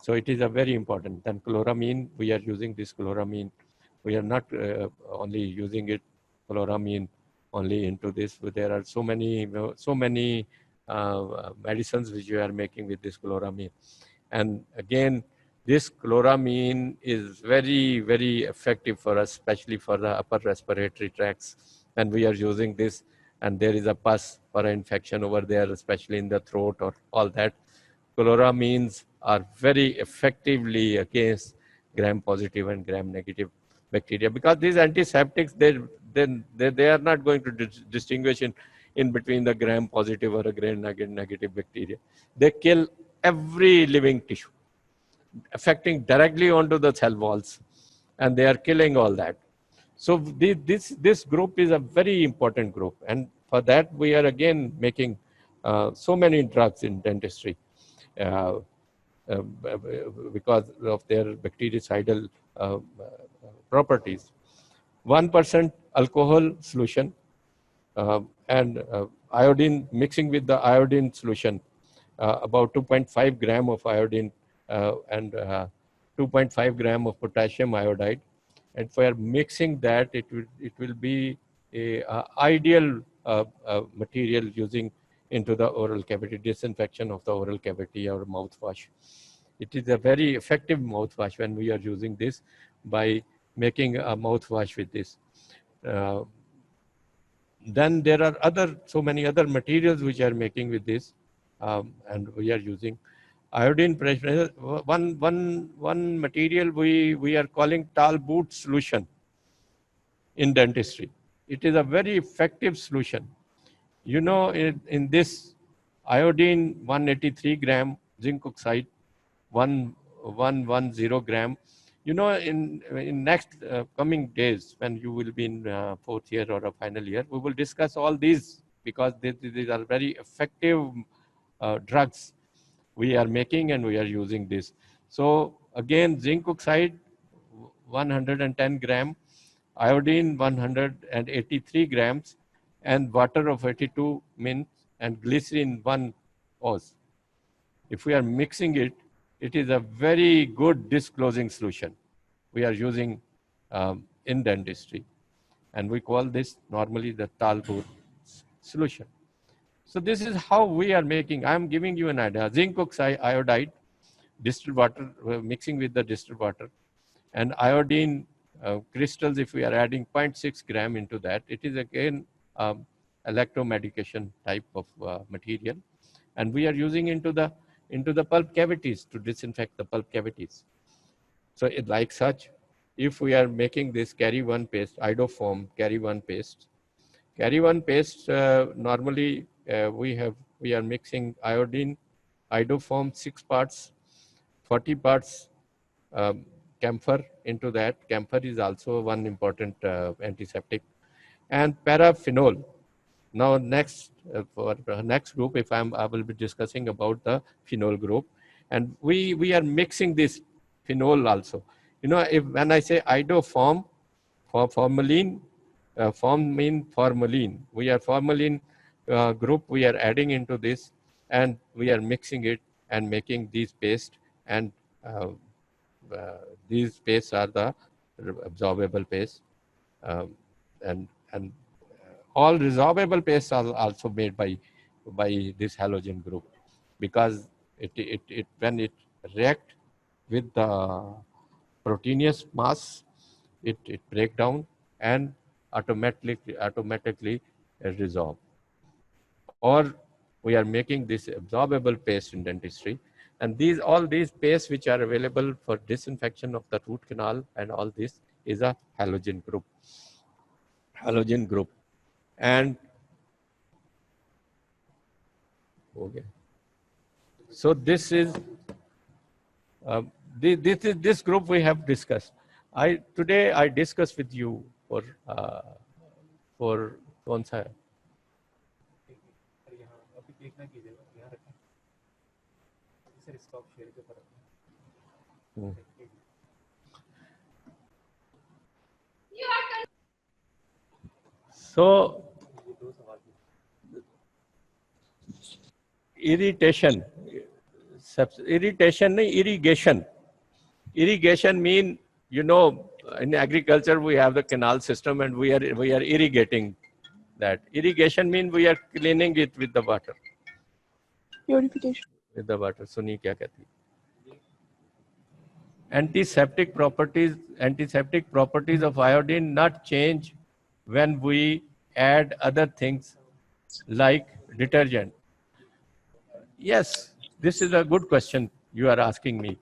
So it is a very important. Then chloramine, we are using this chloramine. We are not only using it, chloramine, only into this. There are so many medicines which we are making with this chloramine. And again, this chloramine is very, very effective for us, especially for the upper respiratory tracts. And we are using this, and there is a pus for an infection over there, especially in the throat or all that. Chloramines are very effectively against gram-positive and gram-negative bacteria, because these antiseptics, they are not going to distinguish in between the gram-positive or a gram-negative bacteria. They kill every living tissue, affecting directly onto the cell walls, and they are killing all that. So this group is a very important group, and for that we are again making so many drugs in dentistry because of their bactericidal properties. 1% alcohol solution and iodine, mixing with the iodine solution, about 2.5 gram of iodine and 2.5 gram of potassium iodide. And for mixing that, it will be a ideal material using into the oral cavity, disinfection of the oral cavity or mouthwash. It is a very effective mouthwash when we are using this by making a mouthwash with this. Then there are so many other materials which are making with this, and we are using iodine pressure. One material we are calling Talbot solution in dentistry. It is a very effective solution. You know, in this iodine 183 gram, zinc oxide 110 gram. You know, in next coming days, when you will be in fourth year or a final year, we will discuss all these, because these are very effective drugs we are making, and we are using this. So again, zinc oxide 110 gram, iodine 183 grams, and water of 82 mins, and glycerin 1 oz. If we are mixing it, it is a very good disclosing solution we are using in dentistry. And we call this normally the Talbot solution. So this is how we are making. I am giving you an idea. Zinc oxide, iodide, distilled water, mixing with the distilled water, and iodine crystals, if we are adding 0.6 gram into that, it is again electromedication type of material. And we are using into the pulp cavities to disinfect the pulp cavities. So like such, if we are making this carry one paste, iodoform carry one paste, normally we are mixing iodine, iodoform 6 parts, 40 parts camphor into that. Camphor is also one important antiseptic, and paraphenol. Now next for next group, I will be discussing about the phenol group, and we are mixing this phenol also. You know, when I say iodoform, for formalin, form mean formalin. We are formalin group we are adding into this, and we are mixing it and making these paste, and these pastes are the absorbable paste, um, and all resorbable pastes are also made by this halogen group, because it when it react with the proteinous mass, it break down and automatically resorb. Or we are making this absorbable paste in dentistry, and all these pastes which are available for disinfection of the root canal and all this is a halogen group. And okay, so this is this group we have discussed. Today I discussed with you for कौन सा है? Sir यहाँ अभी click ना कीजिएगा, यहाँ रखें sir, stop share के ऊपर रखें। So ये दो सवाल irritation नहीं, irrigation mean, you know, in agriculture we have the canal system and we are irrigating that. Irrigation mean we are cleaning it with the water, Purification. with the water. सुनिए क्या कहती है? Antiseptic properties of iodine not change when we add other things like detergent. Yes, this is a good question you are asking me.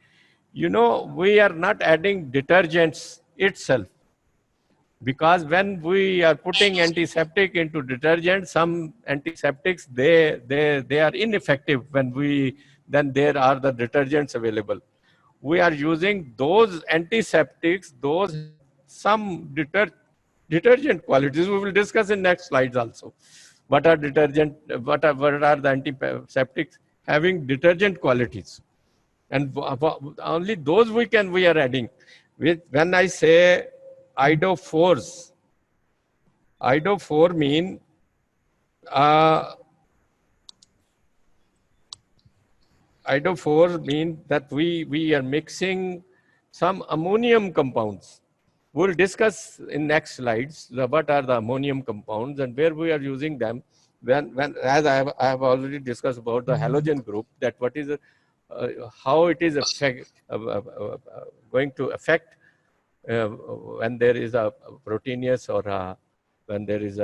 You know, we are not adding detergents itself, because when we are putting antiseptic into detergent, some antiseptics they are ineffective then there are the detergents available. We are using those antiseptics, those some detergent qualities. We will discuss in next slides also. What are the antiseptics having detergent qualities? And only those we are adding. When I say iodophores mean iodophores mean that we are mixing some ammonium compounds. We'll discuss in next slides what are the ammonium compounds and where we are using them. When as I have already discussed about the halogen group, that what is how it is going to affect when there is a proteinous or when there is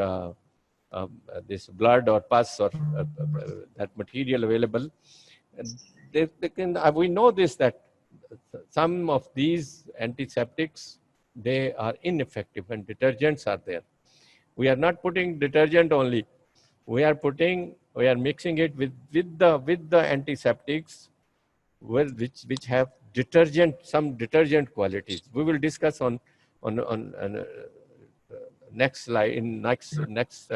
this blood or pus or that material available. We know this, that some of these antiseptics, they are ineffective when detergents are there. We are not putting detergent only. We are mixing it with the antiseptics which have some detergent qualities. We will discuss on next slide, in next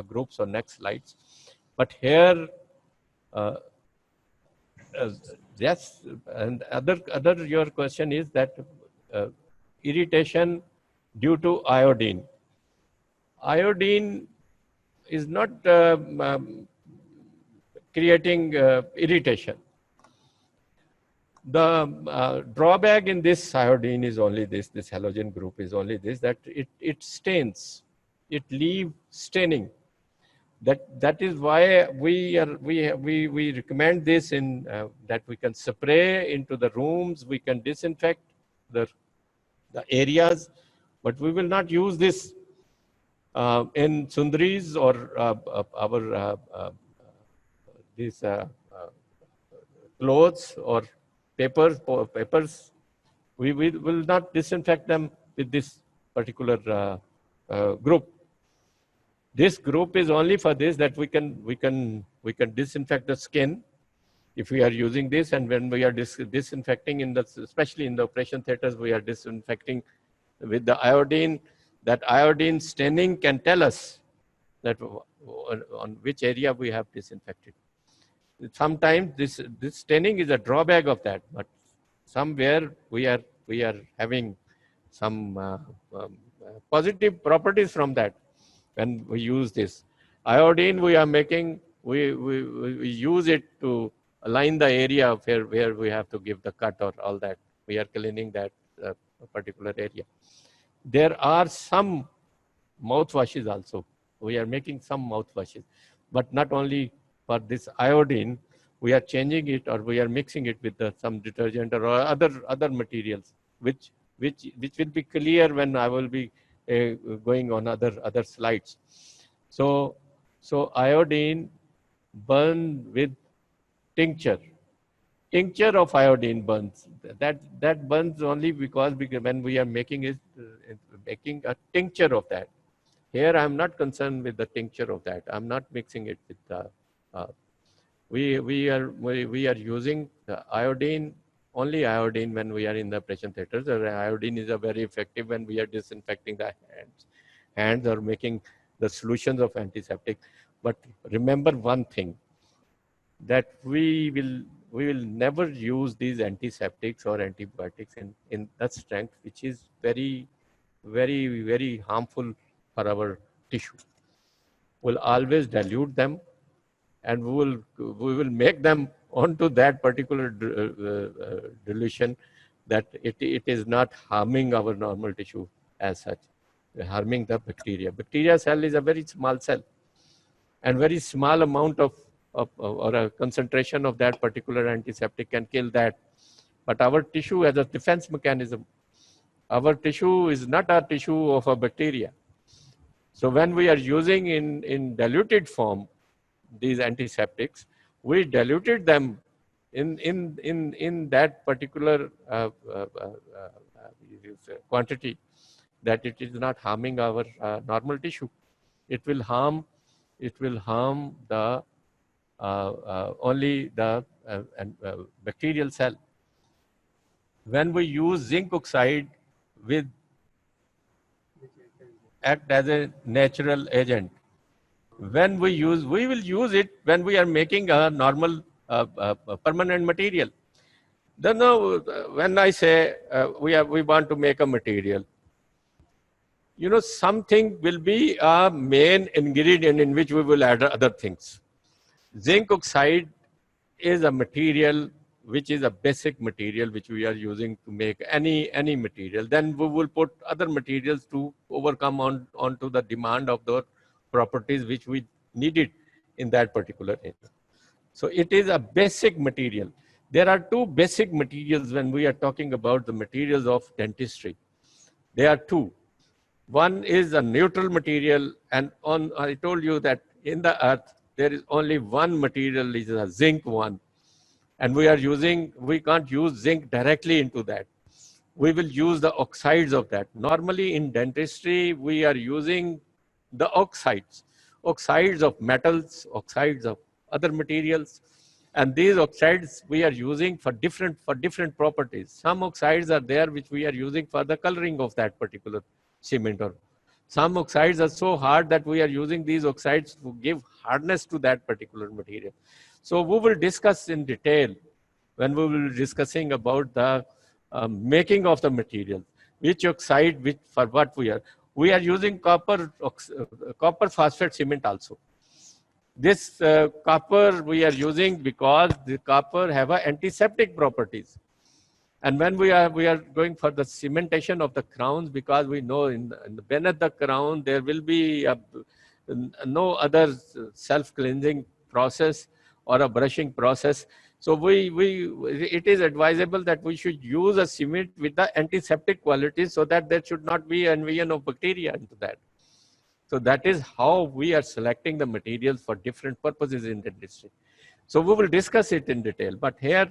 groups or next slides. But here, yes, and other your question is that irritation due to iodine. Iodine is not creating irritation. The drawback in this iodine is only this halogen group is only this, that it stains, it leaves staining. That is why we recommend this in that we can spray into the rooms, we can disinfect the areas, but we will not use this in sundaris or our these clothes or papers. We will not disinfect them with this particular group. This group is only for this, that we can disinfect the skin if we are using this, and when we are disinfecting especially in the operation theaters, we are disinfecting with the iodine. That iodine staining can tell us that on which area we have disinfected. Sometimes this staining is a drawback of that, but somewhere we are having some positive properties from that when we use this. Iodine we are making, we use it to align the area where we have to give the cut or all that. We are cleaning that particular area. There are some mouthwashes also. We are making some mouthwashes, but not only for this iodine, we are changing it or we are mixing it with some detergent or other materials, which will be clear when I will be going on other slides. So iodine burn with tincture. Tincture of iodine burns. That burns only because when we are making making a tincture of that. Here I am not concerned with the tincture of that. I'm not mixing it with the. We are using the iodine, only iodine when we are in the operation theaters. Iodine is a very effective when we are disinfecting the hands or making the solutions of antiseptic. But remember one thing, that we will never use these antiseptics or antibiotics in that strength which is very harmful for our tissue. We'll always dilute them, and we will make them onto that particular dilution, that it is not harming our normal tissue as such, harming the bacteria. Bacteria cell is a very small cell, and very small amount of or a concentration of that particular antiseptic can kill that. But our tissue has a defense mechanism. Our tissue is not a tissue of a bacteria. So when we are using in diluted form these antiseptics, we diluted them in that particular quantity, that it is not harming our normal tissue. It will harm the only the bacterial cell. When we use zinc oxide with act as a natural agent. When we will use it when we are making a normal permanent material. Then when I say we want to make a material, something will be a main ingredient in which we will add other things. Zinc oxide is a material which is a basic material which we are using to make any material. Then we will put other materials to overcome onto the demand of those properties which we needed in that particular area. So it is a basic material. There are two basic materials when we are talking about the materials of dentistry. There are two. One is a neutral material, and I told you that in the earth there is only one material, is a zinc one. And we can't use zinc directly into that. We will use the oxides of that. Normally in dentistry, we are using the oxides of metals, oxides of other materials. And these oxides we are using for different properties. Some oxides are there which we are using for the coloring of that particular cement. Or some oxides are so hard that we are using these oxides to give hardness to that particular material. So we will discuss in detail when we will be discussing about the making of the material, which oxide, which for what we are using copper phosphate cement also. This copper we are using because the copper have a antiseptic properties. And when we are going for the cementation of the crowns, because we know in beneath the crown there will be no other self-cleansing process or a brushing process. So it is advisable that we should use a cement with the antiseptic qualities so that there should not be invasion of bacteria into that. So that is how we are selecting the materials for different purposes in dentistry. So we will discuss it in detail. But here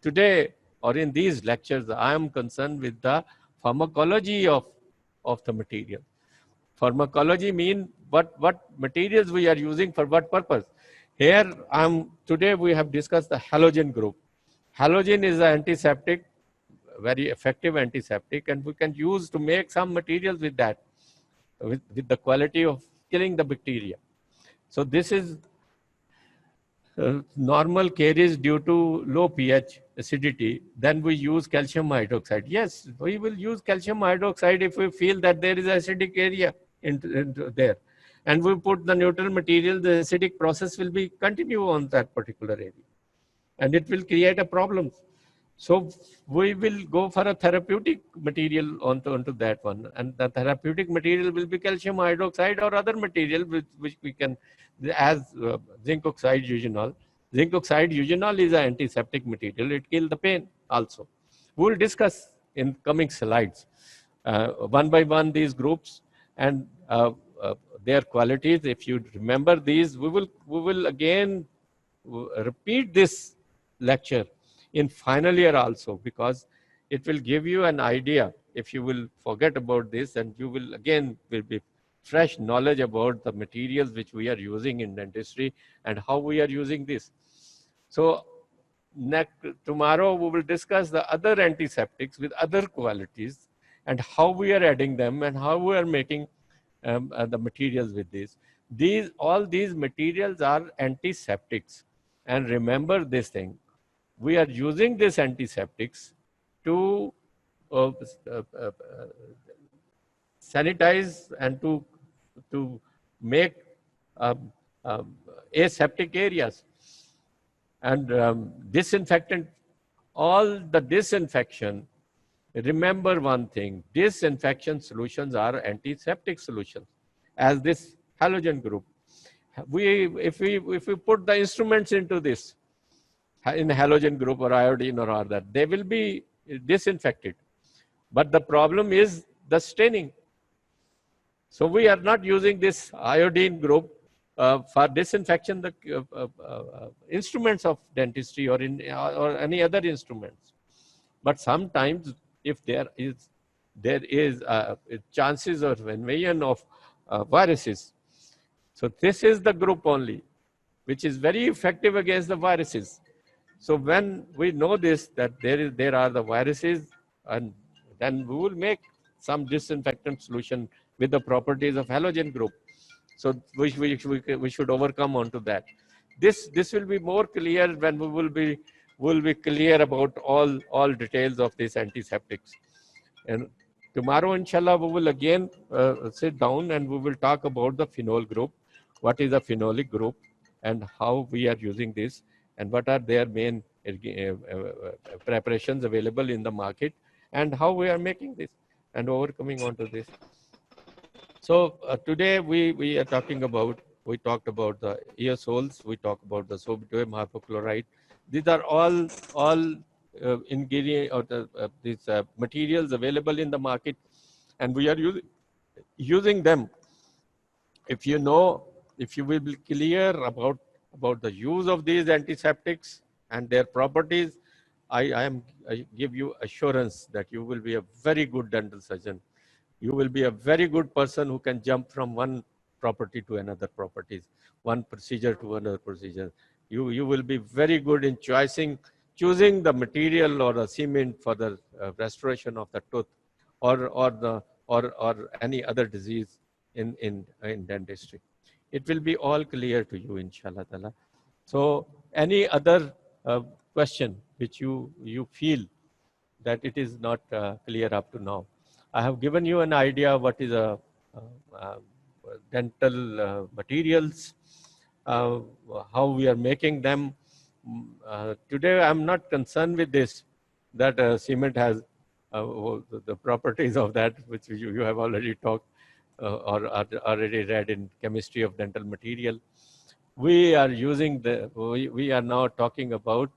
today or in these lectures, I am concerned with the pharmacology of the material. Pharmacology means what materials we are using for what purpose. Here today we have discussed the halogen group. Halogen is an antiseptic, very effective antiseptic, and we can use to make some materials with that, with the quality of killing the bacteria. So this is normal caries due to low pH acidity. Then we use calcium hydroxide. Yes, we will use calcium hydroxide if we feel that there is acidic area into there. and we put the neutral material, the acidic process will be continue on that particular area, and it will create a problem. So we will go for a therapeutic material onto that one, and the therapeutic material will be calcium hydroxide or other material which we can, as zinc oxide eugenol. Zinc oxide eugenol is an antiseptic material. It kills the pain also. We will discuss in coming slides one by one these groups and their qualities. If you remember these, we will again repeat this lecture in final year also, because it will give you an idea. If you will forget about this, and you will again will be fresh knowledge about the materials which we are using in dentistry and how we are using this. So tomorrow we will discuss the other antiseptics with other qualities and how we are adding them and how we are making the materials with this. All these materials are antiseptics. And remember this thing, we are using these antiseptics to uh, uh, uh, sanitize and to make um, um, aseptic areas and disinfectant. All the disinfection, remember one thing, disinfection solutions are antiseptic solutions, as this halogen group. If we put the instruments into this in halogen group or iodine or other, they will be disinfected. But the problem is the staining. So we are not using this iodine group for disinfection the instruments of dentistry or any other instruments. But sometimes if there is chances of invasion of viruses. So this is the group only, which is very effective against the viruses. So when we know this, that there are the viruses, and then we will make some disinfectant solution with the properties of halogen group. So we should overcome onto that. This will be more clear when will be clear about all details of these antiseptics. And tomorrow, inshallah, we will again sit down and we will talk about the phenol group. What is a phenolic group and how we are using this and what are their main preparations available in the market and how we are making this and overcoming onto this. So today we are talking about, we talked about the aerosols, we talked about the sodium hypochlorite. These are all ingredient or these materials available in the market, and we are using them. If you know, if you will be clear about the use of these antiseptics and their properties, I give you assurance that you will be a very good dental surgeon. You will be a very good person who can jump from one property to another properties, one procedure to another procedure. You will be very good in choosing the material or the cement for the restoration of the tooth or any other disease in dentistry. It will be all clear to you, inshallah ta'ala. So any other question which you feel that it is not clear up to now? I have given you an idea what is a uh, dental materials, uh, how we are making them. Today, I'm not concerned with this, that cement has the properties of that, which you have already talked or already read in chemistry of dental material. We are using we are now talking about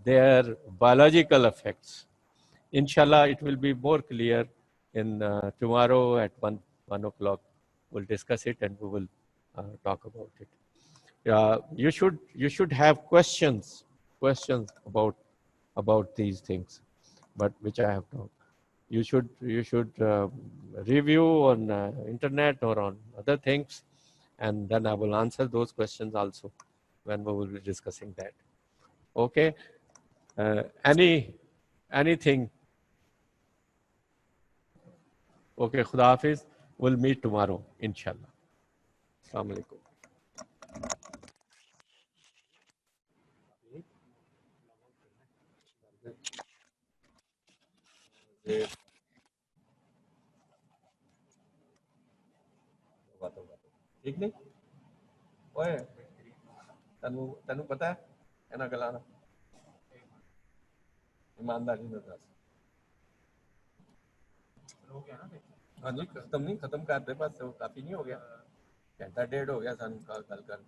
their biological effects. Inshallah, it will be more clear in tomorrow at 1 o'clock. We'll discuss it and we will talk about it. You should have questions about these things, but which I have talked. You should review on internet or on other things, and then I will answer those questions also when we will be discussing that. Okay. Anything? Okay, Khuda Hafiz. We'll meet tomorrow, inshallah. Assalamu alaikum. ठीक नहीं ओए ਤੈਨੂੰ ਪਤਾ ਹੈ ਇਹਨਾਂ ਗੱਲਾਂ ਦਾ ईमानदारी से दस हो गया ना हाँ जी खत्म नहीं खत्म कर दे बस वो काफी नहीं हो गया घंटा डेढ़ हो गया सन गल कर